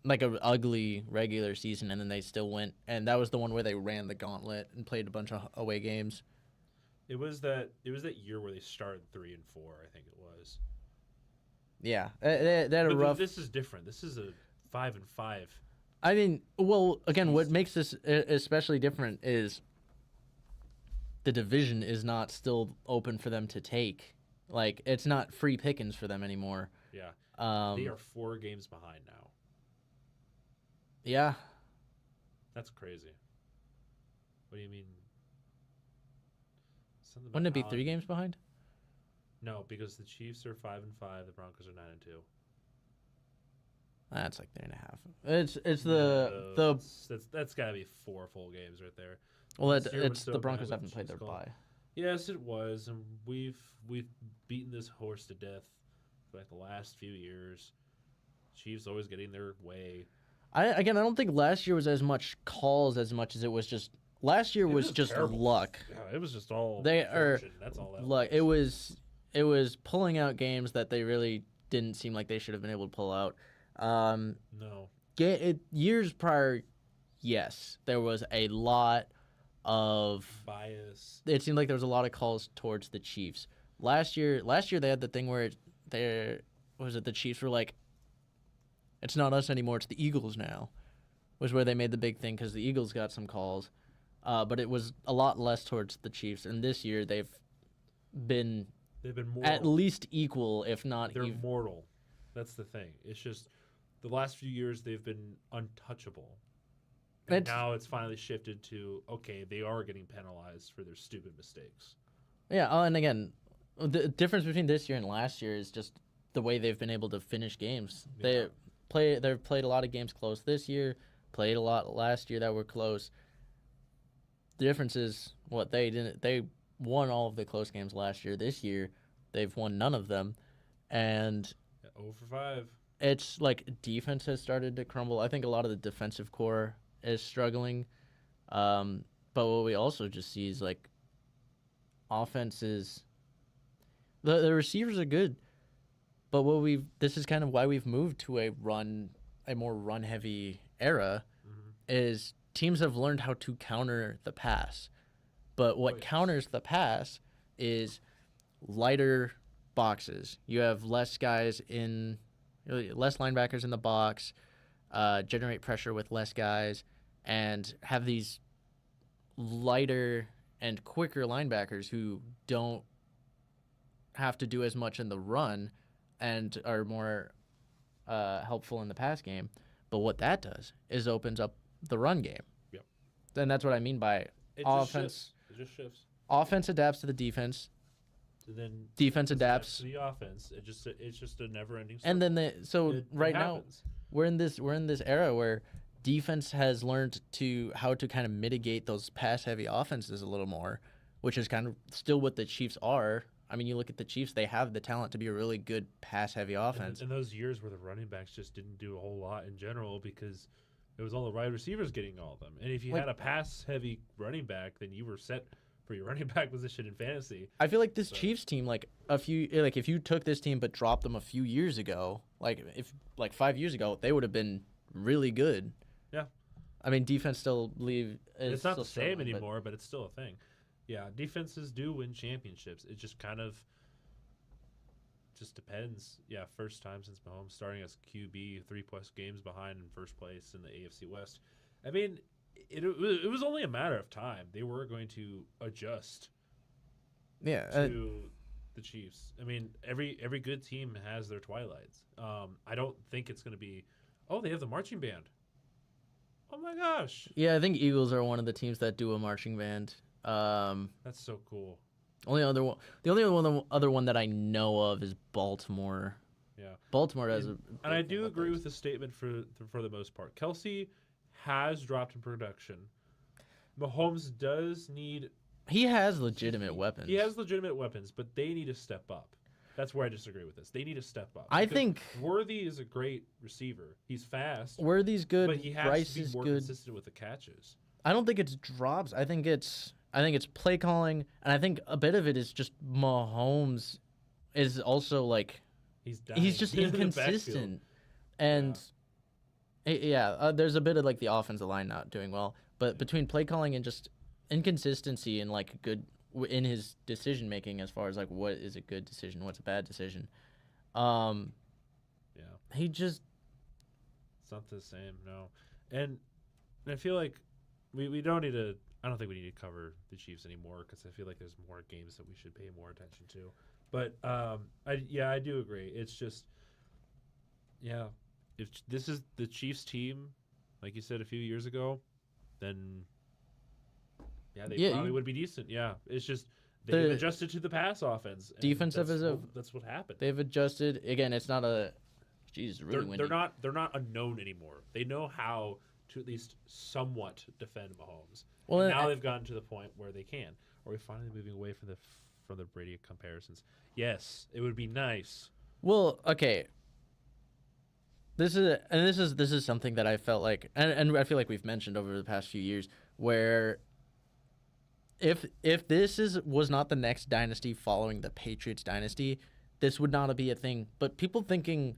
like a ugly regular season, and then they still went, and that was the one where they ran the gauntlet and played a bunch of away games. It was that year where they started 3-4. I think it was. Yeah, they had a But rough. This is different. This is a 5-5. I mean, well, again, what makes this especially different is the division is not still open for them to take. Like, it's not free pickings for them anymore. Yeah. They are 4 games behind now. Yeah. That's crazy. What do you mean? Something Wouldn't it be about 3 games behind? No, because the Chiefs are 5-5. The Broncos are 9-2. That's like 3.5. It's the That's got to be 4 full games right there. well, This year was it's so the bad Broncos with haven't played their Chiefs call. bye. Yes, it was, and we've beaten this horse to death for like the last few years. Chiefs always getting their way. I don't think last year was as much calls as much as it was just last year was just terrible. luck. Yeah, it was just all They are fortune. That's all that luck. It was pulling out games that they really didn't seem like they should have been able to pull out. No. Years prior, yes, there was a lot of Bias. It seemed like there was a lot of calls towards the Chiefs. Last year they had the thing where the Chiefs were like, it's not us anymore, it's the Eagles now, was where they made the big thing because the Eagles got some calls, but it was a lot less towards the Chiefs. And this year they've been mortal. at least equal, if not They're even. mortal. That's the thing. It's just the last few years they've been untouchable. And now it's finally shifted to, okay, they are getting penalized for their stupid mistakes. Yeah, and again, the difference between this year and last year is just the way they've been able to finish games. Yeah. They've played a lot of games close this year, played a lot last year that were close. The difference is they won all of the close games last year. This year, they've won none of them. And 0 for 5. it's like defense has started to crumble. I think a lot of the defensive core is struggling. But what we also just see is like offenses. The receivers are good, but this is kind of why we've moved to a more run heavy era, is teams have learned how to counter the pass. But what counters the pass is lighter boxes. You have less linebackers in the box, generate pressure with less guys, and have these lighter and quicker linebackers who don't have to do as much in the run and are more helpful in the pass game. But what that does is opens up the run game. Yep. And that's what I mean by offense. It just shifts. Offense adapts to the defense. then Defense adapts adapts. to the offense. It's just a never-ending. And then It right now happens. we're in this era where defense has learned to how to kind of mitigate those pass heavy offenses a little more, which is kind of still what the Chiefs are. I mean, you look at the Chiefs; they have the talent to be a really good pass heavy offense. In those years where the running backs just didn't do a whole lot in general because it was all the wide receivers getting all of them. And if you had a pass heavy running back, then you were set for your running back position in fantasy. I feel like this Chiefs team, if you took this team but dropped them a few years ago, if 5 years ago, they would have been really good. Yeah. I mean, defense still it's not the same anymore, but it's still a thing. Yeah, defenses do win championships. It just kind of just depends. Yeah, first time since Mahomes starting as QB, 3+ games behind in first place in the AFC West. I mean, it was only a matter of time. They were going to adjust. Yeah, to the Chiefs. I mean, every good team has their twilights. I don't think it's going to be. Oh, they have the marching band. Oh my gosh. Yeah, I think Eagles are one of the teams that do a marching band. That's so cool. The only other one that I know of is Baltimore. Yeah, Baltimore has and I do agree with the statement for the most part. Kelsey has dropped in production. Mahomes does need. He has legitimate weapons. He has legitimate weapons, but they need to step up. That's where I disagree with this. They need to step up. I think Worthy is a great receiver. He's fast. Worthy's good. But he has Bryce to be is more good. consistent with the catches. I don't think it's drops. I think it's play calling, and I think a bit of it is just Mahomes is also he's just inconsistent, and there's a bit of the offensive line not doing well, but between play calling and just inconsistency and good in his decision making as far as what is a good decision, what's a bad decision, he just it's not the same, no. And I feel like we don't need to. I don't think we need to cover the Chiefs anymore because I feel like there's more games that we should pay more attention to. But I do agree. It's just if this is the Chiefs team, like you said a few years ago, then they probably would be decent. Yeah, it's just they've adjusted to the pass offense. Defensive that's what happened. They've adjusted again. It's not a. Jesus, really windy. They're not unknown anymore. They know how to at least somewhat defend Mahomes. Well, and now they've gotten to the point where they can. Are we finally moving away from the Brady comparisons? Yes, it would be nice. Well, okay. This is something that I felt like, and I feel like we've mentioned over the past few years, where if this was not the next dynasty following the Patriots dynasty, this would not be a thing. But people thinking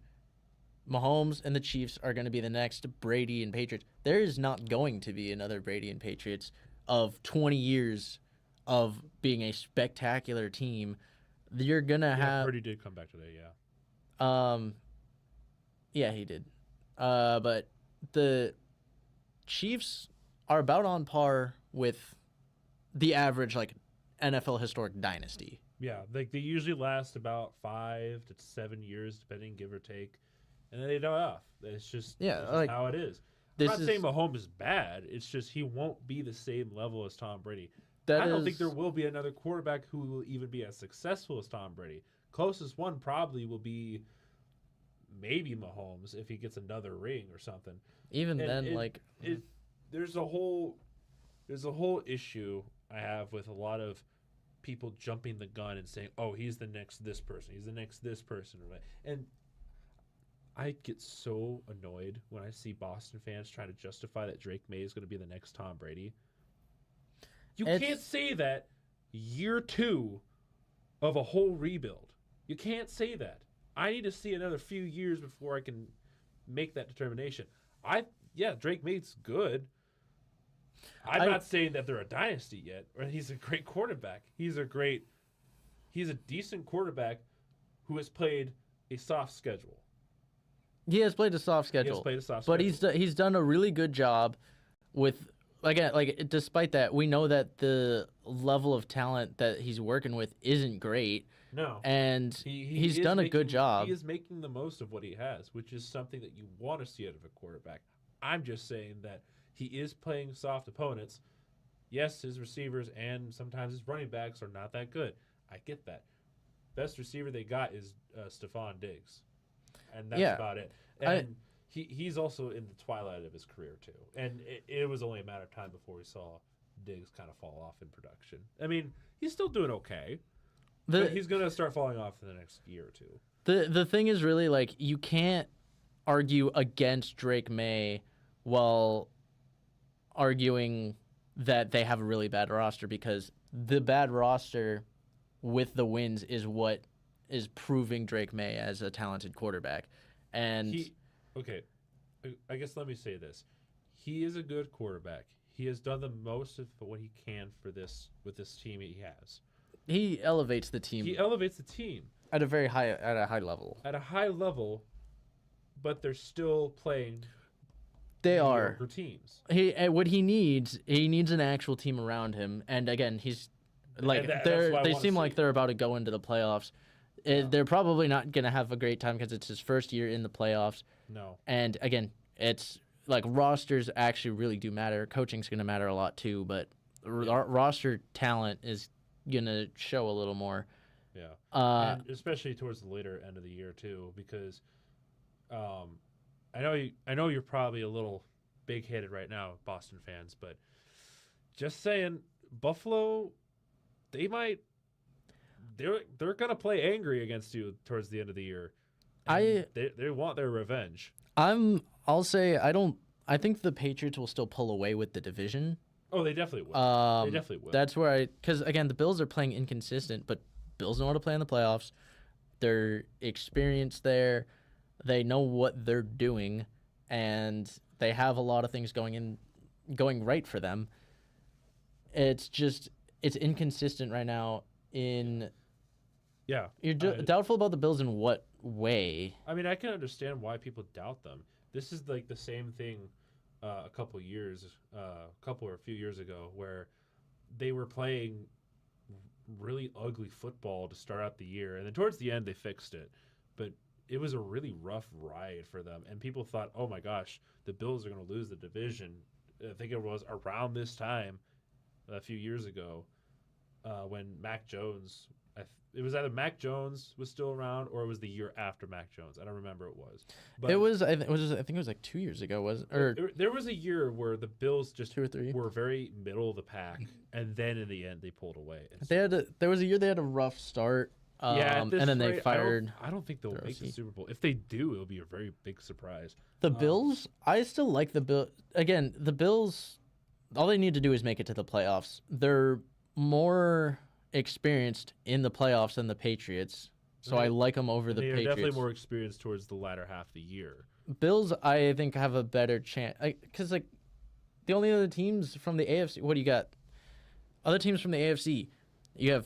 Mahomes and the Chiefs are going to be the next Brady and Patriots. There is not going to be another Brady and Patriots of 20 years of being a spectacular team. You're going to have... Brady did come back today, yeah. Yeah, he did. But the Chiefs are about on par with the average, NFL historic dynasty. Yeah, they usually last about 5 to 7 years, depending, give or take. And then they die off. It's just how it is. I'm not saying Mahomes is bad. It's just he won't be the same level as Tom Brady. I don't think there will be another quarterback who will even be as successful as Tom Brady. Closest one probably will be maybe Mahomes if he gets another ring or something. Even there's a whole issue I have with a lot of people jumping the gun and saying, "Oh, he's the next this person. He's the next this person." And I get so annoyed when I see Boston fans trying to justify that Drake May is going to be the next Tom Brady. You can't say that year 2 of a whole rebuild. You can't say that. I need to see another few years before I can make that determination. Drake May's good. I'm not saying that they're a dynasty yet. Or he's a great quarterback. He's a decent quarterback who has played a soft schedule. He has played a soft schedule. But he's done a really good job with despite that, we know that the level of talent that he's working with isn't great. No. And he's done a good job. He is making the most of what he has, which is something that you want to see out of a quarterback. I'm just saying that he is playing soft opponents. Yes, his receivers and sometimes his running backs are not that good. I get that. best receiver they got is Stephon Diggs, and that's Yeah. about it. And he's also in the twilight of his career too, and it was only a matter of time before we saw Diggs kind of fall off in production. I mean, he's still doing okay, but he's gonna start falling off in the next year or two. The thing is really like you can't argue against Drake May while arguing that they have a really bad roster, because the bad roster with the wins is what is proving Drake May as a talented quarterback. And I guess let me say this. He is a good quarterback. He has done the most of what he can for this with this team he has. he elevates the team He elevates the team at a high level. at a high level, but they're still playing They are. mediocre teams. What he needs an actual team around him. And again, he's like that's what I they wanna seem see. like they're about to go into the playoffs. They're probably not gonna have a great time because it's his first year in the playoffs. No. And again, it's like rosters actually really do matter. Coaching's gonna matter a lot too, but roster talent is gonna show a little more. Yeah. And especially towards the later end of the year too, because I know you're probably a little big-headed right now, Boston fans, but just saying, Buffalo, they're gonna play angry against you towards the end of the year. And they want their revenge. I'll say I think the Patriots will still pull away with the division. Oh, they definitely will. They definitely will. That's where because again, the Bills are playing inconsistent, but Bills know how to play in the playoffs. They're experienced there. They know what they're doing, and they have a lot of things going right for them. It's inconsistent right now. You're doubtful about the Bills in what way? I mean, I can understand why people doubt them. This is like the same thing a few years ago, where they were playing really ugly football to start out the year, and then towards the end they fixed it. But it was a really rough ride for them, and people thought, oh my gosh, the Bills are going to lose the division. I think it was around this time a few years ago when Mac Jones, it was either Mac Jones was still around or it was the year after Mac Jones. I don't remember what it was. But I think it was like 2 years ago, was it? Or there was a year where the Bills just 2 or 3 were very middle of the pack, and then in the end they pulled away. there was a year they had a rough start. And then they fired. I don't think they'll make the Super Bowl. If they do, it'll be a very big surprise. The Bills, I still like the Bills. Again, the Bills, all they need to do is make it to the playoffs. They're more experienced in the playoffs than the Patriots, so I like them over the Patriots. They're definitely more experienced towards the latter half of the year. Bills, I think, have a better chance because like the only other teams from the AFC. What do you got? Other teams from the AFC, you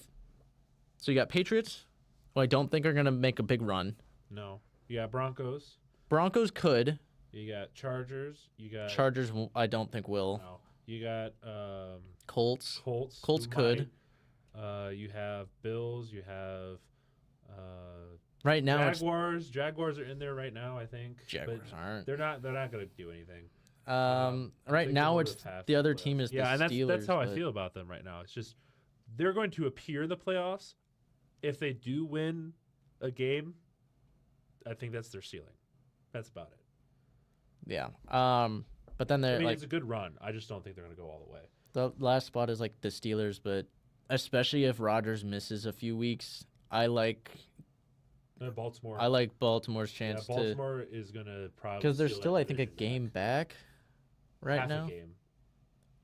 got Patriots, who I don't think are gonna make a big run. No, you got Broncos. Could. You got Chargers. You got Chargers. I don't think will. No. You got Colts. Colts could. You have Bills. You have right now Jaguars. Jaguars are in there right now, I think. Jaguars aren't. They're not going to do anything. Right now it's the other team is the and Steelers. that's how I feel about them right now. It's just they're going to appear in the playoffs. If they do win a game, I think that's their ceiling. That's about it. Yeah. But then they're it's a good run. I just don't think they're going to go all the way. The last spot is like the Steelers, but especially if Rodgers misses a few weeks, I like Baltimore. I like Baltimore's chance to. Baltimore is going to probably because they're still, I think, a game back right now. A game.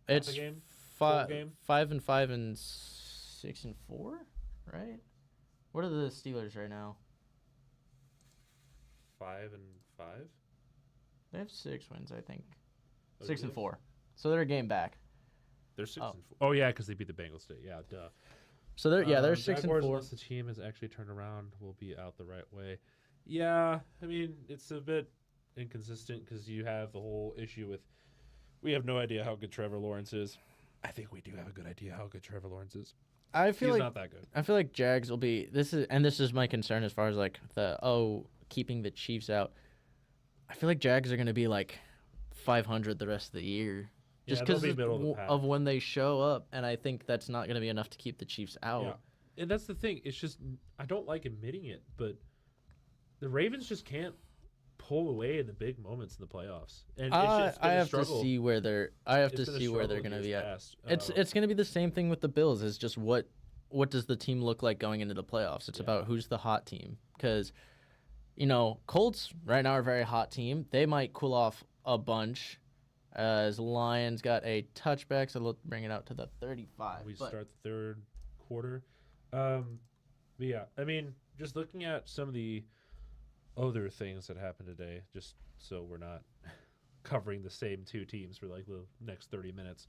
It's a game? 5-5 and 6-4, right? What are the Steelers right now? 5-5. They have 6 wins, I think. Oh, 6-4. So they're a game back. They're 6-4. Oh yeah, because they beat the Bengals today. Yeah, duh. So they're they're 6-4. Unless the team has actually turned around, will be out the right way. Yeah, I mean it's a bit inconsistent because you have the whole issue with we have no idea how good Trevor Lawrence is. I think we do have a good idea how good Trevor Lawrence is. He's not that good. I feel like Jags will be this is my concern as far as like keeping the Chiefs out. I feel like Jags are going to be like 500 the rest of the year. Just because of when they show up, and I think that's not going to be enough to keep the Chiefs out. And that's the thing. It's just I don't like admitting it, but the Ravens just can't pull away in the big moments in the playoffs. And it's been I a have struggle. to see where they're. I have It's to been a see where they're struggle going to in be years at. past. It's going to be the same thing with the Bills. Is just what does the team look like going into the playoffs? It's about who's the hot team because, Colts right now are a very hot team. They might cool off a bunch. As Lions got a touchback, so they'll bring it out to the 35. We start the third quarter. But yeah, I mean, just looking at some of the other things that happened today, just so we're not covering the same two teams for like the next 30 minutes.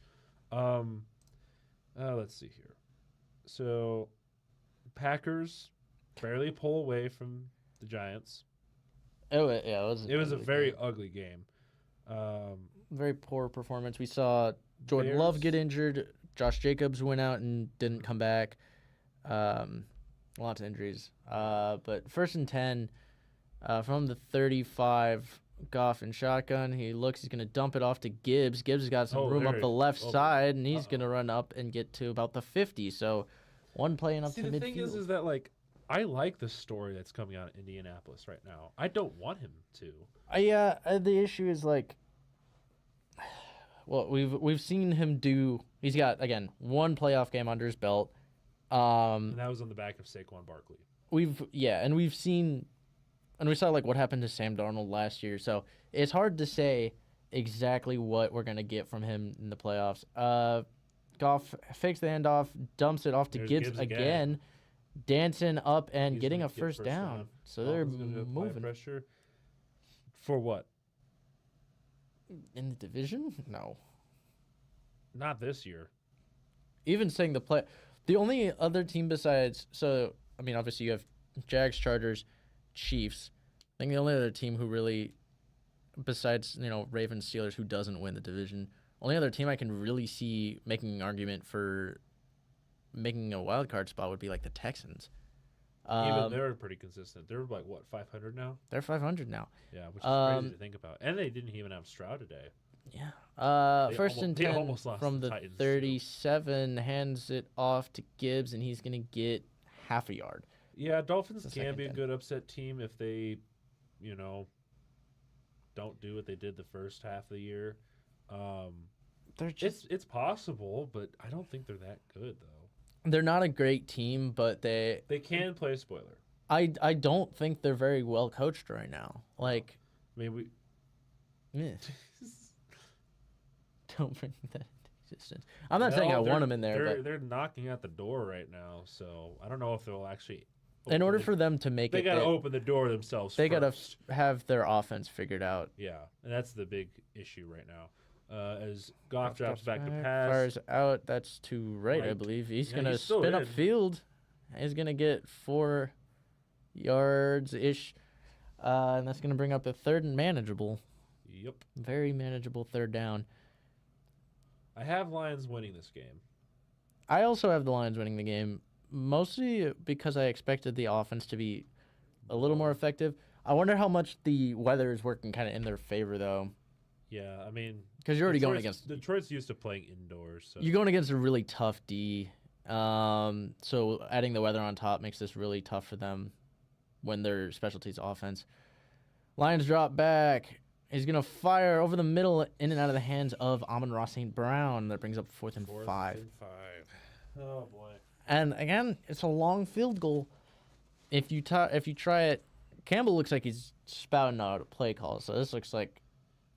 Let's see here. So, Packers barely pull away from the Giants. Oh yeah, It was a very ugly game. Very poor performance. We saw Jordan Love get injured. Josh Jacobs went out and didn't come back. Lots of injuries. But 1st and 10 from the 35, Goff in shotgun. He's going to dump it off to Gibbs. Gibbs has got some room up the left side, and he's going to run up and get to about the 50. So one play and up to midfield. The thing is that, like, I like the story that's coming out of Indianapolis right now. I don't want him to. The issue is, like, well, we've seen him do. He's got, again, one playoff game under his belt. And that was on the back of Saquon Barkley. We've seen, and we saw like what happened to Sam Darnold last year. So it's hard to say exactly what we're gonna get from him in the playoffs. Goff fakes the handoff, dumps it off to Gibbs again, dancing up and getting a first down. So they're moving. Pressure. For what? In the division? No. Not this year. Even saying the only other team besides, obviously you have Jags, Chargers, Chiefs. I think the only other team who really, besides, Ravens, Steelers, who doesn't win the division, only other team I can really see making an argument for making a wild card spot would be like the Texans. Even they're pretty consistent. They're like, what, 500 now? They're 500 now. Yeah, which is crazy to think about. And they didn't even have Stroud today. Yeah. 1st and 10 from the Titans, 37, hands it off to Gibbs, and he's going to get half a yard. Yeah, Dolphins can be a good upset team if they, don't do what they did the first half of the year. It's possible, but I don't think they're that good, though. They're not a great team, but they can play a spoiler. I don't think they're very well coached right now. Like, maybe don't bring that into existence. I'm not saying I want them in there, but they're knocking at the door right now. So I don't know if they'll actually. In order for them to make they got to open the door themselves. They got to have their offense figured out. Yeah, and that's the big issue right now. As Goff drops back to pass. Fires out. That's to right, I believe. He's going to spin upfield. He's going to get 4 yards-ish. And that's going to bring up a 3rd and manageable. Yep. Very manageable 3rd down. I have Lions winning this game. I also have the Lions winning the game, mostly because I expected the offense to be a little more effective. I wonder how much the weather is working kind of in their favor, though. Yeah, I mean, because you're already going against Detroit's used to playing indoors. So. You're going against a really tough D. So adding the weather on top makes this really tough for them when their specialty's offense. Lions drop back. He's going to fire over the middle in and out of the hands of Amon-Ra St. Brown. That brings up 4th and 5. Oh, boy. And, again, it's a long field goal. If you try it, Campbell looks like he's spouting out a play call. So this looks like...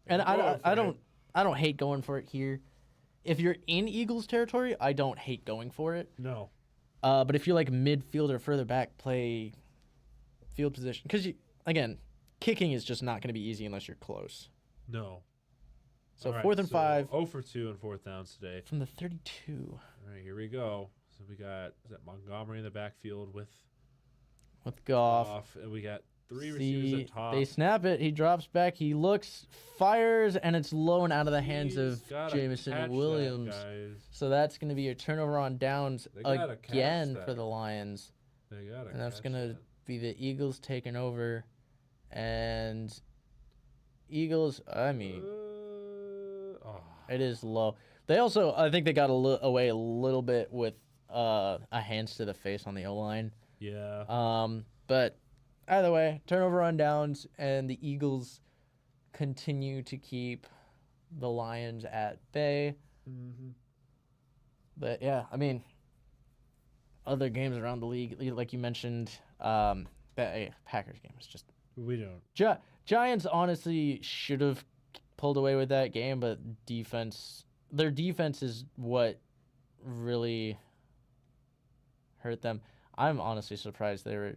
And I don't hate going for it here. If you're in Eagles territory, I don't hate going for it. No. But if you're like midfield or further back, play field position. Because, again, kicking is just not going to be easy unless you're close. No. So 4th and 5. 0 for 2 and 4th downs today. From the 32. All right, here we go. So we got Montgomery in the backfield with Goff. And we got 3 receivers at top. They snap it. He drops back. He looks, fires, and it's low and out of the hands of Jameson Williams. So that's going to be a turnover on downs again for the Lions. And that's going to be the Eagles taking over. And Eagles, it is low. They also, I think they got away a little bit with a hands to the face on the O line. Yeah. But either way, turnover on downs, and the Eagles continue to keep the Lions at bay. Mm-hmm. But yeah, I mean, other games around the league, like you mentioned, Packers game is just. We don't. Giants honestly should have pulled away with that game, but their defense is what really hurt them. I'm honestly surprised they were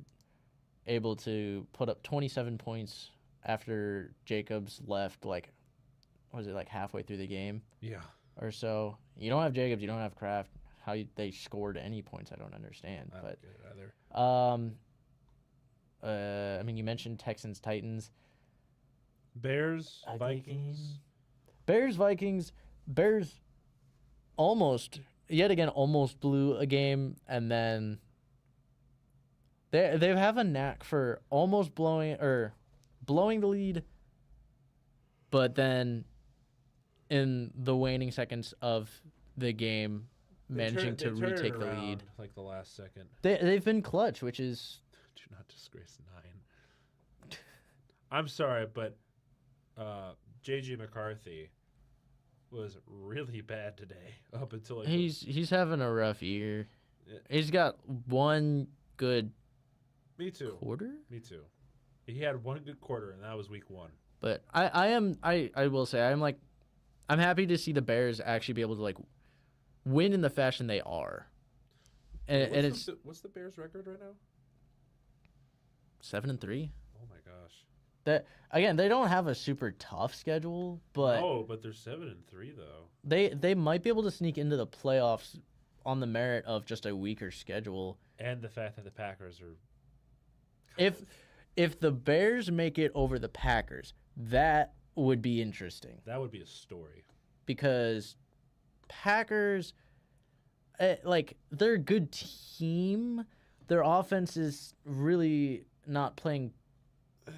able to put up 27 points after Jacobs left, was it halfway through the game Yeah. or so? You don't have Jacobs, you don't have Kraft. They scored any points, I don't understand. I don't get it either. I mean, you mentioned Texans, Titans. Bears, Ugly Vikings. game. Bears, Vikings. Bears almost blew a game, and then they have a knack for almost blowing the lead, but then in the waning seconds of the game, managing to retake the lead. Like the last second. They've been clutch, which is. Do not disgrace 9. I'm sorry, but J.J. McCarthy was really bad today. Up until he's having a rough year. Yeah. He's got one good. Me too. Quarter. Me too. He had one good quarter, and that was week 1. But I will say I'm happy to see the Bears actually be able to win in the fashion they are. And what's the Bears record right now? 7-3. Oh my gosh. That again, they don't have a super tough schedule, but but they're 7-3 though. They might be able to sneak into the playoffs on the merit of just a weaker schedule. And the fact that the Packers are. If the Bears make it over the Packers, that would be interesting. That would be a story. Because Packers, they're a good team. Their offense is really not playing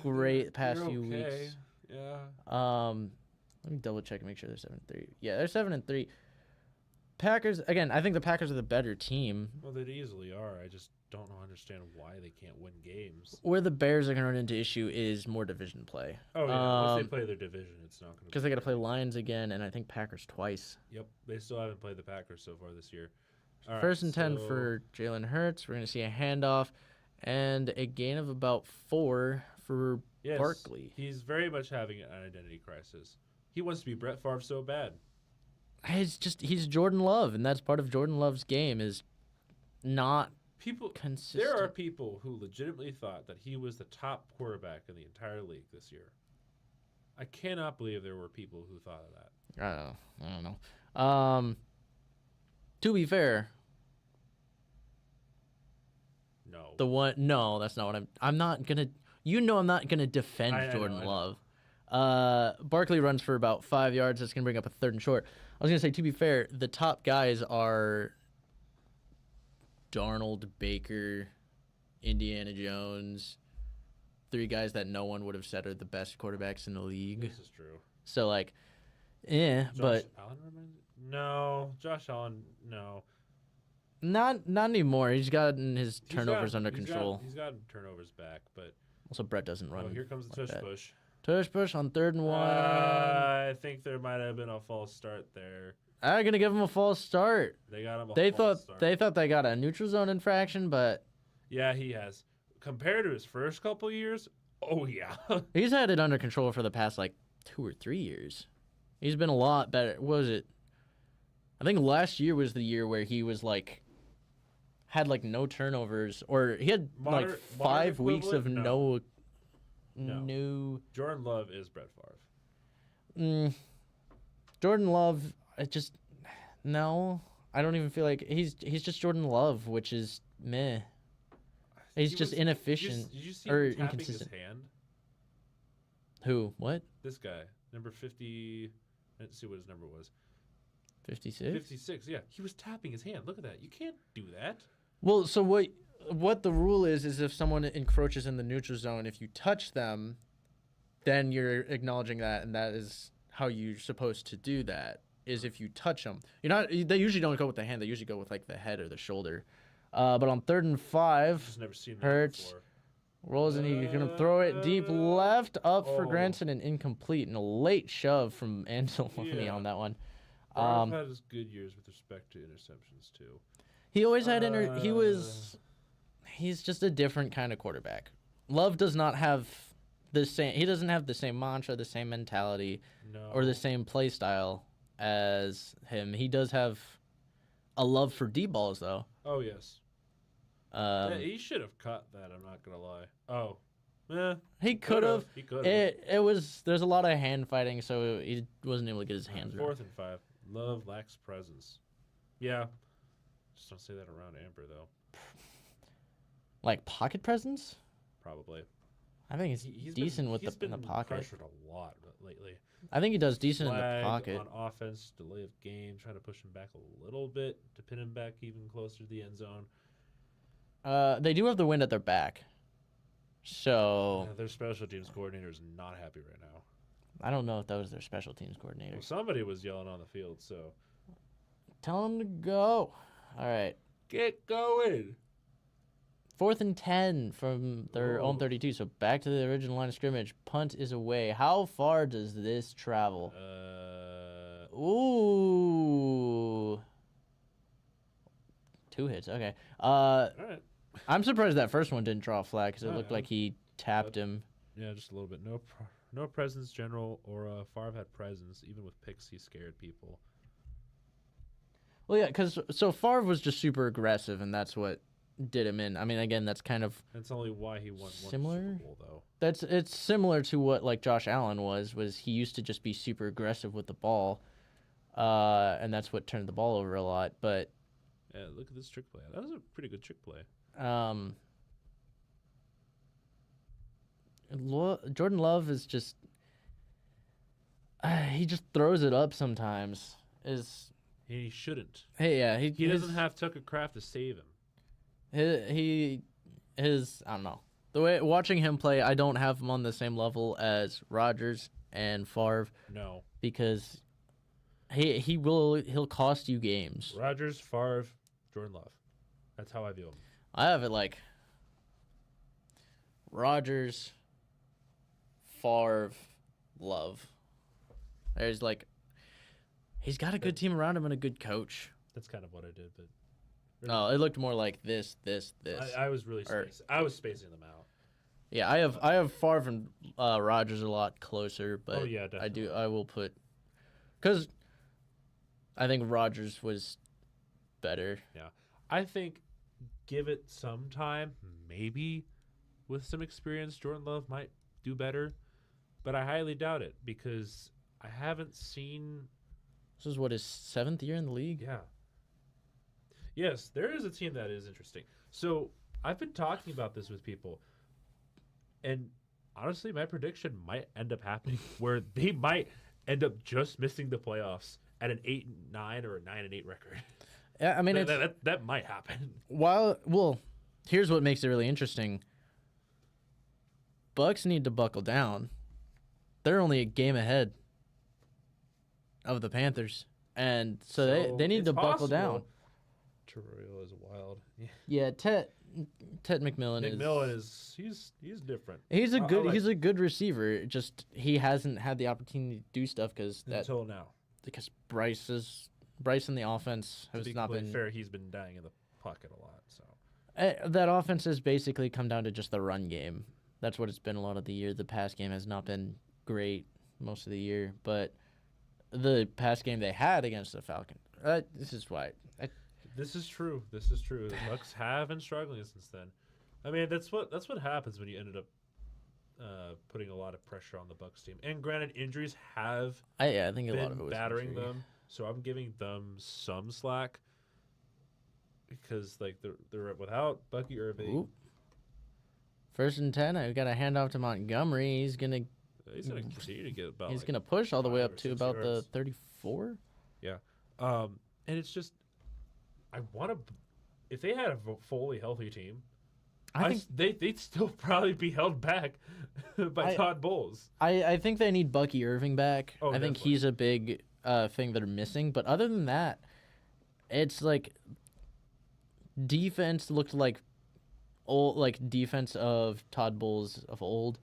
great the past few weeks. Yeah. Let me double check and make sure they're 7-3. Yeah, they're 7-3. Packers, again, I think the Packers are the better team. Well, they easily are. I just don't understand why they can't win games. Where the Bears are going to run into issue is more division play. Oh, yeah. Once they play their division, it's not going to. Because they got to play Lions again, and I think Packers twice. Yep. They still haven't played the Packers so far this year. All First and 10 for Jalen Hurts. We're going to see a handoff and a gain of about 4 for Barkley. He's very much having an identity crisis. He wants to be Brett Favre so bad. He's Jordan Love, and that's part of Jordan Love's game is not consistent. There are people who legitimately thought that he was the top quarterback in the entire league this year. I cannot believe there were people who thought of that. I don't know. To be fair, no, that's not what I'm not gonna. I'm not gonna defend Jordan Love. Barkley runs for about 5 yards. That's gonna bring up a 3rd and short. I was gonna say, to be fair, the top guys are Darnold, Baker, Indiana Jones, 3 guys that no one would have said are the best quarterbacks in the league. This is true. So Josh Allen no. Josh Allen, no. Not anymore. He's gotten his turnovers under control. He's gotten turnovers back, but also Brett doesn't run. Oh, here comes the tush push. Tush push on 3rd and 1. I think there might have been a false start there. I'm gonna give him a false start. They got him false start. They thought they got a neutral zone infraction, but yeah, he has. Compared to his first couple years, oh yeah. He's had it under control for the past 2 or 3 years. He's been a lot better. What was it? I think last year was the year where he was had no turnovers, or he had 5 weeks of no. Jordan Love is Brett Favre. Jordan Love, no. I don't even feel like he's just Jordan Love, which is meh. He's just inefficient. Did you see or him tapping inconsistent. his hand? Who? What? This guy, number 50. Let's see what his number was. 56? 56, yeah. He was tapping his hand. Look at that. You can't do that. Well, so what the rule is if someone encroaches in the neutral zone, if you touch them, then you're acknowledging that, and that is how you're supposed to do that. is if you touch them. They usually don't go with the hand. They usually go with like the head or the shoulder. But on 3rd and 5, Just never seen that Hurts before. rolls and he's gonna throw it deep left up for Oh. Granson and incomplete, and a late shove from Anzalone Yeah. on that one. Favre had his good years with respect to interceptions too. He always had he's just a different kind of quarterback. Love does not have the same. He doesn't have the same mantra, the same mentality, No. or the same play style as him. He does have a love for deep balls, though. Oh yes. Yeah, he should have caught that. I'm not gonna lie. Oh, he could have. He could have. It was. There's a lot of hand fighting, so he wasn't able to get his hands around. 4th and 5. Love lacks presence. Yeah. Just don't say that around Amber though. Like pocket presence. Probably. I think he's decent with he's in the been pocket. pressured a lot lately. I think he does decent in the Flag pocket. on offense, delay of game, trying to push him back a little bit to pin him back even closer to the end zone. They do have the wind at their back, so Their special teams coordinator is not happy right now. I don't know if that was their special teams coordinator. Well, somebody was yelling on the field, so Tell him to go. All right. get going. 4th and 10 from their own Whoa. 32. So back to the original line of scrimmage. Punt is away. How far does this travel? Ooh. 2 hits. Okay. All right. I'm surprised that first one didn't draw a flag because it Oh, looked yeah. like he tapped him. Yeah, just a little bit. No presence, general, or Favre had presence. Even with picks, he scared people. Well, yeah, because so Favre was just super aggressive, and that's what did him in. I mean, again, that's kind of That's only why he won Similar? one Super Bowl, though. it's similar to what like Josh Allen was he used to just be super aggressive with the ball, and that's what turned the ball over a lot. But Yeah, look at this trick play. That was a pretty good trick play. Jordan Love is just he just throws it up sometimes. He shouldn't. He Doesn't have Tucker Kraft to save him. His I don't know. The way watching him play, I don't have him on the same level as Rodgers and Favre No. because he'll cost you games. Rodgers, Favre, Jordan Love. That's how I view him. I have it like Rodgers, Favre, Love. There's like he's got a good team around him and a good coach. That's kind of what I did, but No, it looked more like this. I was really I was spacing them out. Yeah, I have Favre and Rodgers a lot closer, but Oh, yeah, definitely. I will put because I think Rodgers was better. Yeah. I think give it some time, maybe with some experience, Jordan Love might do better, but I highly doubt it because I haven't seen. This is what his 7th year in the league. Yeah. Yes, there is a team that is interesting. So I've been talking about this with people, and honestly, my prediction might end up happening where they might end up just missing the playoffs at an 8-9 or a 9-8 record. Yeah, I mean that might happen. Here's what makes it really interesting. Bucks need to buckle down. They're only a game ahead of the Panthers, and so they need it's to buckle down. Terrell is wild. Yeah. Yeah, Ted McMillan he's different. he's a good I like- he's a good receiver. Just he hasn't had the opportunity to do stuff Until now. because Bryce in the offense To has be not completely been fair, he's been dying in the pocket a lot. So that offense has basically come down to just the run game. That's what it's been a lot of the year. The pass game has not been great most of the year, but the pass game they had against the Falcons. This is why. this is true. The Bucks have been struggling since then. I mean, that's what happens when you ended up putting a lot of pressure on the Bucks team. And granted, injuries have I think a lot of it been was battering injury. them, so I'm giving them some slack because like they're without Bucky Irving. Ooh. 1st and 10. I got a handoff to Montgomery. He's gonna Continue to get about. he's like, gonna push all the way 5 up or to 6 about the yards. 34. And it's just, I want to. If they had a fully healthy team, I think they'd still probably be held back by Todd Bowles. I think they need Bucky Irving back. Oh, I think definitely. he's a big thing they're missing. But other than that, it's like defense looked like old, like defense of Todd Bowles of old.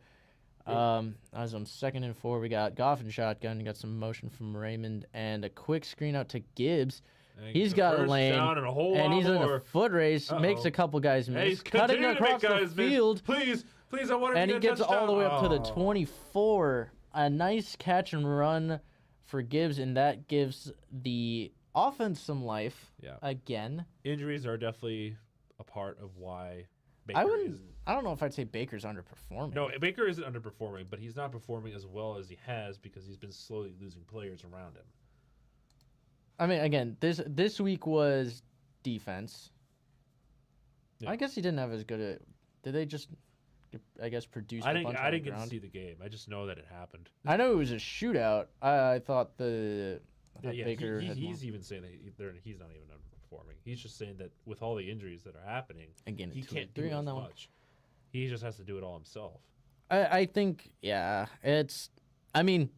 As on 2nd and 4, we got Goff and shotgun. You got some motion from Raymond and a quick screen out to Gibbs. He's got a lane, and he's in a foot race. Makes a couple guys miss. He's cutting across the field. Please, I want to. And he gets all the way up to the 24. A nice catch and run for Gibbs, and that gives the offense some life. Yeah. Again, injuries are definitely a part of why Baker I don't know if I'd say Baker's underperforming. No, Baker isn't underperforming, but he's not performing as well as he has because he's been slowly losing players around him. I mean, again, this week was defense. Yeah. I guess he didn't have as good a. Did they just, I guess, produce? I didn't get to see the game. I just know that it happened. I know it was a shootout. I thought Baker. He's even saying that he's not even underperforming. He's just saying that with all the injuries that are happening, again, he can't do as much. He just has to do it all himself. I think, yeah, it's. I mean,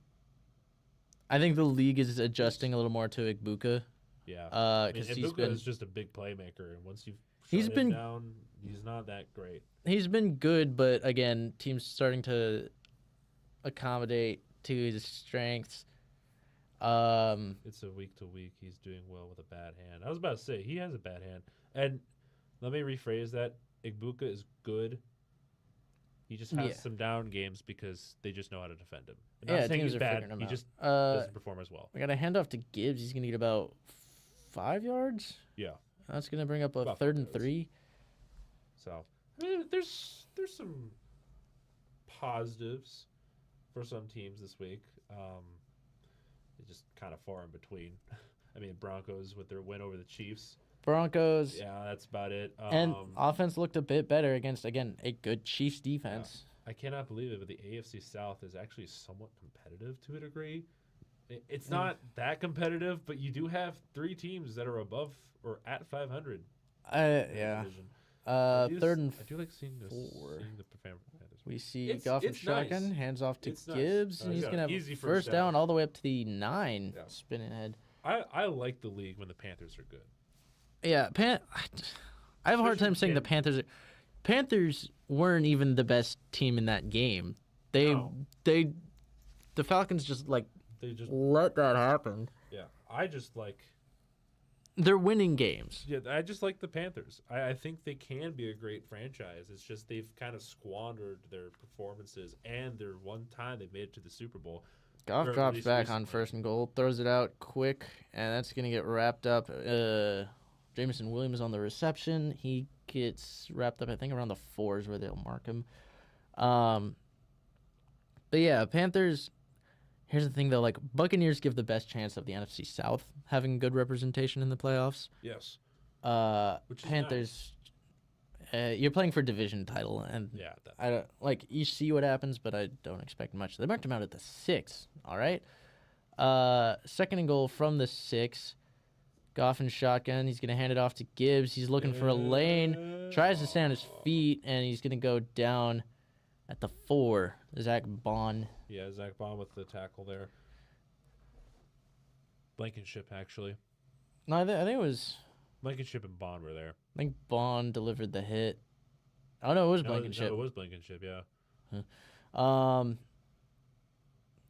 I think the league is adjusting a little more to Igbuka. Yeah, because Igbuka is just a big playmaker, and once you've shut him down, he's not that great. He's been good, but again, teams starting to accommodate to his strengths. It's a week to week. He's doing well with a bad hand. I was about to say he has a bad hand, and let me rephrase that: Igbuka is good. He just has some down games because they just know how to defend him. I'm not saying he's bad. He just doesn't perform as well. We got a handoff to Gibbs. He's gonna get about 5 yards. Yeah, that's gonna bring up a about 3rd and 3. So I mean, there's some positives for some teams this week. It's just kind of far in between. I mean, Broncos with their win over the Chiefs. Broncos. Yeah, that's about it. And offense looked a bit better against, again, a good Chiefs defense. Yeah. I cannot believe it, but the AFC South is actually somewhat competitive to a degree. It's not that competitive, but you do have 3 teams that are above or at 500. Yeah. 3rd and 4. I do like seeing the Panthers. We see Goff and shotgun, hands off to Gibbs, and he's going to have first down all the way up to the 9, spinning ahead. I like the league when the Panthers are good. Yeah, I have a hard time saying the Panthers weren't even the best team in that game. The Falcons just let that happen. Yeah, I just like. They're winning games. Yeah, I just like the Panthers. I think they can be a great franchise. It's just they've kind of squandered their performances, and their one time they made it to the Super Bowl. Goff drops back on 1st and goal, throws it out quick, and that's going to get wrapped up. Jameson Williams on the reception. He gets wrapped up, I think, around the 4s where they'll mark him. But yeah, Panthers. Here's the thing, though. Like, Buccaneers give the best chance of the NFC South having good representation in the playoffs. Yes. Which is Panthers. Nice. You're playing for division title, and I don't you see what happens, but I don't expect much. They marked him out at the 6. All right. 2nd and goal from the 6. Goff and shotgun. He's going to hand it off to Gibbs. He's looking for a lane. Tries to stay on his feet, and he's going to go down at the 4. Zach Bond. Yeah, Zach Bond with the tackle there. Blankenship, actually. No, I think it was... Blankenship and Bond were there. I think Bond delivered the hit. Oh, no, it was Blankenship. No, it was Blankenship, yeah. Huh. I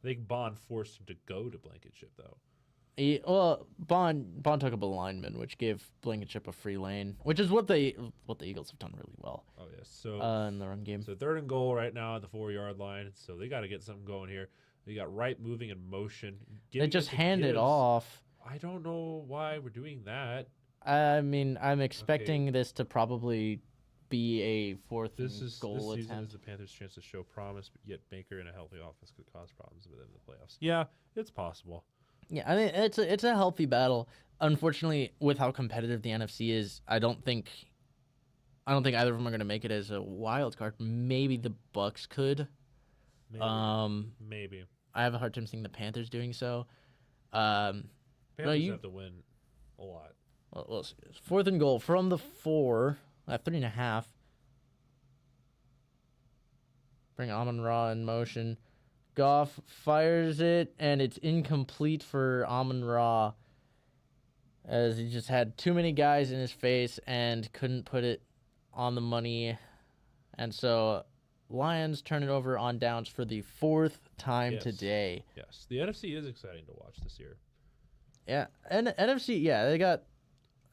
think Bond forced him to go to Blankenship, though. Bond took up a lineman, which gave Blankenship a free lane, which is what the Eagles have done really well. Oh yes, so in the run game. So 3rd and goal right now at the 4-yard line. So they got to get something going here. They got right moving in motion. They just hand it off. I don't know why we're doing that. I mean, I'm expecting this to probably be a 4th goal this attempt. Is the Panthers' chance to show promise, but yet Baker in a healthy offense could cause problems within the playoffs. Yeah, it's possible. Yeah, I mean it's a healthy battle. Unfortunately, with how competitive the NFC is, I don't think either of them are going to make it as a wild card. Maybe the Bucks could. Maybe. I have a hard time seeing the Panthers doing so. Panthers have to win a lot. Well, 4th and goal from the 4 at 3.5. Bring Amon-Ra in motion. Goff fires it, and it's incomplete for Amon-Ra, as he just had too many guys in his face and couldn't put it on the money. And so Lions turn it over on downs for the fourth time today. Yes, the NFC is exciting to watch this year. Yeah, and NFC, yeah, they got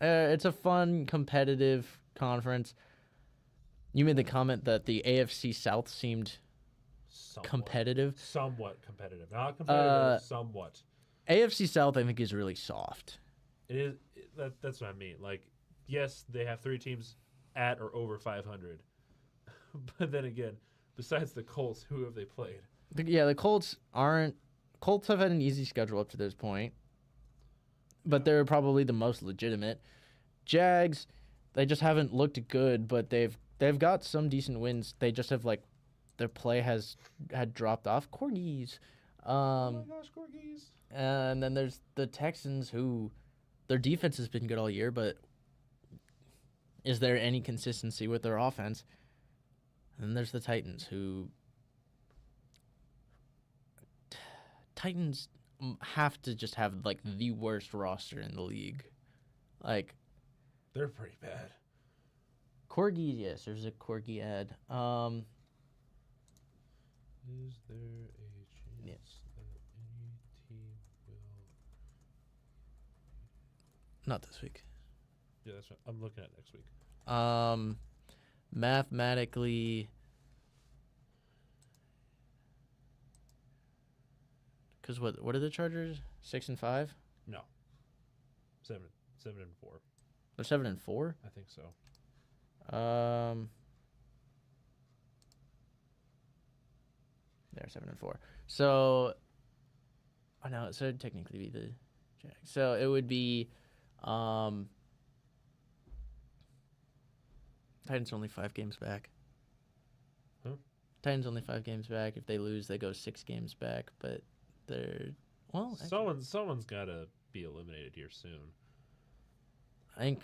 it's a fun, competitive conference. You made the comment that the AFC South seemed competitive. Somewhat competitive. Not competitive, somewhat. AFC South, I think, is really soft. It is. That's what I mean. Like, yes, they have 3 teams at or over 500. But then again, besides the Colts, who have they played? The Colts aren't. Colts have had an easy schedule up to this point, but they're probably the most legitimate. Jags, they just haven't looked good, but they've got some decent wins. They just have their play had dropped off. Corgis. Oh my gosh, Corgis. And then there's the Texans, who their defense has been good all year, but is there any consistency with their offense? And then there's the Titans, who Titans have to just have the worst roster in the league. They're pretty bad. Corgis, yes, there's a Corgi ad. Is there a chance that any team will? Not this week. Yeah, that's right. I'm looking at next week. Mathematically, because what are the Chargers? 6-5? No. 7-4. They're 7-4. I think so. They're 7-4. So, oh no, so it'd technically be the Jags. So it would be, Titans only 5 games back. Huh? Titans only 5 games back. If they lose, they go 6 games back. But they're Someone's got to be eliminated here soon. I think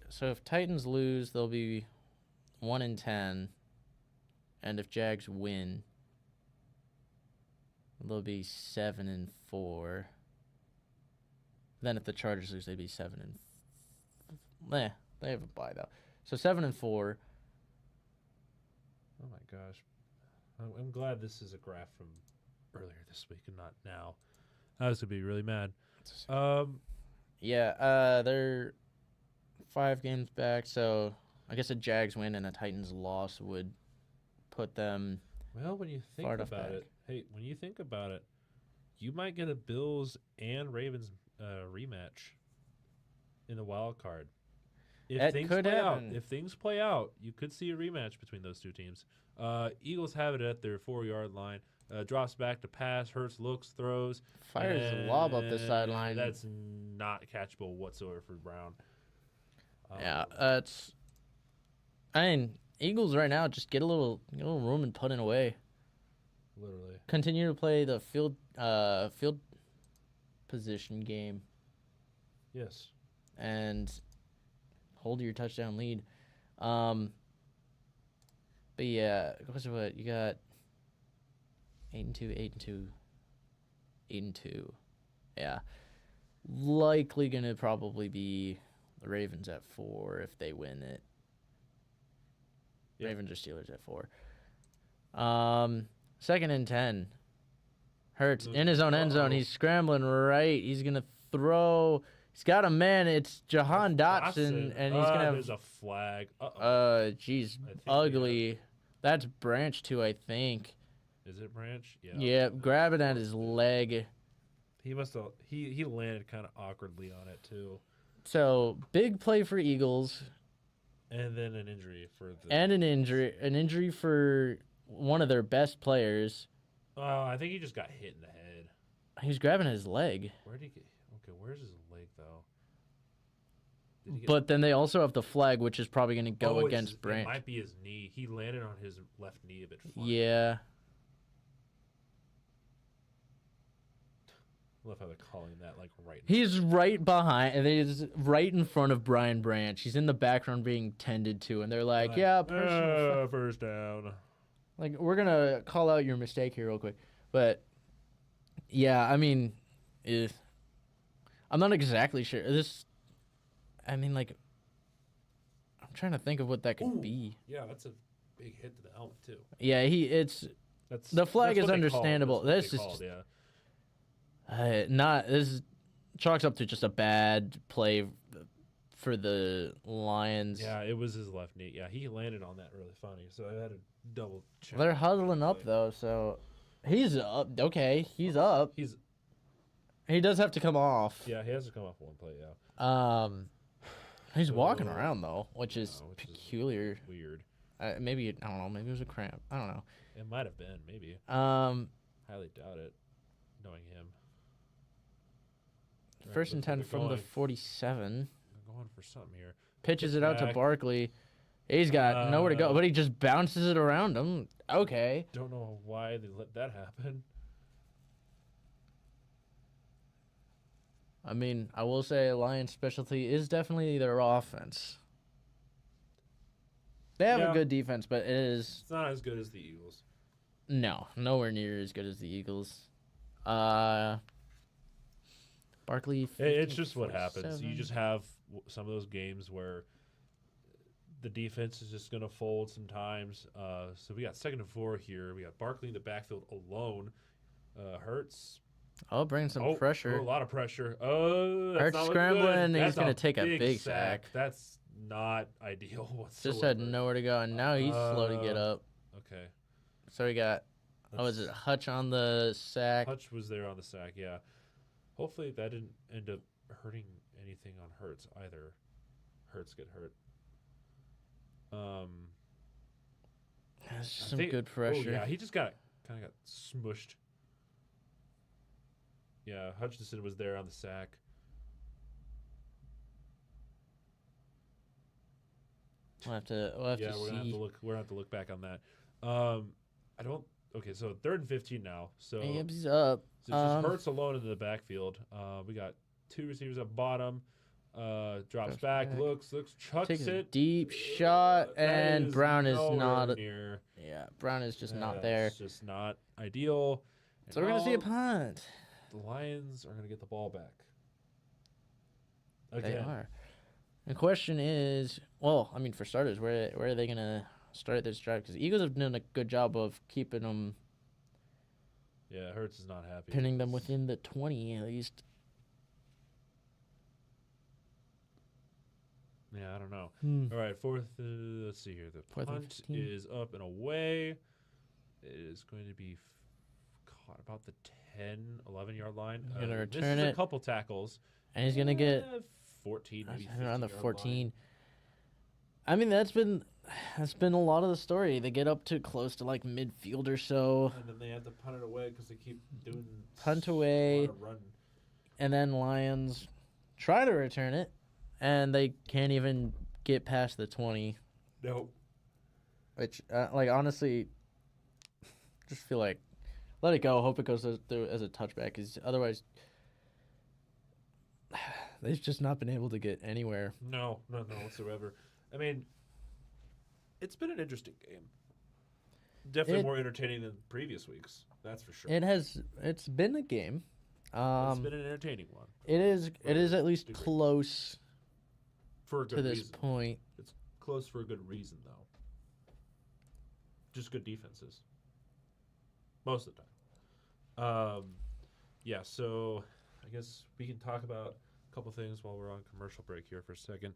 so. If Titans lose, they'll be 1-10, and if Jags win, they'll be 7-4. Then if the Chargers lose, they'd be 7 and. They have a bye though. So 7-4. Oh my gosh, I'm glad this is a graph from earlier this week and not now. I was gonna be really mad. Yeah, they're 5 games back, so I guess a Jags win and a Titans loss would put them. Well, when you think about it, you might get a Bills and Ravens rematch in the wild card. If things play out, you could see a rematch between those two teams. Eagles have it at their 4-yard line. Drops back to pass. Hurts looks, throws. Fires a lob up the sideline. That's not catchable whatsoever for Brown. Eagles right now just get a little room and put it away. Literally. Continue to play the field position game. Yes. And hold your touchdown lead. But yeah, what you got? 8-2. Yeah. Likely gonna probably be the Ravens at 4 if they win it. Yep. Ravens or Steelers at 4. 2nd and 10. Hurts in his own end zone. He's scrambling right. He's gonna throw. He's got a man. It's Jahan Dotson, and he's gonna have. There's a flag. Jeez, ugly. That's Branch too, I think. Is it Branch? Yeah. Yeah, grabbing at his leg. He must have. He landed kind of awkwardly on it too. So big play for Eagles. And then an injury for the. And an injury for one of their best players. I think he just got hit in the head. He was grabbing his leg. Where did he get? Okay, where's his leg though? But then they also have the flag, which is probably going to go against Branch. It might be his knee. He landed on his left knee a bit funny. Yeah. I love how they're calling that right. He's right behind, and he's right in front of Brian Branch. He's in the background being tended to, and they're yeah, first down. We're gonna call out your mistake here real quick. But yeah, I mean, if I'm not exactly sure. I mean, like, I'm trying to think of what that could Ooh, be. yeah, that's a big hit to the helmet too. Yeah, it's the flag that's is what they call it. understandable. That's This what is they call it, yeah. not this is chalks up to just a bad play for the Lions. Yeah, it was his left knee. Yeah, he landed on that really funny. So I had to double check. They're huddling up though, so he's up. Okay, he's up. He does have to come off. Yeah, he has to come off one play. Yeah. He's walking around though, which is which is peculiar. weird. Maybe I don't know. Maybe it was a cramp. I don't know. It might have been, maybe. Highly doubt it, knowing him. First and 10 from the 47. I'm going for something here. Pitches it out to Barkley. He's got nowhere to go, but he just bounces it around him. Okay. Don't know why they let that happen. I mean, I will say Lions' specialty is definitely their offense. They have a good defense, but It's not as good as the Eagles. No, nowhere near as good as the Eagles. Barkley. It's just what happens. You just have some of those games where the defense is just going to fold sometimes. So we got 2nd and 4 here. We got Barkley in the backfield alone. Hurts. Oh, bring some pressure. A lot of pressure. Oh, that's Hurts scrambling. He's going to take a big sack. That's not ideal whatsoever. Just had nowhere to go, and now he's slow to get up. Okay. So we got, is it Hutch on the sack? Hutch was there on the sack, yeah. Hopefully that didn't end up hurting anything on Hurts either. Hurts get hurt. That's some good pressure. Oh, yeah, he just kind of got smushed. Yeah, Hutchinson was there on the sack. We'll have to see. We're gonna have to look back on that. I don't. Okay, so 3rd and 15 now. So Abe's up. So it's just Hurts alone in the backfield. We got 2 receivers at bottom. Drops back, looks, chucks takes it. A deep shot, and Brown is not near. Yeah, Brown is just not there. It's just not ideal. So we're gonna see a punt. The Lions are gonna get the ball back. Again. They are. The question is, well, I mean, for starters, where are they gonna start this drive? Because the Eagles have done a good job of keeping them. Yeah, Hurts is not happy. Pinning them within the 20 at least. Yeah, I don't know. All right, 4th. Let's see here. The punt is up and away. It is going to be caught about the 10, 11-yard line. He's going to return it. A couple tackles. And he's going to get 14, maybe around the 14. Line. I mean, that's been a lot of the story. They get up to close to like midfield or so. And then they have to punt it away because they keep doing punt away. Run. And then Lions try to return it. And they can't even get past the 20. Nope. Which, honestly, just feel like let it go. Hope it goes through as a touchback. Because otherwise, they've just not been able to get anywhere. No, whatsoever. I mean, it's been an interesting game. Definitely more entertaining than previous weeks. That's for sure. It's been a game. It's been an entertaining one. It is at least close. For a good to this reason. Point. It's close for a good reason, though. Just good defenses. Most of the time. Yeah, so I guess we can talk about a couple things while we're on commercial break here for a second.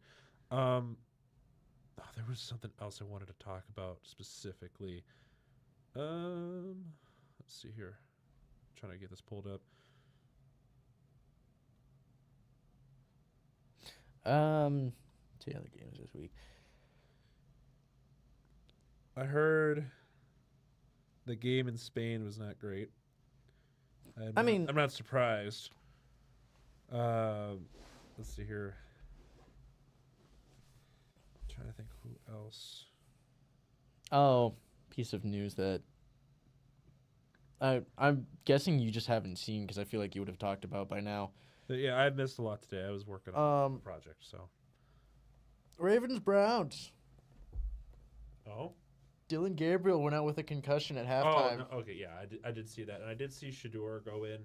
There was something else I wanted to talk about specifically. Let's see here. I'm trying to get this pulled up. Two other games this week. I heard the game in Spain was not great. I'm not surprised. Let's see here. I'm trying to think who else. Oh, piece of news that I'm guessing you just haven't seen because I feel like you would have talked about by now. Yeah, I missed a lot today. I was working on a project, so. Ravens Browns. Oh. Dylan Gabriel went out with a concussion at halftime. Oh, no, okay, yeah, I did see that, and I did see Shador go in.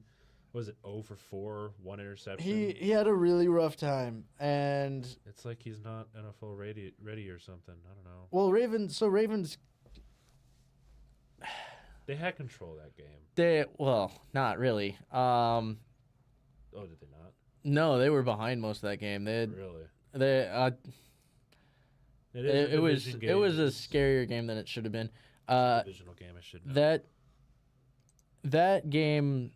Was it 0 for 4, one interception? He had a really rough time, and It's like he's not NFL ready or something. I don't know. well, Ravens They had control of that game. not really. Oh, did they not? No, they were behind most of that game. Really? They It is a it was division it game. was a scarier game than it should have been. It's a divisional game. I should know. That game,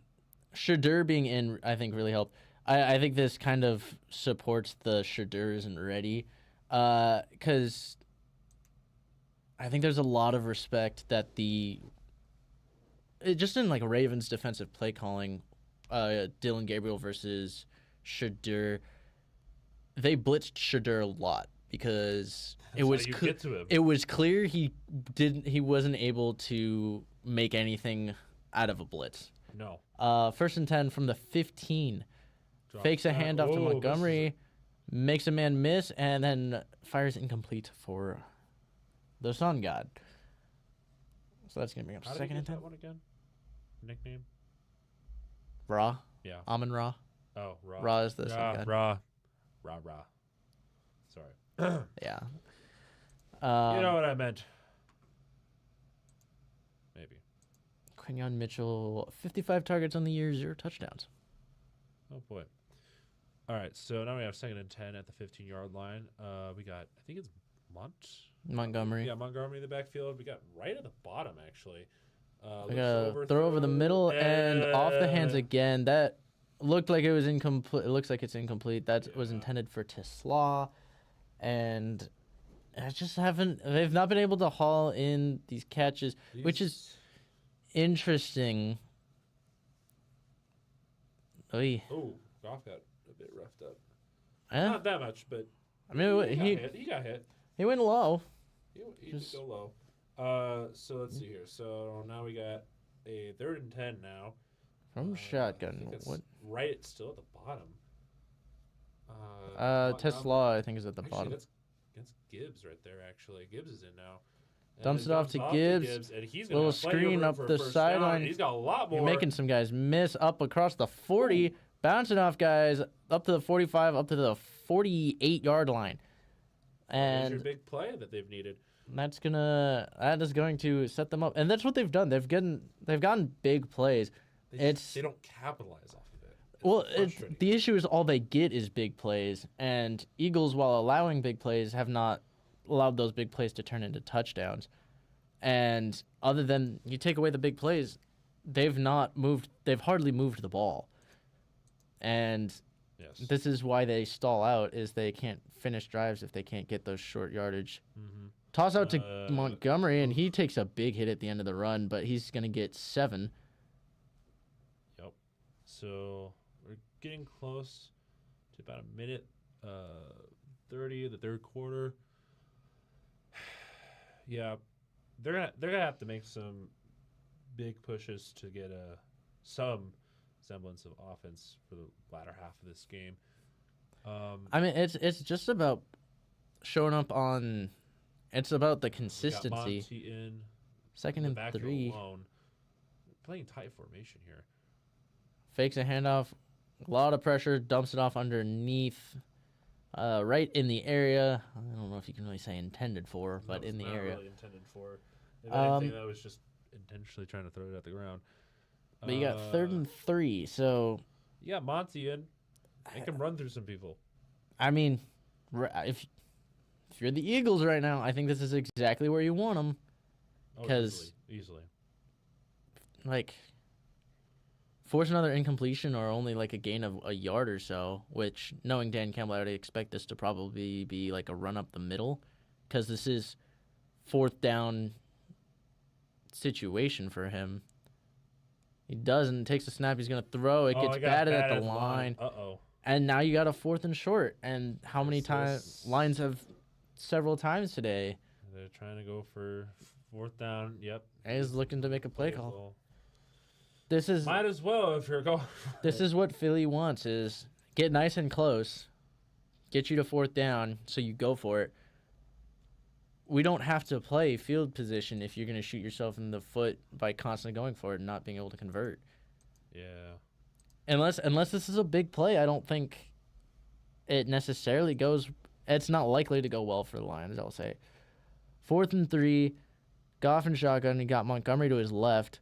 Shadur being in, I think really helped. I think this kind of supports the Shadur isn't ready, because I think there's a lot of respect that just in like Ravens defensive play calling, Dylan Gabriel versus Shadur, they blitzed Shadur a lot because it was get to him. it was clear he wasn't able to make anything out of a blitz. No. 1st and 10 from the 15. Fakes a handoff to Montgomery, makes a man miss, and then fires incomplete for the Sun God. So that's going to bring up How did 2nd he and get 10. that one again? Nickname? Ra. Yeah. Amon Ra. Oh, Ra. Ra is the Sun God. Ra. Sorry. Yeah. You know what I meant. Maybe. Quinyon Mitchell, 55 targets on the year, 0 touchdowns. Oh, boy. All right, so now we have 2nd and 10 at the 15-yard line. We got, I think it's Montgomery. Yeah, Montgomery in the backfield. We got right at the bottom, actually. We got a throw over the middle and off the hands again. That looked like it was incomplete. It looks like it's incomplete. That was intended for Tesla. And I just they've not been able to haul in these catches, which is interesting. Oy. Oh, Goff got a bit roughed up. Eh? Not that much, but I mean, he got hit. He went low. He did go low. So let's see here. So now we got a 3rd and 10 now. From shotgun. What? Right, still at the bottom. Tesla, I think, is at the bottom. That's Gibbs right there, actually. Gibbs is in now. And Dumps it off to Gibbs. And he's Little have plenty of screen room up for the first down, sideline. and he's got a lot more. You're making some guys miss up across the 40, bouncing off guys up to the 45, up to the 48-yard line. There's your And big play that they've needed. that is going to set them up. And that's what they've done. They've gotten big plays. They don't capitalize off of it. Well, frustrating. the issue is all they get is big plays, and Eagles, while allowing big plays, have not allowed those big plays to turn into touchdowns. And other than you take away the big plays, they've hardly moved the ball. And Yes. this is why they stall out, is they can't finish drives if they can't get those short yardage. Mm-hmm. Toss out to Montgomery, and he takes a big hit at the end of the run, but he's going to get 7. Yep. So we're getting close to about a minute 30 of the 3rd quarter. Yeah, they're gonna have to make some big pushes to get some semblance of offense for the latter half of this game. I mean, it's just about showing up on. It's about the consistency. We got Monty in 2nd the and backfield 3. alone. Playing tight formation here. Fakes a handoff. A lot of pressure. Dumps it off underneath. Right in the area. I don't know if you can really say intended for, but in the area. Really intended for. If anything, that was just intentionally trying to throw it at the ground. But you got 3rd and 3, so You got Monty in. Make him run through some people. I mean, if you're the Eagles right now, I think this is exactly where you want them. Because easily. Like, force another incompletion or only like a gain of a yard or so, which, knowing Dan Campbell, I would expect this to probably be like a run up the middle, because this is 4th down situation for him. He doesn't. Takes a snap. He's going to throw. It gets batted at the line. Uh-oh. And now you got a 4th and short. And how many times? Lines have several times today. They're trying to go for 4th down. Yep. He's looking to make a play call. Well. This is Might as well if you're going. This is what Philly wants: is get nice and close, get you to 4th down, so you go for it. we don't have to play field position if you're going to shoot yourself in the foot by constantly going for it and not being able to convert. Yeah. Unless this is a big play, I don't think it necessarily goes. It's not likely to go well for the Lions, I'll say. 4th and 3, Goff and shotgun. He got Montgomery to his left.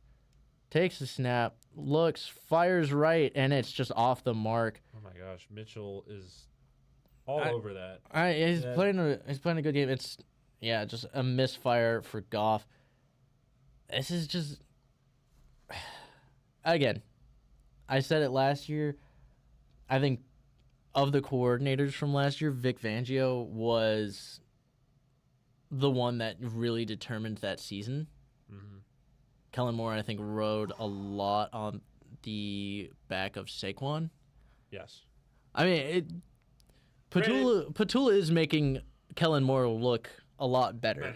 Takes the snap, looks, fires right, and it's just off the mark. Oh my gosh, Mitchell is all over that. He's playing a good game. It's just a misfire for Goff. This is just again. I said it last year. I think of the coordinators from last year, Vic Fangio was the one that really determined that season. Mm-hmm. Kellen Moore, I think, rode a lot on the back of Saquon. Yes. I mean, Petula is making Kellen Moore look a lot better.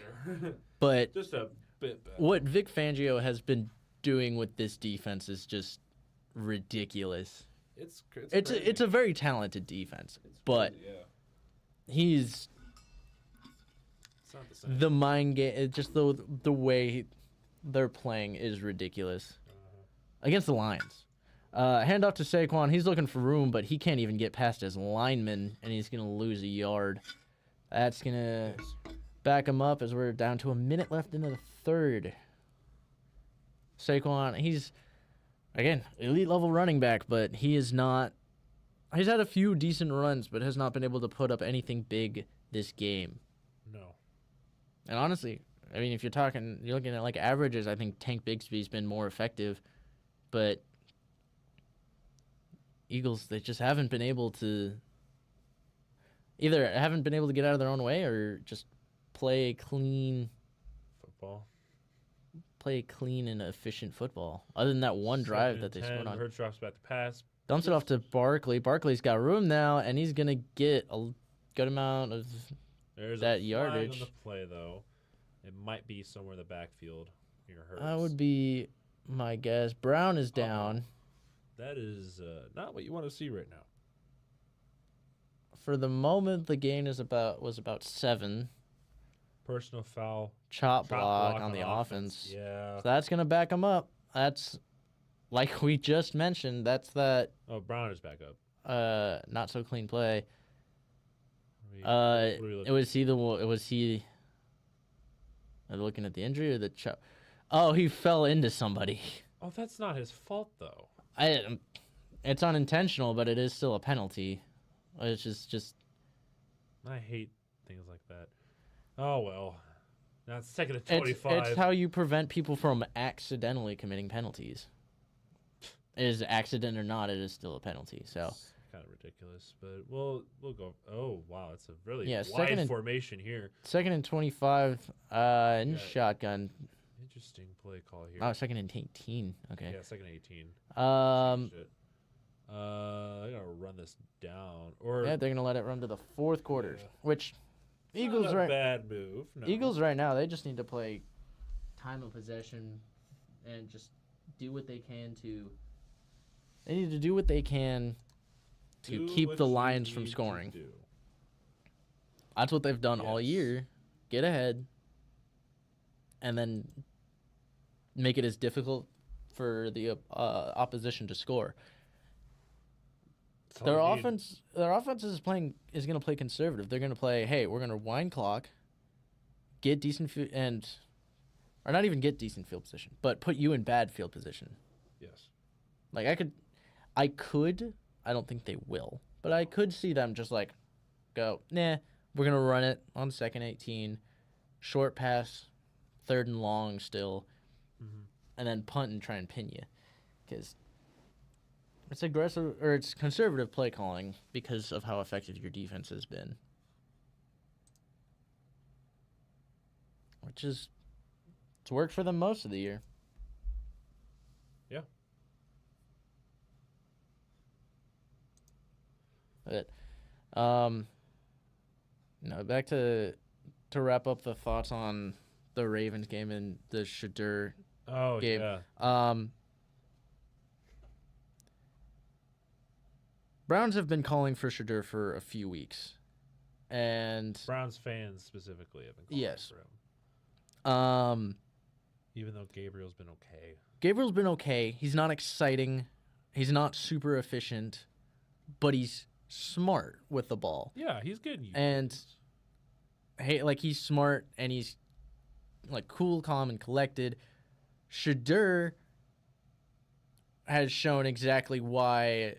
But just a bit better. What Vic Fangio has been doing with this defense is just ridiculous. It's a very talented defense, but he's it's not the same. The mind game. Just the way they're playing is ridiculous against the Lions. Hand off to Saquon. He's looking for room, but he can't even get past his lineman, and he's gonna lose a yard. That's gonna back him up as we're down to a minute left in the third. Saquon, he's again elite level running back, but he is not. He's had a few decent runs, but has not been able to put up anything big this game. No. And honestly, I mean, if you're looking at like averages, I think Tank Bigsby's been more effective, but Eagles, they just haven't been able to get out of their own way or just play clean and efficient football. Other than that one drive that they scored on. Hurts drops back to pass. Dumps it off to Barkley. Barkley's got room now, and he's going to get a good amount of There's that a yardage. Flag on the play, though. It might be somewhere in the backfield near Hurts. That would be my guess. Brown is down. That is not what you want to see right now. For the moment, the gain was about 7. Personal foul. Chop block on the offense. Yeah. So that's going to back him up. That's, like we just mentioned, that's that. Oh, Brown is back up. Not so clean play. It Was he looking at the injury or the chop? Oh, he fell into somebody. Oh, that's not his fault, though. It's unintentional, but it is still a penalty. It's just. I hate things like that. Oh, well. Now it's 2nd and 25. It's how you prevent people from accidentally committing penalties. Is accident or not, it is still a penilty. So it's kind of ridiculous, but we'll go. Oh, wow. It's a really second wide formation here. 2nd and 25 in shotgun. Interesting play call here. Oh, 2nd and 18. Okay. Yeah, 2nd and 18. I gotta run this down. They're gonna let it run to the 4th quarter, which Eagles not a bad move. No. Eagles right now, they just need to play time of possession and just do what they can to. They need to do what they can to keep the Lions from scoring. That's what they've done all year. Get ahead, and then make it as difficult for the opposition to score. Their offense is going to play conservative. They're going to play, hey, we're going to wind clock, get decent or not even get decent field position, but put you in bad field position. Yes. Like I don't think they will, but I could see them just like go, nah, we're going to run it on 2nd 18, short pass, 3rd and long still, and then punt and try and pin you, because it's aggressive or it's conservative play calling because of how effective your defense has been. It's worked for them most of the year. Yeah. But back to wrap up the thoughts on the Ravens game and the Shadur game. Yeah. Browns have been calling for Shadur for a few weeks, And Browns fans specifically have been calling yes. for him. Even though Gabriel's been okay. Gabriel's been okay. He's not exciting. He's not super efficient, but he's smart with the ball. Yeah, he's good. And hey, like he's smart and he's like cool, calm, and collected. Shadur has shown exactly why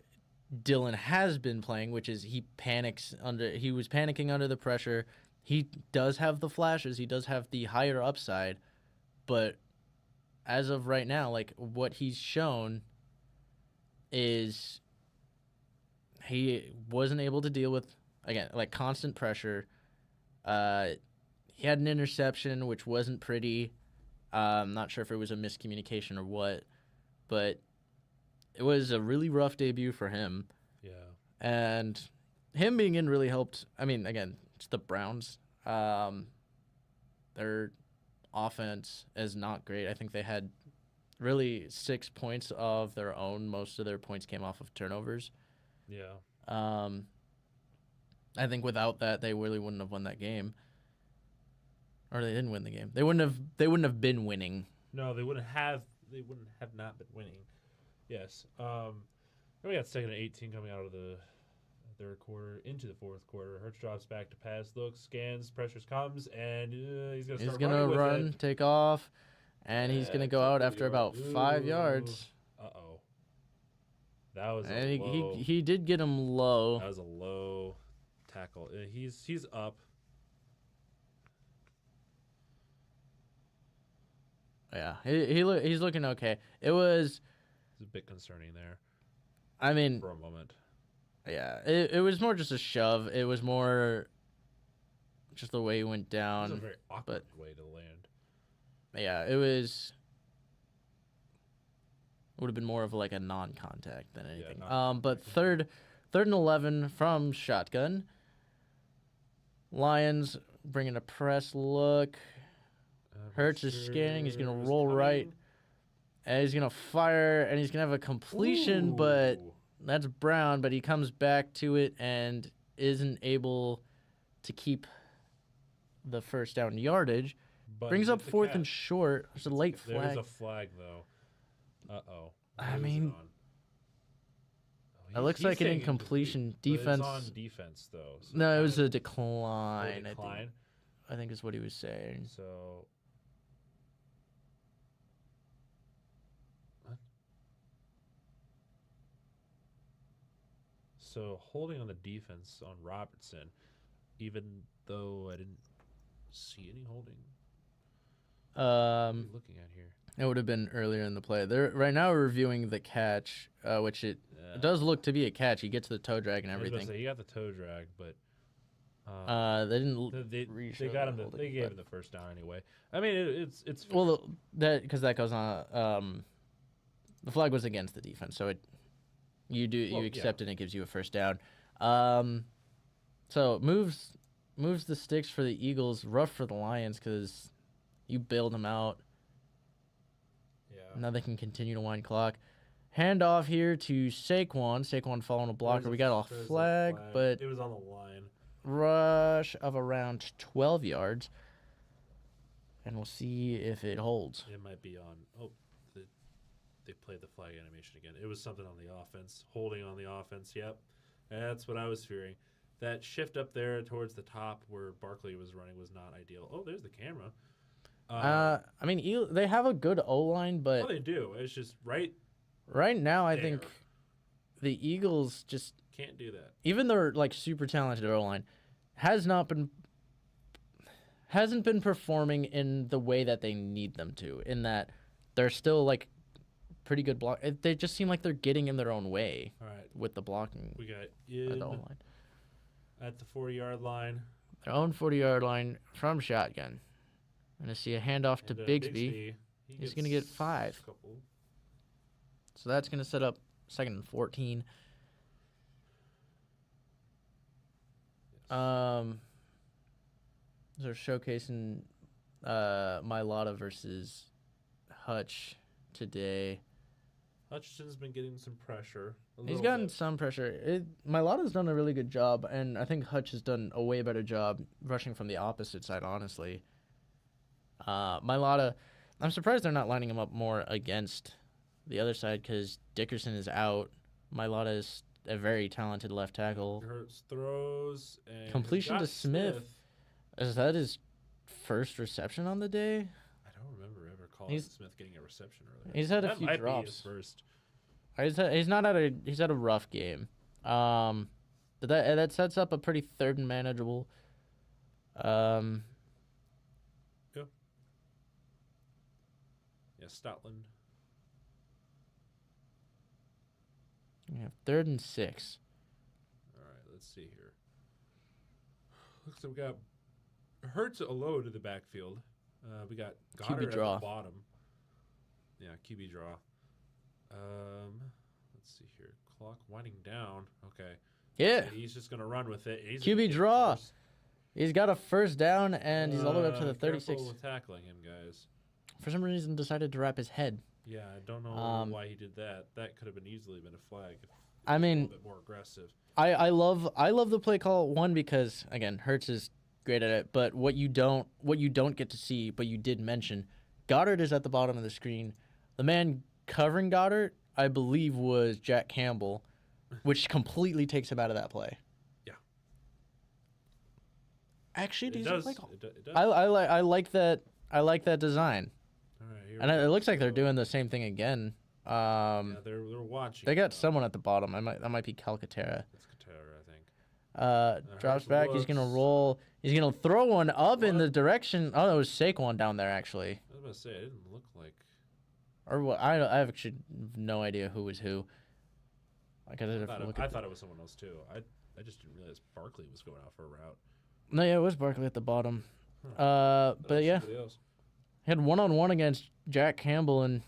Dylan has been playing, which is he was panicking under the pressure. He does have the flashes, he does have the higher upside, but as of right now, like what he's shown is he wasn't able to deal with, again, like constant pressure. He had an interception, which wasn't pretty. I'm not sure if it was a miscommunication or what, but it was a really rough debut for him. Yeah. And him being in really helped. I mean, again, it's the Browns. Their offense is not great. I think they had really 6 points of their own. Most of their points came off of turnovers. Yeah. I think without that, they really wouldn't have won that game. Or they didn't win the game. They wouldn't have been winning. No, they wouldn't have not been winning. Yes. Then we got 2nd and 18 coming out of the third quarter into the fourth quarter. Hurts drops back to pass, looks, scans, pressures comes, and he's going to start running with run, it. take off, and he's going to go out after about 5 yards. Uh-oh. That was and low. he did get him low. That was a low tackle. He's up. Yeah, he's looking okay. It's a bit concerning there. I mean, for a moment. Yeah, it was more just a shove. It was more just the way he went down. It was a very awkward way to land. Yeah, it would have been more of like a non-contact than anything. But third and 11 from shotgun. Lions bringing a press look. Hurts is scanning. He's going to roll right. And he's going to fire, and he's going to have a completion, but that's Brown. But he comes back to it and isn't able to keep the first down yardage. But brings up 4th and short. There's a late flag. There's a flag, though. Uh-oh. I mean, it looks like an incompletion. Defense. It's on defense, though. So no, it was a decline. I think is what he was saying. So... So holding on the defense on Robertson, even though I didn't see any holding. What are you looking at here? It would have been earlier in the play. Right now we're reviewing the catch, which it does look to be a catch. He gets the toe drag and everything. I was going to say, he got the toe drag, but they didn't. They got him. They gave him the first down anyway. I mean, it's fair. Well, because that goes on. The flag was against the defense, so you accept it and it gives you a first down. So moves the sticks for the Eagles, rough for the Lions because you bailed them out. Yeah. Now they can continue to wind clock. Hand off here to Saquon. Saquon following a blocker. We got a flag, but it was on the line. Rush of around 12 yards. And we'll see if it holds. It might be on. Oh, they played the flag animation again. It was something on the offense. Holding on the offense, yep. That's what I was fearing. That shift up there towards the top where Barkley was running was not ideal. Oh, there's the camera. I mean, they have a good O-line, but... Oh, they do. It's just right now, I there. think the Eagles just... Can't do that. Even their, like, super talented O-line hasn't been performing in the way that they need them to, in that they're still, like, pretty good block. They just seem like they're getting in their own way with the blocking. We got in the O-line. At the 40-yard line. Their own 40-yard line from shotgun. I'm going to see a handoff to Bigsby. He's going to get 5. So that's going to set up 2nd and 14. They're showcasing Mailata versus Hutch today. Hutchinson's been getting some pressure. He's gotten some pressure. Milata's done a really good job, and I think Hutch has done a way better job rushing from the opposite side, honestly. Milata, I'm surprised they're not lining him up more against the other side because Dickerson is out. Milata is a very talented left tackle. Hurts throws and Completion to Smith. Is that his first reception on the day? I don't remember ever calling Smith getting a reception earlier. He's had a that few might drops. Be his first. He's had a rough game. But that sets up a pretty third and manageable. Yeah, Stotland. We have 3rd and 6. All right, let's see here. Looks like we got Hurts alone to the backfield. We got Goddard QB draw. at the bottom. Yeah, QB draw. Let's see here. Clock winding down. Okay. Yeah. So he's just gonna run with it. He's QB draw. He's got a first down, and he's all the way up to the 36. Careful with tackling him, guys. For some reason, decided to wrap his head. Yeah, I don't know why he did that. That could have been easily been a flag. I mean, a little bit more aggressive. I love the play call, one, because again, Hurts is great at it, but what you don't get to see, but you did mention, Goddard is at the bottom of the screen. The man covering Goddard, I believe, was Jack Campbell, which completely takes him out of that play. Yeah. Actually, it decent does. play call. It does. I like that. I like that design. All right, here And we it go. looks like they're doing the same thing again. Yeah, they're watching. They got someone at the bottom. That might be Calcaterra. It's Katara, I think. Drops Hurts back. He's gonna looks- roll. He's gonna throw one up in What? the direction. Oh, it was Saquon down there actually. I was about to say, it didn't look like. Or what? I have actually no idea who was who. Like I didn't look. I thought it was someone else too. I just didn't realize Barkley was going out for a route. No, yeah, it was Barkley at the bottom. Thought it But was yeah, somebody else. he had 1-on-1 against Jack Campbell, and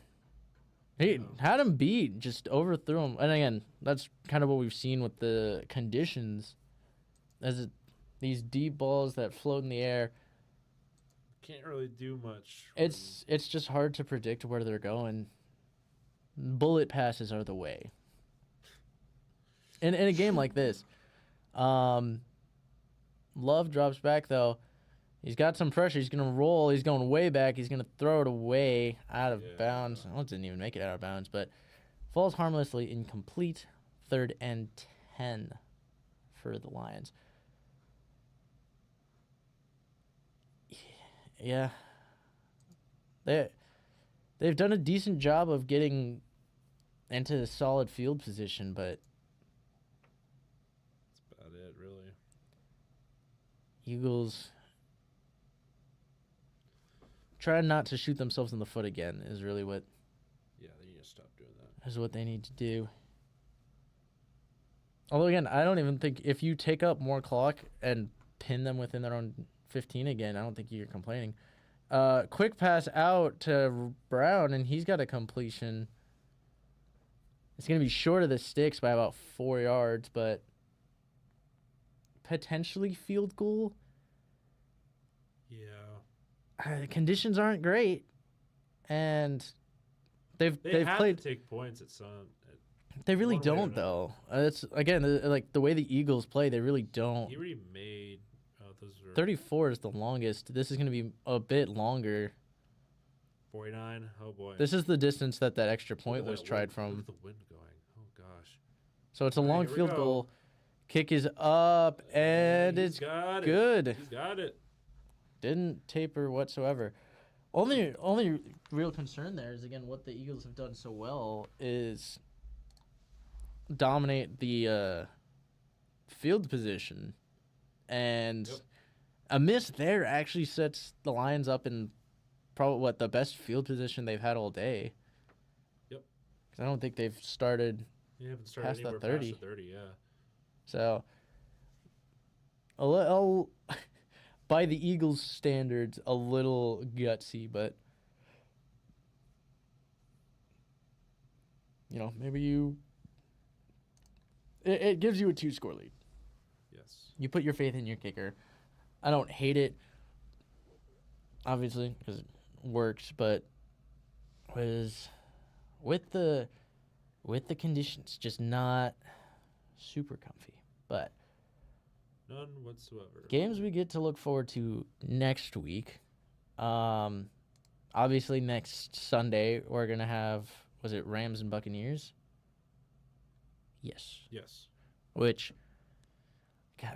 he had him beat. Just overthrew him. And again, that's kind of what we've seen with the conditions, these deep balls that float in the air. Can't really do much. It's just hard to predict where they're going. Bullet passes are the way. In a game like this, Love drops back though. He's got some pressure. He's gonna roll. He's going way back. He's gonna throw it away out of bounds. Oh, it didn't even make it out of bounds, but falls harmlessly incomplete. 3rd and 10 for the Lions. Yeah. They've done a decent job of getting into solid field position, but That's about it, really. Eagles try not to shoot themselves in the foot again is really what Yeah, they need to stop doing that. is what they need to do. Although again, I don't even think if you take up more clock and pin them within their own 15 again, I don't think you're complaining. Quick pass out to Brown, and he's got a completion. It's going to be short of the sticks by about 4 yards, but potentially field goal. Yeah. Conditions aren't great, and they've have played. to take points at some. They really one way or don't another. though. It's again like the way the Eagles play. They really don't. He already made. Those are 34 is the longest. This is going to be a bit longer. 49. Oh boy. This is the distance that extra Look point at was that tried wind. from. Look at the wind going. Oh gosh. So it's a All right, long here we field go. goal. Kick is up, and He's it's got it. good. He's got it. Didn't taper whatsoever. Only real concern there is again what the Eagles have done so well is dominate the field position, and a miss there actually sets the Lions up in probably the best field position they've had all day. Yep. 'Cause I don't think they've started. You haven't started Past that anywhere 30. past the 30. Yeah. So, I'll by the Eagles' standards, a little gutsy, but maybe it gives you a 2-score lead. Yes. You put your faith in your kicker. I don't hate it, obviously, because it works, but with the with the conditions, just not super comfy. But None whatsoever. games we get to look forward to next week. Obviously next Sunday we're gonna have, was it Rams and Buccaneers? Yes. Yes. Which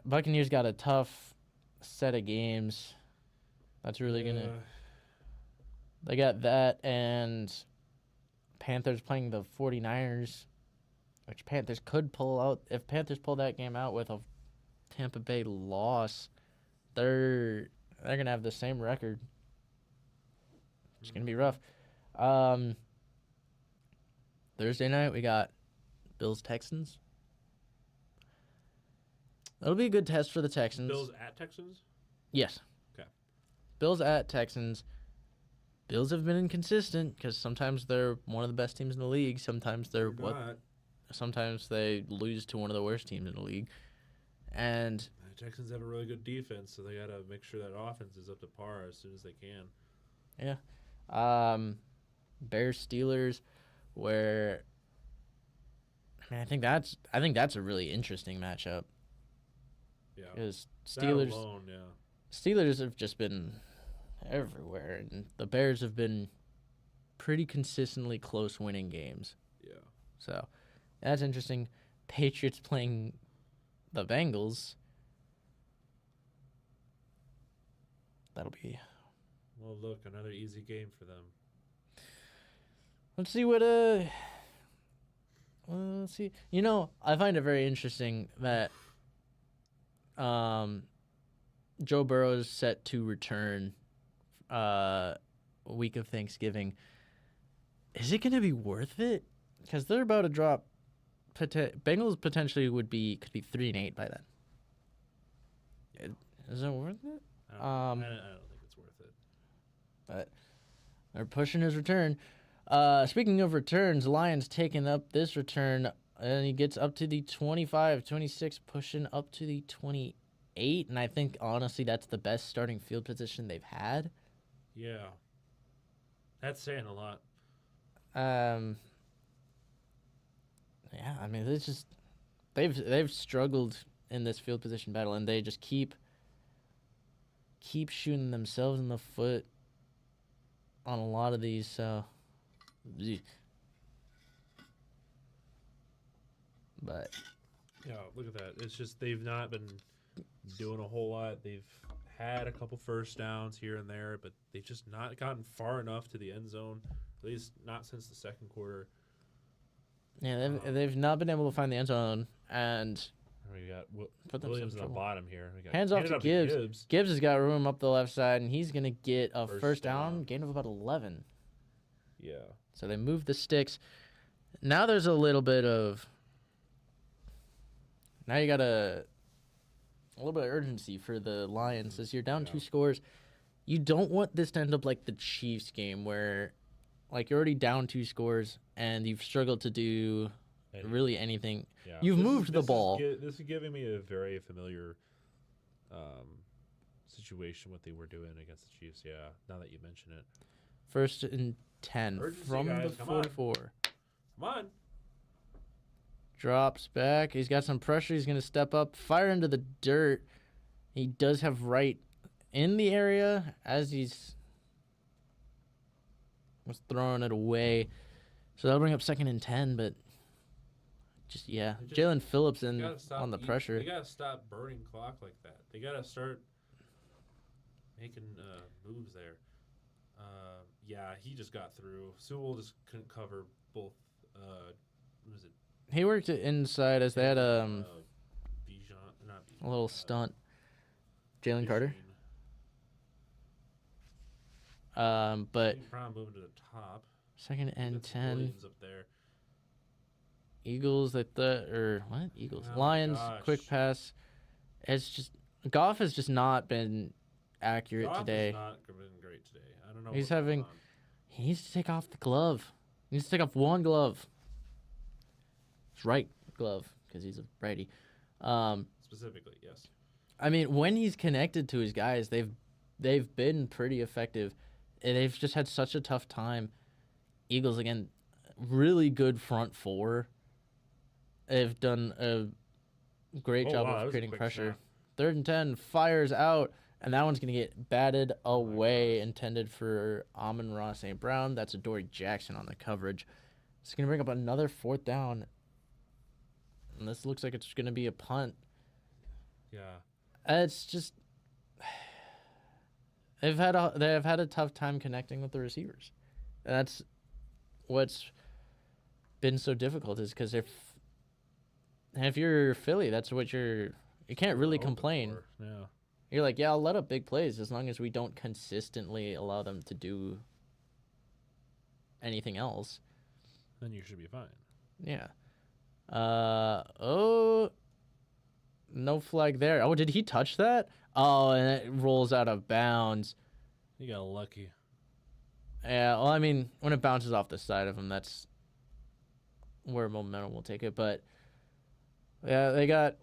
Buccaneers got a tough set of games. That's really gonna. They got that and Panthers playing the 49ers, which Panthers could pull out. If Panthers pull that game out with a Tampa Bay loss, they're gonna have the same record. It's gonna be rough. Thursday night we got Bills Texans. That'll be a good test for the Texans. Bills at Texans? Yes. Okay. Bills at Texans. Bills have been inconsistent because sometimes they're one of the best teams in the league. Sometimes they're what? Not. Sometimes they lose to one of the worst teams in the league. And The Texans have a really good defense, so they got to make sure that offense is up to par as soon as they can. yeah, Bears Steelers, where I mean, I think that's a really interesting matchup Yeah. because That Steelers alone, yeah. Steelers have just been everywhere, and the Bears have been pretty consistently close winning games. Yeah. So that's interesting. Patriots playing the Bengals. That'll be. Well, look, another easy game for them. Let's see what let's see. You know, I find it very interesting that Joe Burrow is set to return week of Thanksgiving. Is it going to be worth it? Because they're about to drop. Bengals potentially could be 3-8 by then. Is it worth it? I don't think it's worth it. But they're pushing his return. Speaking of returns, Lions taking up this return, and he gets up to the 25, 26, pushing up to the 28. And I think, honestly, that's the best starting field position they've had. Yeah. That's saying a lot. Yeah, I mean, it's just they've struggled in this field position battle, and they just keep shooting themselves in the foot on a lot of these. So, but Yeah, look at that. It's just they've not been doing a whole lot. They've had a couple first downs here and there, but they've just not gotten far enough to the end zone, at least not since the second quarter. yeah, they've not been able to find the end zone, and We got Put themselves Williams in in the trouble. bottom here. We got hands off to Gibbs. Gibbs. Gibbs has got room up the left side, and he's gonna get a First first down, down. gain of about 11. Yeah. So they move the sticks. Now there's a little bit of. Now you got a little bit of urgency for the Lions as you're down Yeah. 2 scores. You don't want this to end up like the Chiefs game where, like, you're already down 2 scores and you've struggled to do And- really anything. Yeah. You've This moved the is ball. This is giving me a very familiar situation what they were doing against the Chiefs. Yeah. Now that you mention it. 1st and 10 Urgency, from guys, the come on. 44. Come on. Drops back. He's got some pressure. He's going to step up, fire into the dirt. He does have right in the area as was throwing it away. So that'll bring up 2nd and 10, but Jalen Phillips in on the pressure. They gotta stop burning clock like that. They gotta start making moves there. Yeah, he just got through. Sewell just couldn't cover both. What was it? He worked it inside as they had Bijan, not Bijan, a little stunt. Jalen Carter. But Brown moving to the top. 2nd and That's 10. Williams up there. Eagles Eagles. Oh, Lions, gosh. quick pass. It's just Goff has just not been accurate Goff today. has not been great today. I don't know. He's what's going having- on. He needs to take off the glove. He needs to take off one glove. His right glove, because he's a righty. Specifically, yes. I mean, when he's connected to his guys, they've been pretty effective. And they've just had such a tough time. Eagles again really good front four. They've done a great job wow, that of was a creating quick pressure. snap. 3rd and 10, fires out, and that one's going to get batted Oh my away, gosh. intended for Amon-Ra St. Brown. That's a Dory Jackson on the coverage. It's going to bring up another 4th down, and this looks like it's going to be a punt. Yeah. It's just they've had a tough time connecting with the receivers. And that's what's been so difficult, is because if you're Philly, that's what you can't really Open complain. for. Yeah. You're like, yeah, I'll let up big plays as long as we don't consistently allow them to do anything else. Then you should be fine. Yeah. Oh, no flag there. Oh, did he touch that? Oh, and it rolls out of bounds. You got lucky. Yeah, well, I mean, when it bounces off the side of him, that's where momentum will take it. But, yeah, they got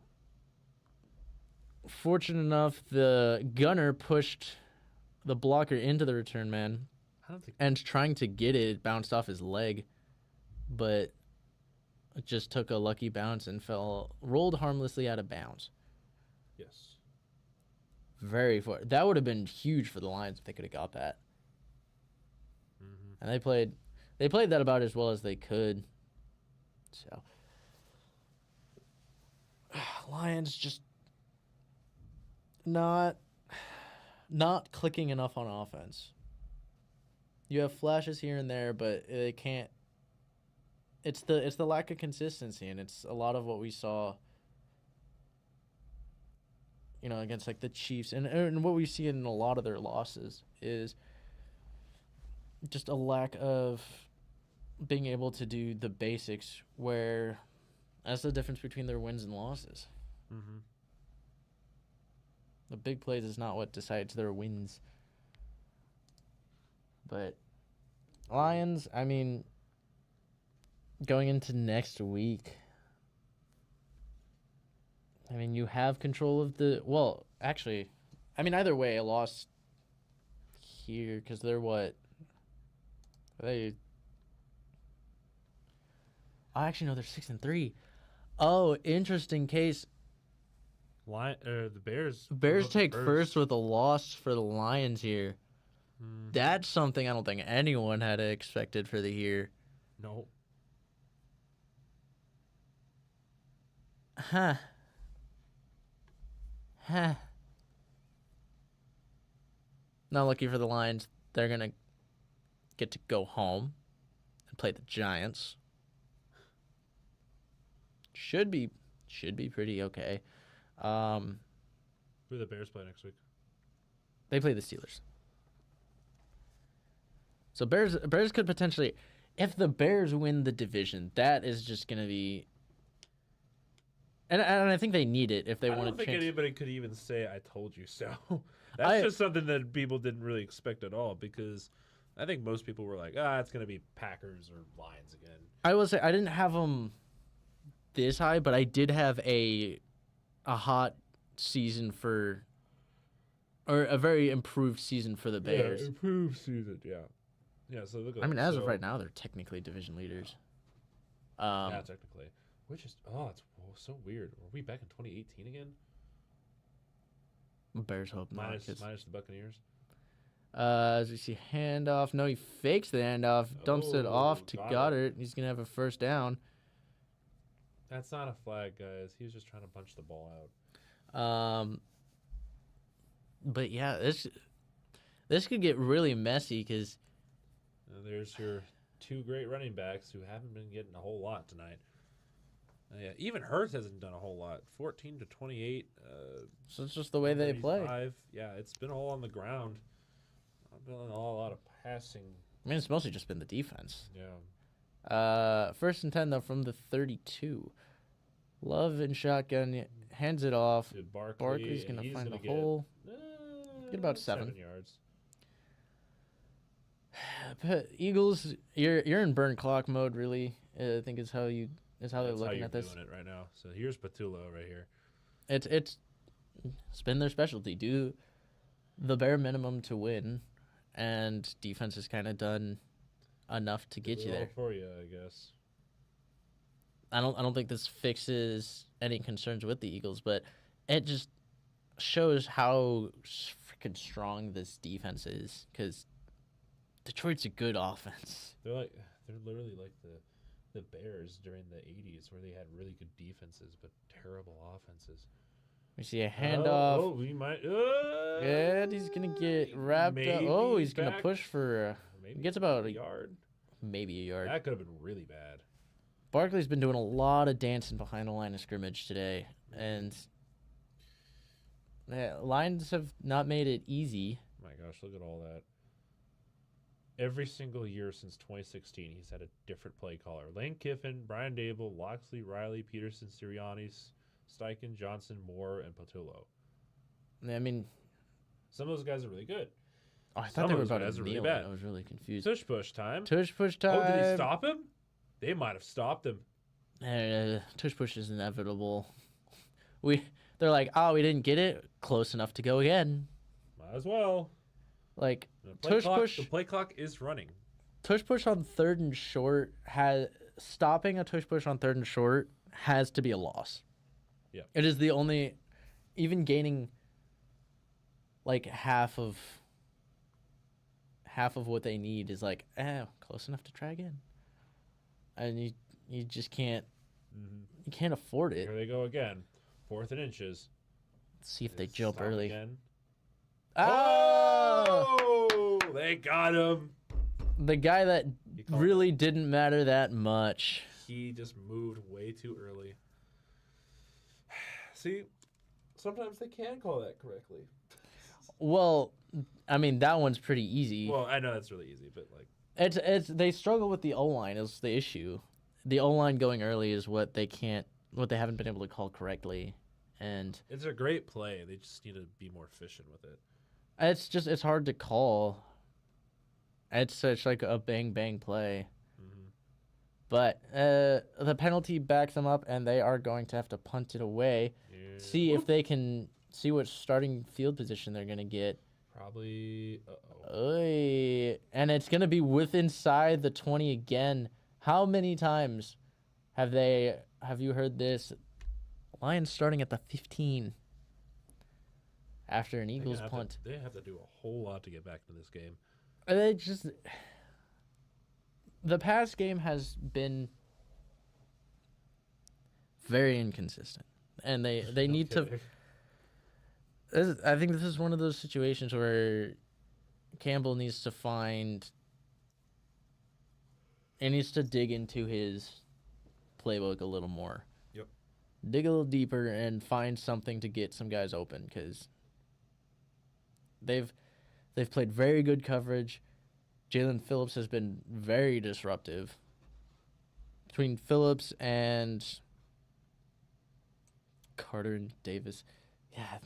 fortunate enough, the gunner pushed the blocker into the return man. I don't think. And trying to get it, it bounced off his leg. But it just took a lucky bounce and rolled harmlessly out of bounds. Yes. Very far. That would have been huge for the Lions if they could have got that. Mm-hmm. And they played that about as well as they could. So Lions just not clicking enough on offense. You have flashes here and there, but they can't. It's the lack of consistency, and it's a lot of what we saw, against like the Chiefs, and what we see in a lot of their losses is just a lack of being able to do the basics, where that's the difference between their wins and losses. Mm-hmm. The big plays is not what decides their wins. But Lions, I mean, going into next week, I mean, you have control of actually, I mean, either way, a loss here, because they're what? I actually know they're 6-3. Oh, interesting case. The Bears. Bears take first with a loss for the Lions here. Mm. That's something I don't think anyone had expected for the year. No. Huh. Not lucky for the Lions. They're going to get to go home and play the Giants. Should be pretty okay. Who do the Bears play next week? They play the Steelers. So Bears could potentially, if the Bears win the division, that is just going to be, and I think they need it if they want to. I don't think change. anybody could even say "I told you so." That's just something that people didn't really expect at all, because I think most people were like, it's going to be Packers or Lions again. I will say I didn't have them this high, but I did have a hot season or a very improved season for the Bears. Yeah, improved season, yeah. Yeah, so look at I mean, as of right now, they're technically division leaders. Yeah, technically. Which is, it's so weird. Are we back in 2018 again? Bears hope not. Minus the Buccaneers. As we see handoff. No, he fakes the handoff, dumps it off to Goddard. He's going to have a first down. That's not a flag, guys. He was just trying to punch the ball out. But yeah, this could get really messy because there's your two great running backs who haven't been getting a whole lot tonight. Yeah, even Hurts hasn't done a whole lot. 14 to 28. So it's just the way they play. Yeah, it's been all on the ground. I've been a lot of passing. I mean, it's mostly just been the defense. Yeah. First and 10 though from the 32. Love and shotgun hands it off. Dude, Barkley's gonna find the hole. Get about 7 yards. Eagles, you're in burn clock mode, really. I think is how they're looking at this. Doing it right now. So here's Patullo right here. It's been their specialty. Do the bare minimum to win, and defense has kind of done enough to get you there. For you, I guess. I don't think this fixes any concerns with the Eagles, but it just shows how freaking strong this defense is, because Detroit's a good offense. They're literally like the Bears during the 80s, where they had really good defenses but terrible offenses. We see a handoff. Oh, we might. And he's gonna get wrapped up. Oh, he's gonna push for. He gets about a yard. Maybe a yard. That could have been really bad. Barkley's been doing a lot of dancing behind the line of scrimmage today, and Lions have not made it easy. My gosh, look at all that. Every single year since 2016, he's had a different play caller. Lane Kiffin, Brian Dable, Loxley, Riley, Peterson, Sirianni, Steichen, Johnson, Moore, and Patullo. I mean, some of those guys are really good. Oh, I thought they were about to kneel. I was really confused. Tush push time. Tush push time. Oh, did he stop him? They might have stopped him. Tush push is inevitable. They're like, oh, we didn't get it. Close enough to go again. Might as well. Like, tush push. The play clock is running. Tush push on 3rd and short stopping a tush push on 3rd and short has to be a loss. Yeah. It is the only, even gaining like half of what they need is like, close enough to try again. And you just can't, you can't afford it. Here they go again. 4th and inches. Let's see if they jump early. Again. Oh! They got him. The guy that really didn't matter that much. He just moved way too early. See, sometimes they can call that correctly. Well, I mean, that one's pretty easy. Well, I know that's really easy, but like it's they struggle with the O-line is the issue. The O-line going early is what they haven't been able to call correctly, and it's a great play. They just need to be more efficient with it. It's hard to call. It's such like a bang bang play. But the penalty backs them up, and they are going to have to punt it away. Yeah. See if they can see what starting field position they're going to get. Probably. And it's going to be inside the 20 again. How many times have you heard this? Lions starting at the 15 after an Eagles punt. They have to do a whole lot to get back to this game. The past game has been very inconsistent, and they need to. I think this is one of those situations where Campbell needs to dig into his playbook a little more. Yep. Dig a little deeper and find something to get some guys open, because they've played very good coverage. Jalen Phillips has been very disruptive. Between Phillips and Carter and Davis, yeah,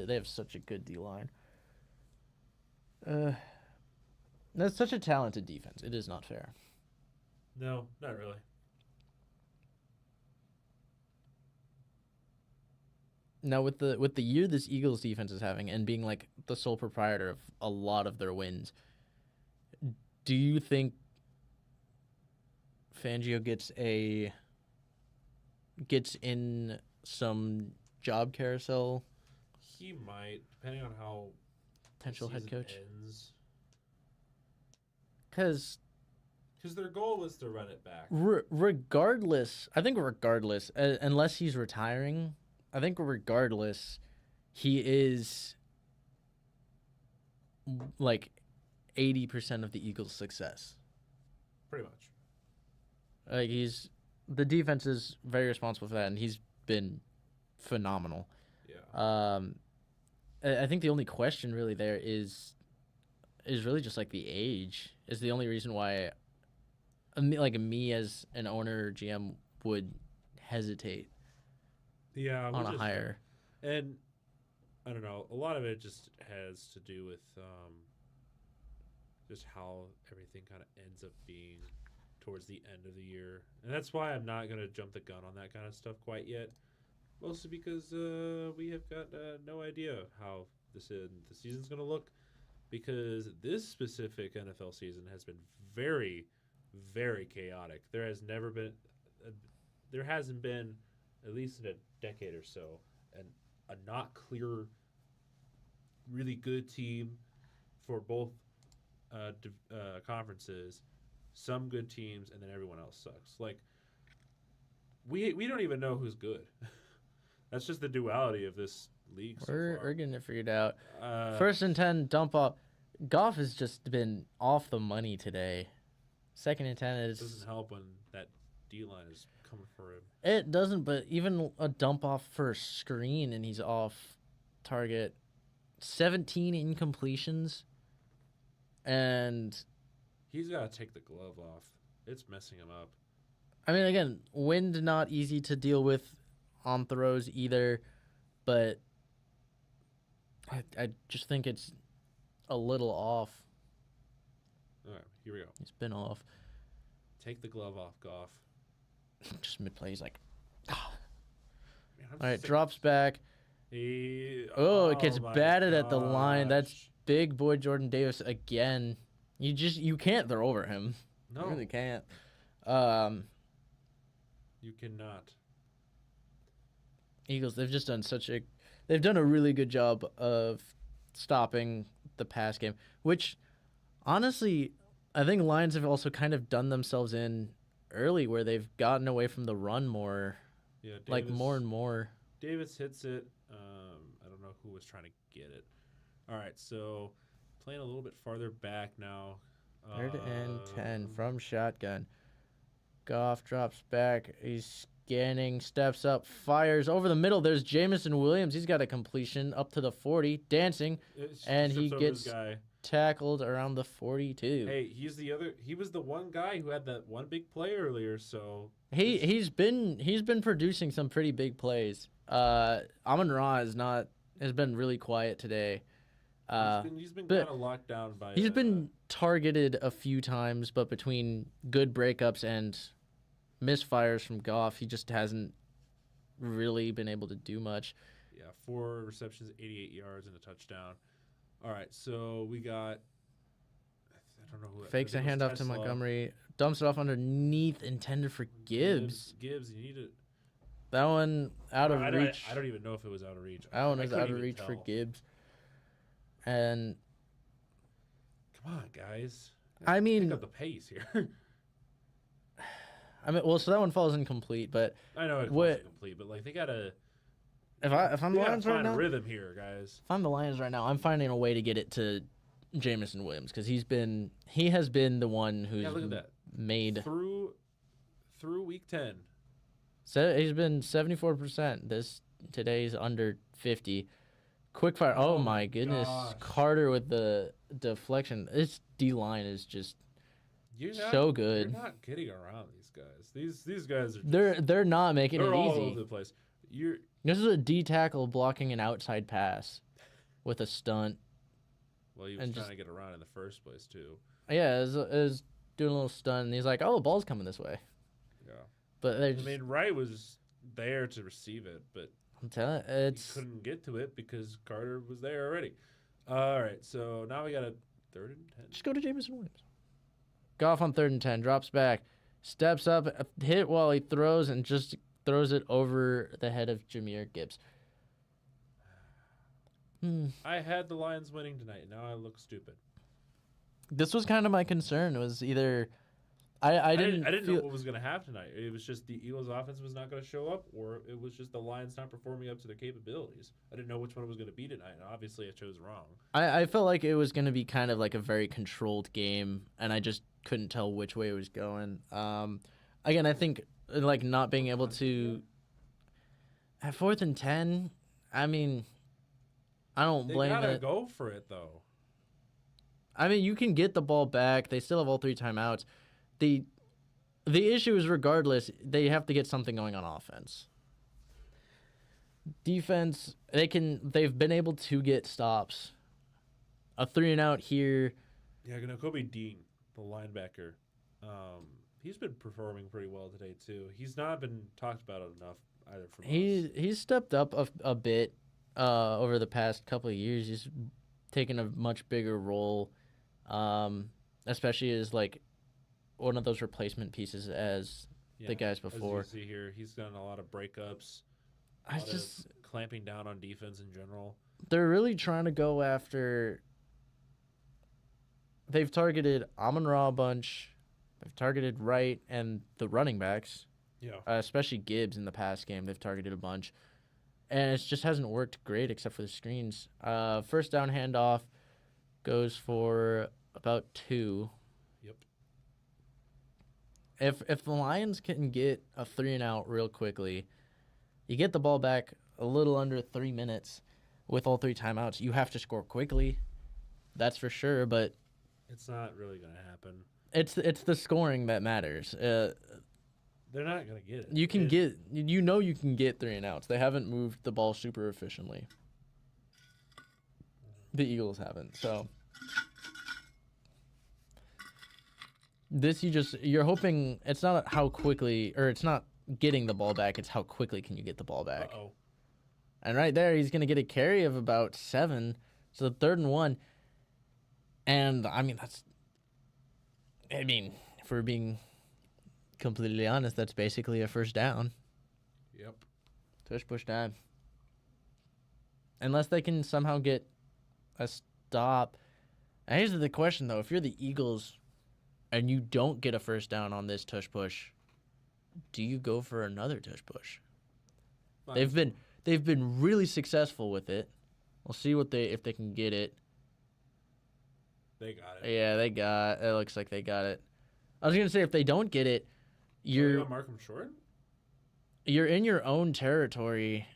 they have such a good D-line. That's such a talented defense. It is not fair. No, not really. Now with the year this Eagles defense is having, and being like the sole proprietor of a lot of their wins, do you think Fangio gets in some job carousel? He might, depending on how potential head coach ends. Because their goal was to run it back. Regardless, unless he's retiring, I think regardless, he is like 80% of the Eagles' success. Pretty much. Like the defense is very responsible for that, and he's been phenomenal. Yeah. I think the only question really there is really just like the age is the only reason why, like me as an owner or GM would hesitate. Yeah, on a hire. And I don't know, a lot of it just has to do with just how everything kind of ends up being towards the end of the year. And that's why I'm not going to jump the gun on that kind of stuff quite yet. Mostly because we have got no idea how the season's going to look. because this specific NFL season has been very, very chaotic. There hasn't been, at least in a decade or so, a not clear, really good team for both conferences. Some good teams, and then everyone else sucks. Like we don't even know who's good. That's just the duality of this league. We're getting it figured out. Uh, 1st and 10, dump off. Goff has just been off the money today. 2nd and 10 is. Doesn't help when that D line is coming for him. It doesn't, but even a dump off for a screen and he's off target. 17 incompletions. And He's got to take the glove off. It's messing him up. I mean, again, wind not easy to deal with on throws either, but I just think it's a little off. All right, here we go. He's been off. Take the glove off, Goff. Just mid-play, he's like, Man, all right, drops back. It gets my batted at the line. gosh. That's big boy Jordan Davis again. You can't throw over him. No, You really can't. you cannot. Eagles, they've done a really good job of stopping the pass game, which honestly, I think Lions have also kind of done themselves in early where they've gotten away from the run more, Yeah, Davis, like more and more. Davis hits it. I don't know who was trying to get it. All right, so playing a little bit farther back now. 3rd and 10 from shotgun. Goff drops back. He's scanning, steps up, fires over the middle. There's Jamison Williams. He's got a completion up to the 40, dancing, and he gets tackled around the 42. Hey, he was the one guy who had that one big play earlier, so He's been producing some pretty big plays. Amon-Ra has been really quiet today. he's been but kind of locked down by He's been targeted a few times, but between good breakups and misfires from Goff, he just hasn't really been able to do much. 4 receptions, 88 yards, and a touchdown. All right, so we got I don't know who Fakes a I think it was handoff to Tesla. Montgomery, dumps it off underneath, intended for Gibbs. Gibbs, you need it. That one out of reach. I don't even know if it was out of reach. That one is couldn't out of even reach for tell. Gibbs. And Come on, guys. I Pick mean, up the pace here. so that one falls incomplete. But I know it What- wasn't complete, but like they gotta. if I'm the They gotta Lions right find a now, rhythm here, guys. if I'm the Lions right now, I'm finding a way to get it to Jamison Williams because he has been the one who's Yeah, look at that. made. Through week 10. So he's been 74%. Today's under 50. Quick fire. Oh, Oh my my goodness. gosh. Carter with the deflection. This D line is just You're so good. You're not getting around these guys. These guys are. They're not making They're it all easy. over the place. This is a D tackle blocking an outside pass with a stunt. Well, he was and trying just- to get around in the first place too. Yeah, it was doing a little stunt, and he's like, "Oh, the ball's coming this way." Yeah. But they I just, mean, Wright was there to receive it, but I'm telling you, he it's couldn't get to it because Carter was there already. All right, so now we got a 3rd and 10. just go to Jamison Williams. Goff on 3rd and 10, drops back, steps up, hit while he throws, and just throws it over the head of Jahmyr Gibbs. I had the Lions winning tonight. Now I look stupid. This was kind of my concern. It was either I didn't know feel, what was going to happen tonight. It was just the Eagles' offense was not going to show up, or it was just the Lions not performing up to their capabilities. I didn't know which one was going to be tonight, and obviously I chose wrong. I felt like it was going to be kind of like a very controlled game, and I just couldn't tell which way it was going. Again, I think like not being able to at 4th and 10. I mean, I don't They blame gotta it. go for it though. I mean, you can get the ball back. They still have all 3 timeouts. The issue is regardless, they have to get something going on offense. Defense, they've been able to get stops. A 3 and out here. Yeah, Kobe Dean, the linebacker, he's been performing pretty well today too. He's not been talked about enough either from us. He's stepped up a bit over the past couple of years. taking a much bigger role, especially as like one of those replacement pieces as the guys before. As you see here, he's done a lot of breakups. I just clamping down on defense in general. They're really trying to go after. They've targeted Amon-Ra a bunch. They've targeted Wright and the running backs. Yeah. Especially Gibbs in the past game. They've targeted a bunch. And it just hasn't worked great except for the screens. First down handoff goes for about 2. Yep. If the Lions can get a 3-and-out real quickly, you get the ball back a little under 3 minutes with all 3 timeouts. You have to score quickly. That's for sure, but it's not really going to happen. It's the scoring that matters. They're not going to get it. You can you can get 3-and-outs. They haven't moved the ball super efficiently. The Eagles haven't. So this you're hoping it's not how quickly, or it's not getting the ball back, it's how quickly can you get the ball back. Uh-oh. And right there he's going to get a carry of about 7. So 3rd and 1. And I mean if we're being completely honest, that's basically a first down. Yep. Tush push down. Unless they can somehow get a stop. And here's the question, though. If you're the Eagles and you don't get a first down on this tush push, do you go for another tush push? Fine. They've been really successful with it. We'll see if they can get it. They got it. Yeah, it looks like they got it. I was going to say, if they don't get it, you're mark them short? You're in your own territory,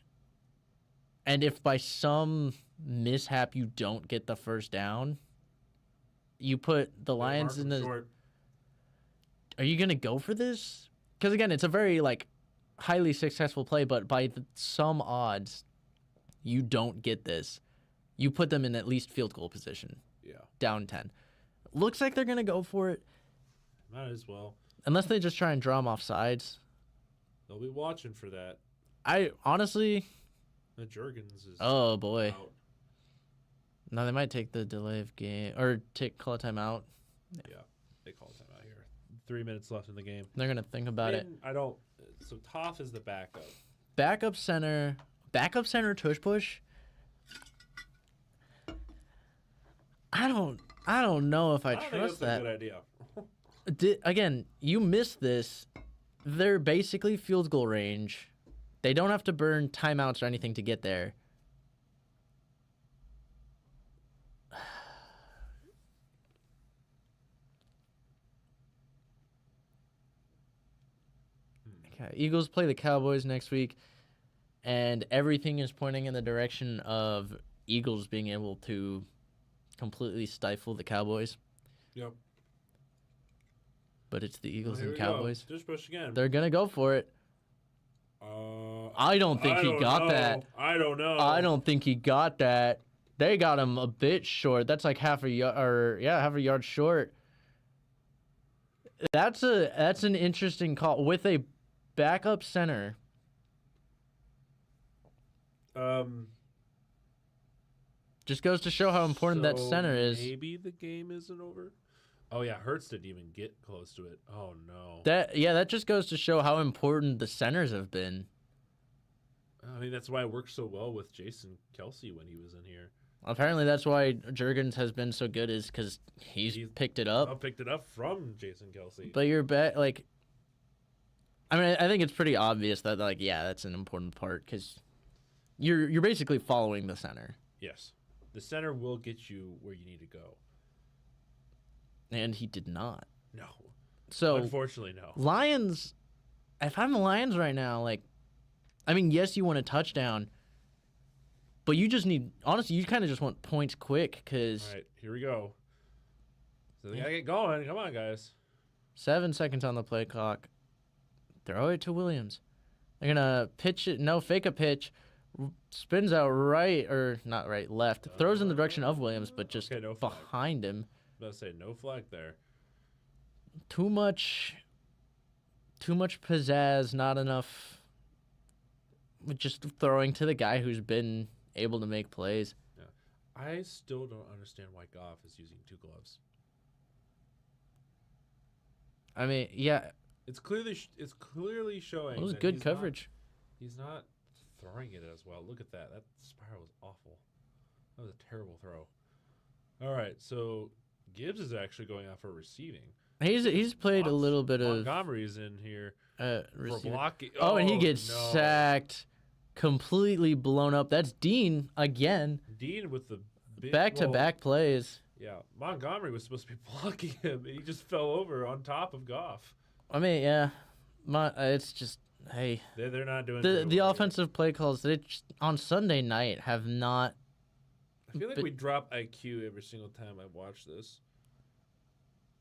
and if by some mishap you don't get the first down, you put the Lions in the short. Are you going to go for this? Because again, it's a very highly successful play, but by some odds, you don't get this. You put them in at least field goal position. Yeah. Down 10. Looks like they're going to go for it. Might as well. Unless they just try and draw them off sides. They'll be watching for that. I honestly... The Jurgens is Oh, boy. out. No, they might take the delay of game. Or call a timeout. Yeah. They call time out here. 3 minutes left in the game. They're going to think about it. I don't... So Toph is the backup. Backup center tush push. I don't know if I trust that. That's a good idea. Again, you missed this. They're basically field goal range. They don't have to burn timeouts or anything to get there. Okay, Eagles play the Cowboys next week, and everything is pointing in the direction of Eagles being able to completely stifle the Cowboys. Yep. But it's the Eagles Here and we Cowboys. Go. Just push again. They're gonna go for it. I don't think he got that. I don't know. I don't think he got that. They got him a bit short. That's like half a yard short. That's an interesting call with a backup center. Just goes to show how important that center is. Maybe the game isn't over. Oh yeah, Hurts didn't even get close to it. Oh no. That just goes to show how important the centers have been. I mean, that's why it worked so well with Jason Kelsey when he was in here. Apparently, that's why Jurgens has been so good, is because he's picked it up. Picked it up from Jason Kelsey. But I think it's pretty obvious that that's an important part, because you're basically following the center. Yes, the center will get you where you need to go. And he did not. No. So unfortunately, no. Lions. If I'm the Lions right now, yes, you want a touchdown, but you just need, honestly, you kind of just want points quick, because... All right, here we go. So they got to get going. Come on, guys. 7 seconds on the play clock. Throw it to Williams. They're going to pitch it. No, fake a pitch. Spins out left. Throws in the direction of Williams, but just behind him. I was about to say, no flag there. Too much pizzazz, not enough... Just throwing to the guy who's been able to make plays. Yeah. I still don't understand why Goff is using 2 gloves. I mean, yeah, It's clearly showing it was that good coverage. He's not throwing it as well. Look at that. That spiral was awful. That was a terrible throw. All right, so Gibbs is actually going out for receiving. He's played a little bit of Montgomery's in here for receiver. blocking. Oh, and he gets no. sacked, completely blown up. That's Dean again. Dean with the Back-to-back plays. Yeah, Montgomery was supposed to be blocking him, and he just fell over on top of Goff. I mean, yeah, it's just hey. They're not doing The offensive play calls on Sunday night have not. I feel like we drop IQ every single time I watch this.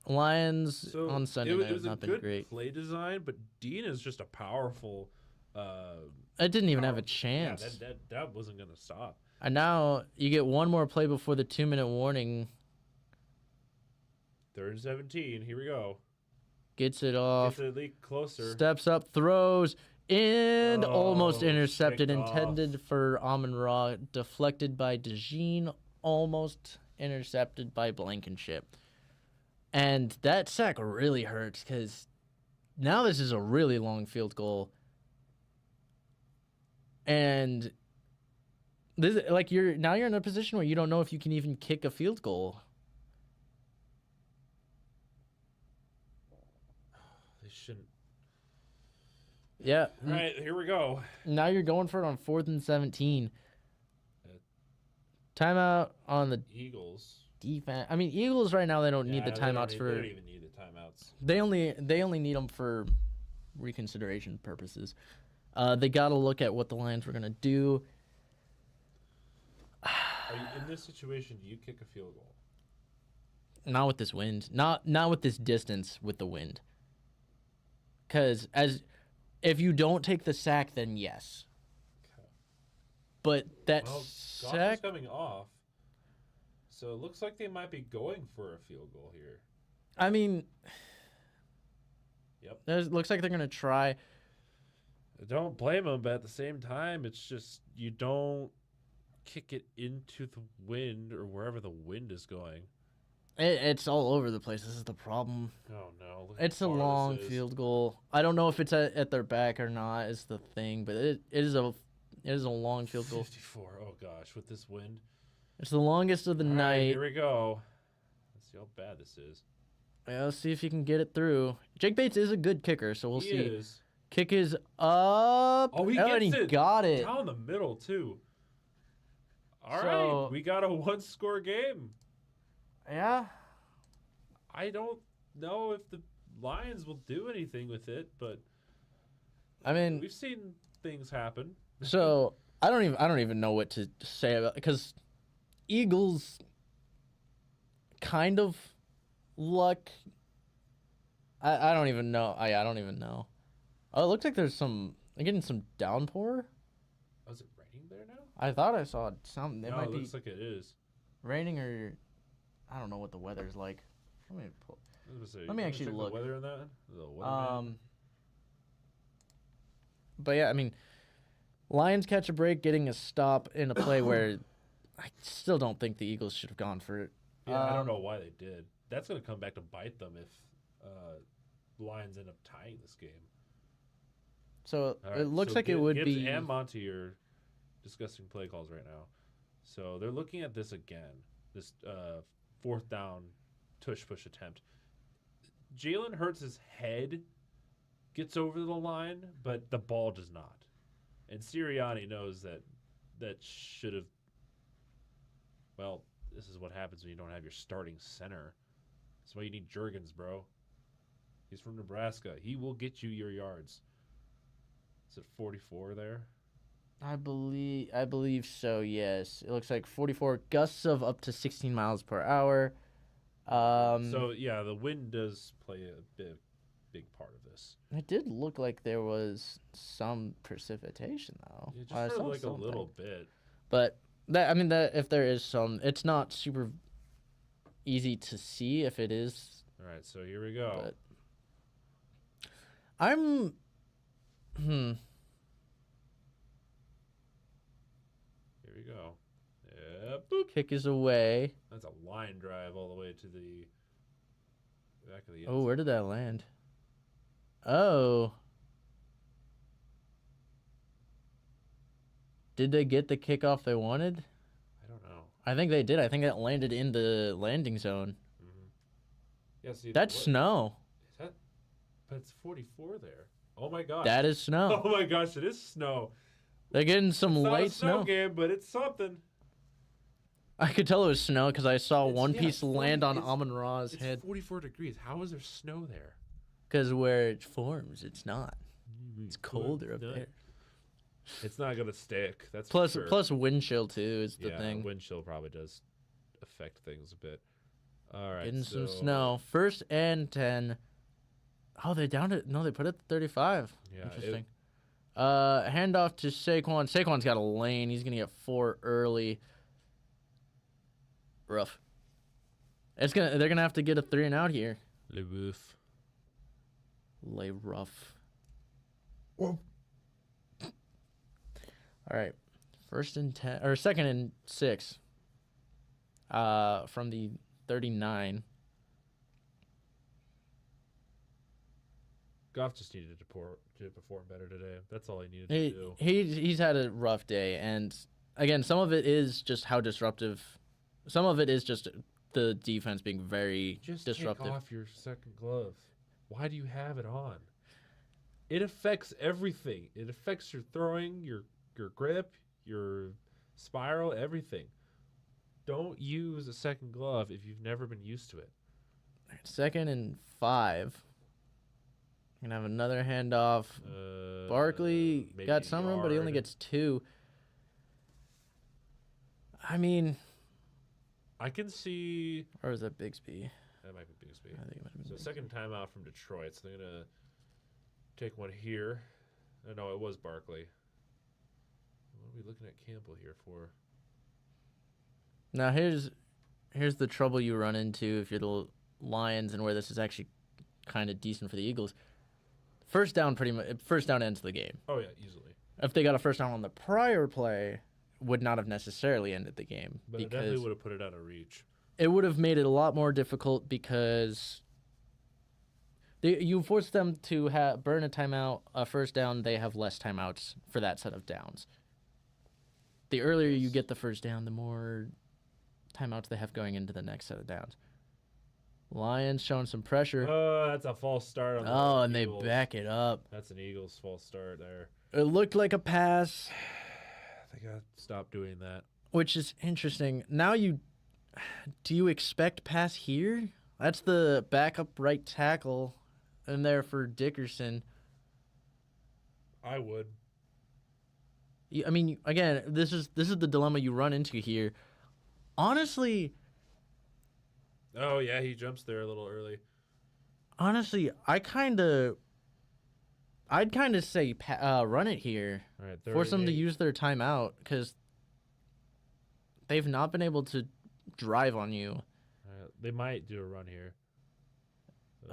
Lions on Sunday night have not been great. It was a good play design, but Dean is just a powerful. It didn't even have a chance. Yeah, that wasn't gonna stop. And now you get one more play before the 2-minute warning. 3rd and 17. Here we go. Gets it off. Gets it a leak closer. Steps up, throws, and almost intercepted. Intended for Amon-Ra, deflected by DeJean, almost intercepted by Blankenship. And that sack really hurts because now this is a really long field goal. And this, like, you're in a position where you don't know if you can even kick a field goal. They shouldn't. Yeah. All right, here we go. Now you're going for it on 4th and 17. Timeout on the Eagles. Defense. I mean, Eagles right now, they don't need the timeouts They don't even need the timeouts. They only need them for reconsideration purposes. They got to look at what the Lions were going to do. Are you, in this situation, do you kick a field goal? Not with this wind. Not with this distance with the wind. Because if you don't take the sack, then yes. Okay. But that sack sack is coming off, so it looks like they might be going for a field goal here. I mean, yep. It looks like they're going to try. I don't blame them, but at the same time, it's just you don't kick it into the wind or wherever the wind is going. It's all over the place. This is the problem. Oh, no. It's a long field goal. I don't know if it's at their back or not is the thing, but it is a long field goal. 54. Oh, gosh, with this wind. It's the longest of the night. Right, here we go. Let's see how bad this is. Yeah, let's see if he can get it through. Jake Bates is a good kicker, so we'll see. He is. Kick is up. Oh, he gets it. Got it. Down the middle, too. All right, we got a 1-score game. Yeah. I don't know if the Lions will do anything with it, but I mean, we've seen things happen. So I don't even know what to say about, because Eagles kind of luck. I don't even know. I don't even know. Oh, it looks like they're getting some downpour. Oh, is it raining there now? I thought I saw something. No, it looks like it is. Raining, or I don't know what the weather's like. Let me actually look. The weather in that? The weather But yeah, I mean, Lions catch a break, getting a stop in a play where I still don't think the Eagles should have gone for it. Yeah, I don't know why they did. That's going to come back to bite them if Lions end up tying this game. So it looks like it would Gibbs be. and Monty are discussing play calls right now. So they're looking at this again, this 4th down tush-push attempt. Jalen Hurts' head gets over the line, but the ball does not. And Sirianni knows that should have. Well, this is what happens when you don't have your starting center. That's why you need Juergens, bro. He's from Nebraska. He will get you your yards. Is it 44 there? I believe so, yes. It looks like 44 gusts of up to 16 miles per hour. So, yeah, the wind does play a big part of this. It did look like there was some precipitation, though. Yeah, just for like something. A little bit. But, if there is some, it's not super easy to see if it is. All right, so here we go. But I'm... Here we go. Boop. Kick is away. That's a line drive all the way to the back of the end Oh, where did zone. that land? Oh. Did they get the kickoff they wanted? I don't know. I think they did. I think it landed in the landing zone. Yeah, see, That's snow. Is that? But it's 44 there. Oh my gosh. That is snow. Oh my gosh, it is snow. They're getting some It's not light a snow snow. game, but it's something. I could tell it was snow because I saw It's- one yeah, piece 40 land on it's- Amon Ra's It's head. 44 degrees. How is there snow there? Because where it forms, it's not. It's colder up there. It's not gonna stick. That's Plus, for sure. plus wind chill too is the yeah, thing. wind chill probably does affect things a bit. All right, Getting some so- snow. 1st and 10. Oh, they downed it. No, they put it at 35. Yeah, Interesting. Handoff to Saquon. Saquon's got a lane. He's gonna get 4 early. Rough. They're gonna have to get a 3 and out here. Le Bouf. Lay rough. All right. 1st and 10 or 2nd and 6. From the 39. Goff just needed to perform better today. That's all he needed to do. He's had a rough day, and again, some of it is just how disruptive. Some of it is just the defense being very Just disruptive. take off your second glove. Why do you have it on? It affects everything. It affects your throwing, your grip, your spiral, everything. Don't use a second glove if you've never been used to it. 2nd and 5. Gonna have another handoff. Barkley maybe got some room, but he only yard. gets 2. I mean, I can see or is that Bigsby? that might be Bigsby. I think it might have been So Bigsby. second timeout from Detroit. So they're gonna take one here. No, it was Barkley. What are we looking at Campbell here for? Now here's the trouble you run into if you're the Lions, and where this is actually kind of decent for the Eagles. First down ends the game. Oh yeah, easily. If they got a first down on the prior play, would not have necessarily ended the game But it definitely because would have put it out of reach. it would have made it a lot more difficult because you force them to burn a timeout, a first down. They have less timeouts for that set of downs. The earlier you get the first down, the more timeouts they have going into the next set of downs. Lions showing some pressure. Oh, that's a false start. On the Oh, and Eagles. they back it up. That's an Eagles false start there. It looked like a pass, They gotta stop doing that. which is interesting. Now do you expect pass here? That's the backup right tackle in there for Dickerson. I would. I mean, again, this is the dilemma you run into here. Honestly, Oh yeah, he jumps there a little early. I'd kind of say run it here. All right, Force them to 38. use their timeout because they've not been able to drive on you. All right, they might do a run here.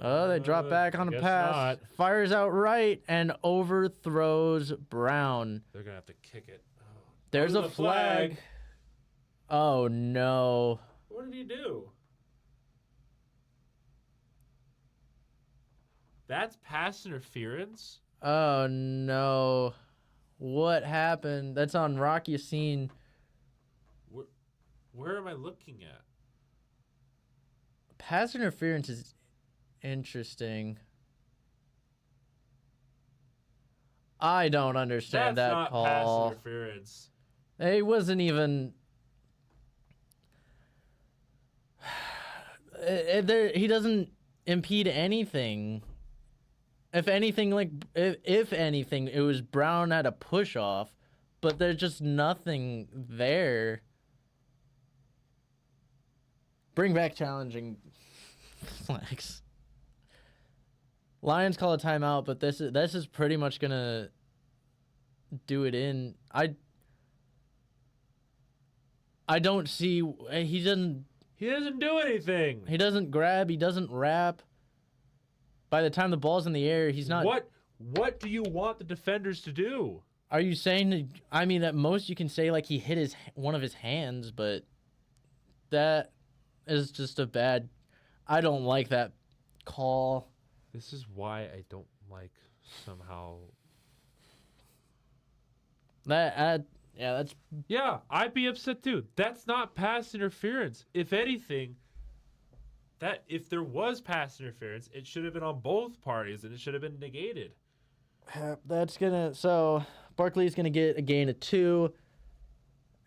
Oh, they drop back on I a guess pass. not. Fires out right and overthrows Brown. They're gonna have to kick it. Oh. There's Oh, a the flag. Oh no. What did he do? That's pass interference. Oh no. What happened? That's on Rocky Scene. Where am I looking at? Pass interference is interesting. I don't understand That's that not call. pass interference. He wasn't even. He doesn't impede anything. If anything, if anything, it was Brown at a push off, but there's just nothing there. Bring back challenging flags. Lions call a timeout, but this is pretty much gonna do it in. I don't see he doesn't do anything. He doesn't grab. He doesn't wrap. By the time the ball's in the air, he's not. What do you want the defenders to do? Are you saying? I mean, at most you can say like he hit one of his hands, but that is just a bad. I don't like that call. This is why I don't like somehow. That's Yeah, I'd be upset too. That's not pass interference. If anything, that if there was pass interference, it should have been on both parties and it should have been negated. that's gonna. So Barkley's gonna get a gain of 2,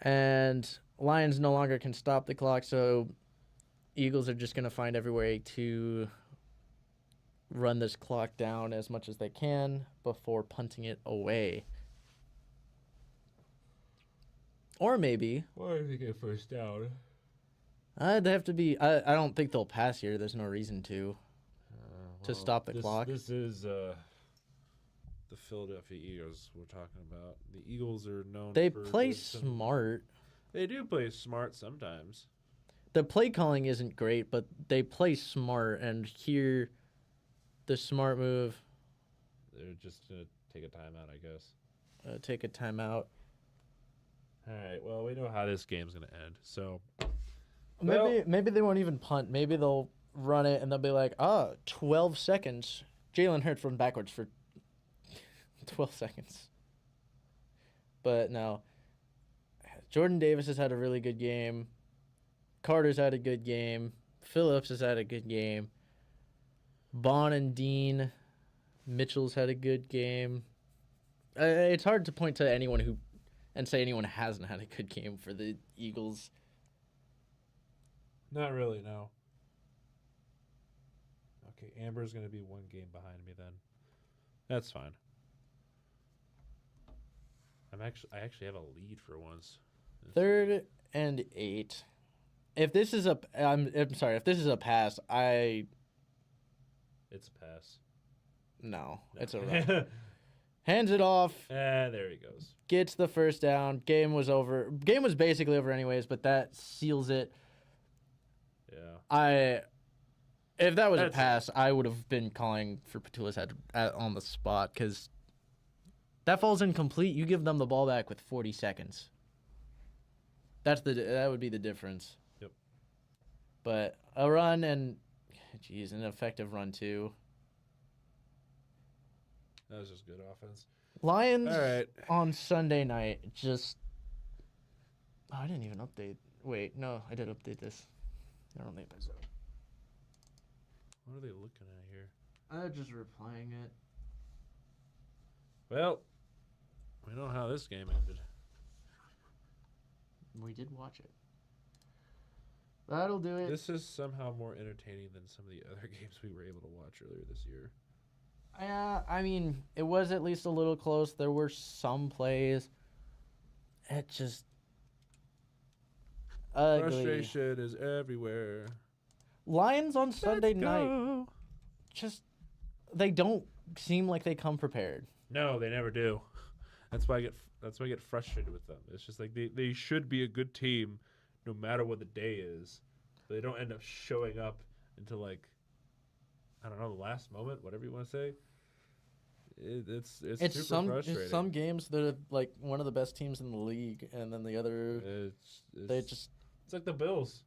and Lions no longer can stop the clock. So Eagles are just gonna find every way to run this clock down as much as they can before punting it away. Or maybe Why did they get first down? they have to be. I don't think they'll pass here. There's no reason to stop the clock. This is the Philadelphia Eagles we're talking about. The Eagles are known. They for play this- smart. They do play smart sometimes. The play calling isn't great, but they play smart. And here, the smart move, They're just gonna take a timeout, I guess. take a timeout. All right. Well, we know how this game's gonna end. So Maybe they won't even punt. Maybe they'll run it and they'll be like, 12 seconds. Jalen Hurts run backwards for 12 seconds. But no. Jordan Davis has had a really good game. Carter's had a good game. Phillips has had a good game. Bond and Dean. Mitchell's had a good game. It's hard to point to anyone and say anyone hasn't had a good game for the Eagles. not really, no. Okay, Amber's gonna be 1 game behind me then. That's fine. I actually have a lead for once. 3rd and 8. If this is I'm sorry. If this is a pass, It's a pass. no, it's a run. Hands it off, There he goes. gets the first down. Game was over. Game was basically over anyways, but that seals it. Yeah. If that was a That's- pass, I would have been calling for Petula's head on the spot because that falls incomplete. You give them the ball back with 40 seconds. That would be the difference. Yep. But a run and, an effective run too. That was just good offense. Lions All right. on Sunday night just. Oh, I didn't even update. Wait, no, I did update this. I don't think so. What are they looking at here? I'm just replying it. Well, we know how this game ended. We did watch it. That'll do it. This is somehow more entertaining than some of the other games we were able to watch earlier this year. I mean, it was at least a little close. There were some plays. It just ugly. Frustration is everywhere. Lions on Sunday Let's night go. just they don't seem like they come prepared. No, they never do. That's why I get frustrated with them. It's just like they should be a good team no matter what the day is. But they don't end up showing up until like I don't know, the last moment, whatever you want to say. It's super frustrating. It's some games that are like one of the best teams in the league, and then the other It's like the Bills.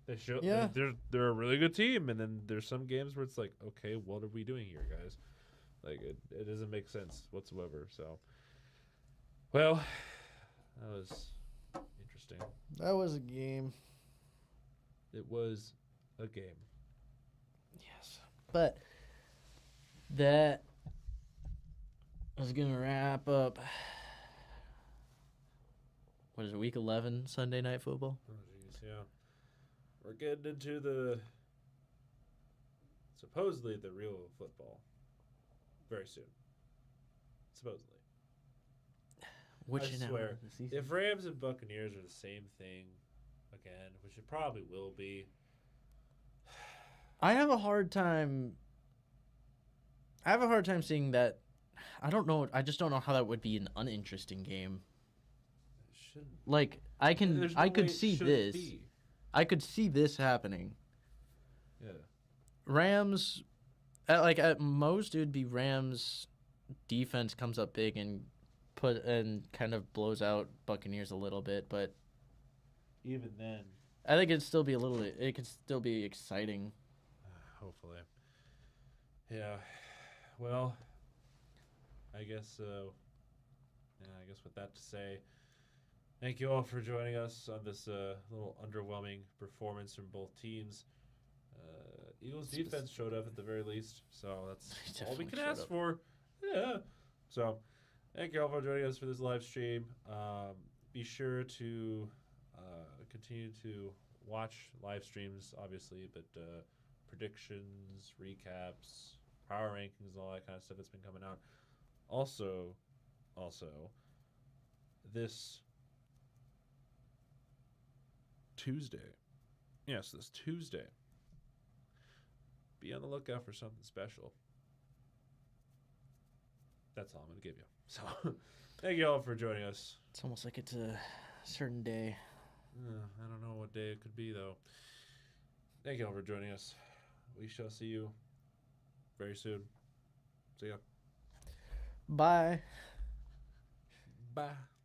They show Yeah. they're a really good team, and then there's some games where it's like, okay, what are we doing here, guys? Like it doesn't make sense whatsoever. So, well, that was interesting. that was a game. It was a game. Yes, but that is gonna wrap up. What is it? Week 11 Sunday Night Football. Oh jeez, yeah. We're getting into the supposedly the real football very soon. Supposedly. Which I now swear, of the season? if Rams and Buccaneers are the same thing again, which it probably will be, I have a hard time seeing that. I don't know. I just don't know how that would be an uninteresting game. it shouldn't. Like I There's no I way could it see shouldn't this. be. I could see this happening. Yeah. Rams, at most, it would be Rams defense comes up big and kind of blows out Buccaneers a little bit, but Even then, I think it'd still be a little. It could still be exciting. Hopefully. Yeah. Well, I guess. Yeah, I guess with that to say, thank you all for joining us on this little underwhelming performance from both teams. Eagles defense showed up at the very least, so that's all we can ask for. Yeah. So, thank you all for joining us for this live stream. Be sure to continue to watch live streams, obviously, but predictions, recaps, power rankings, all that kind of stuff that's been coming out. Also, this Tuesday, yes, this Tuesday, be on the lookout for something special. That's all I'm going to give you. So, thank you all for joining us. It's almost like it's a certain day. I don't know what day it could be, though. Thank you all for joining us. We shall see you very soon. See ya. Bye. Bye.